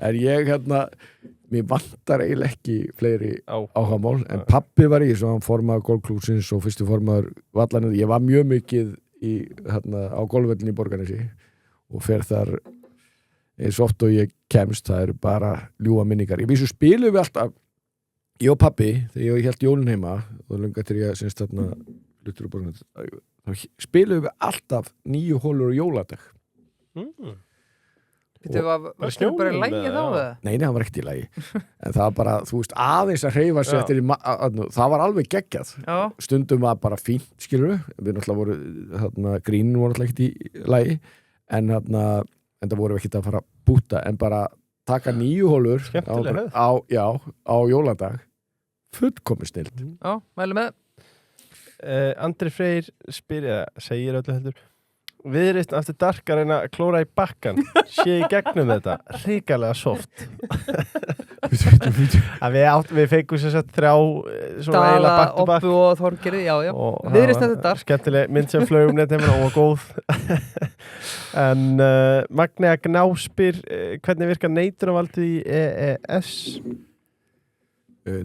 Speaker 3: en ég mér vantar eiginlega ekki fleiri áhugamál, en pabbi var í svo hann formaður golfklúsins og fyrstu formaður vallanir. Ég var mjög mikið á golfvellinni í Borgarnesi og fer þar eins oft og ég kemst, það eru bara ljúfa minningar. Ég vísu spilum við alltaf, ég og pabbi, þegar ég held jólin heima og lunga til ég syns hlutur úr Borgarnesi, þá spilum við alltaf 9 hólur og jóladag.
Speaker 2: Var snjónum bara í lægi þá eða?
Speaker 3: Nei, það var ekkert í lægi. En það var bara, þú veist, aðeins að hreyfa sig eftir það var alveg geggjað. Já. Stundum var bara fínt, skilur við náttúrulega voru, grínin voru náttúrulega ekkert í lægi, en það voru ekkert að fara að búta, en bara taka 9 hólur á jóladag, fullkomið snilt.
Speaker 2: Já, mælu með.
Speaker 1: Andri Freyr segir öllu heldur, Viðreisn eftir dark að reyna að klóra í bakkan, sé í gegnum þetta, hrikalega soft. Við fengum sér sett 3 svona eiginlega back to back.
Speaker 2: Dala, Oppu og Þorgerði, já. Viðreisn eftir dark.
Speaker 1: Skemmtileg mynd sem flög netheimina og góð. En Magnea Gnáspyr, hvernig virkar neitunarvaldið í EES?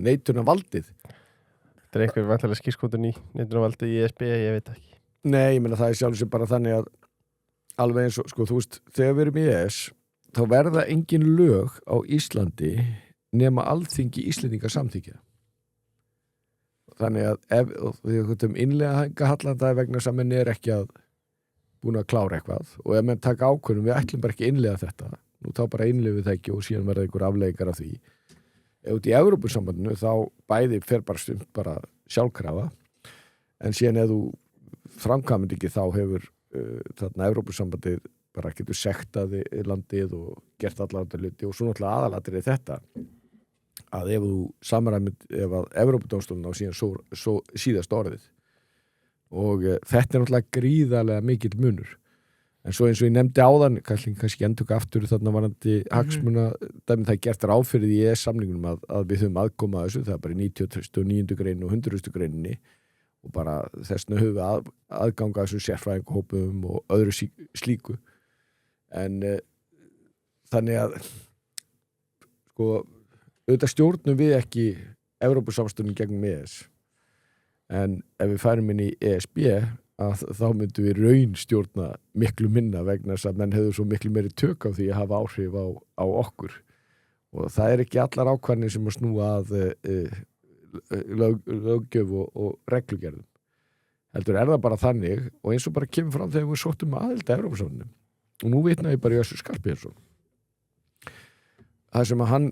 Speaker 3: Neitunarvaldið?
Speaker 1: Þetta er einhver vantilega skýrskotun í neitunarvaldið í ESB, ég veit ekki.
Speaker 3: Nei, ég meina það er sjálf sem bara þannig að alveg eins og, sko, þú veist, þegar við erum í ES þá verða engin lög á Íslandi nema alþingi Íslendinga samþykja. Þannig að ef við innlega hallanda vegna sem menn er ekki að búin að klára eitthvað og ef menn taka ákvörðum, við ætlum bara ekki innlega þetta, nú þá bara innlega við það ekki og síðan verða einhver afleiðingar af því. Ef út í Evrópusambandinu þá bæði fer bara stund bara sjálfkrafa, en síðan ef þú framkvæmandi ekki þá hefur þarna Evrópusambandið bara getur sektaði landið og gert allar þetta hluti og svo náttúrulega aðalatrið þetta að ef þú samræmið ef að Evrópudómstólinn á síðan svo síðast orðið og þetta er náttúrulega gríðarlega mikill munur en svo eins og ég nefndi áðan kannski endurka aftur þarna varandi hagsmuna dæmi það gert ráðfyrir í EES-samningunum að við höfum aðkoma að þessu það er bara í 99. grein og 100. greininni og bara þessna höfum við aðganga þessum sérfræðingahópum og öðru slíku en þannig að sko auðvitað stjórnum við ekki Evrópusamstöðunum gegnum EES en ef við færum inn í ESB að þá myndum við raun stjórna miklu minna vegna þess að menn hefur svo miklu meiri tök á því að hafa áhrif á okkur og það er ekki allar ákvarðanir sem að snúa að löggjöf og reglugerðum heldur er það bara þannig og eins og bara kemur fram þegar við sóttum aðild að Evrópusamstöðunum og nú vitna ég bara í Össur Skarphéðinsson það sem að hann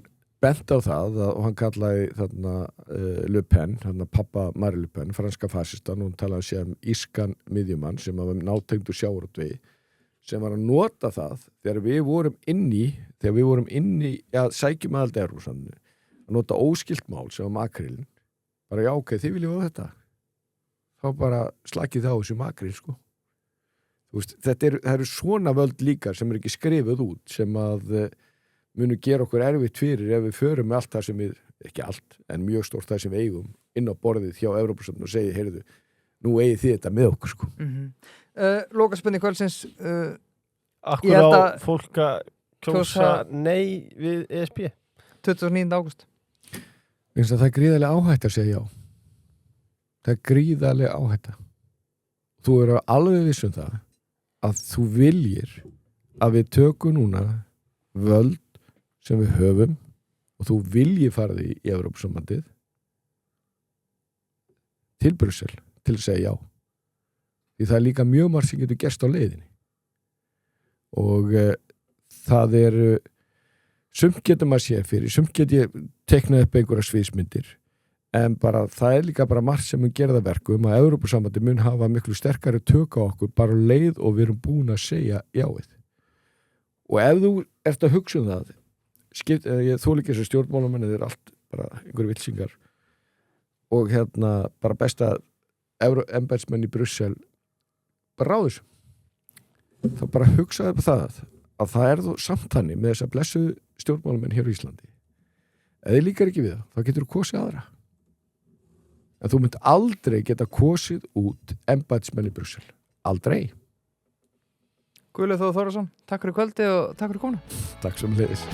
Speaker 3: bent á það og hann kallaði þarna Le Pen, þarna pappa Marie Le Pen, franska fasistan og hann talaði sér írskan miðjumann sem var nátengdur sjávarútvegi sem var að nota það þegar við vorum inni að sækjum aðild að Evrópusamstöðunum að nota óskilt mál sem var makrílin bara já ok, þið viljum á þetta þá bara slakið það á þessu makríl sko þú veist, það eru svona völd líka sem er ekki skrifuð út sem að munu gera okkur erfitt fyrir ef við förum með allt það sem við ekki allt, en mjög stórt það sem við eigum inn á borðið hjá Evrópusambandinu og segi, heyrðu, nú eigið þið þetta með okkur sko.
Speaker 2: Lokaspurning kvöldsins
Speaker 1: Akkur
Speaker 2: Ég held
Speaker 1: á
Speaker 2: að-
Speaker 1: fólk að kjósa nei við ESB
Speaker 2: 29. ágúst
Speaker 3: Finnst það er gríðarlega áhætt að segja já. Það er gríðarlega áhætt. Þú eru alveg vissum það að þú viljir að við tökum núna völd sem við höfum og þú viljið farið í Evrópusambandið til Brussel til að segja já. Því það er líka mjög margt sem getur gerst á leiðinni. Og það er sumt getur maður séð fyrir, sumt getur ég teknað upp einhverja sviðsmyndir en bara það er líka bara margt sem mun gera það verkum að Evrópusambandi mun hafa miklu sterkari tök á okkur bara leið og við erum búin að segja jáið. Og ef þú ert að hugsa það ég þóla ekki þessu stjórnmálamenn þeir eru allt bara einhverju vilsingar og bara besta embættismenn í Brussel bara ráður þá bara hugsaðu upp það að það er þó samtanni með þess að blessu stjórnmálamenn hér í Íslandi. Ef þið líkar ekki við það, þá getur þú kosið aðra. En þú mynd aldrei geta kosið út embættismenn í Brussel. Aldrei.
Speaker 2: Guðlaug Þór Þórðarson, takk fyrir kvöldi og takk fyrir komuna
Speaker 3: Takk sem leiðis.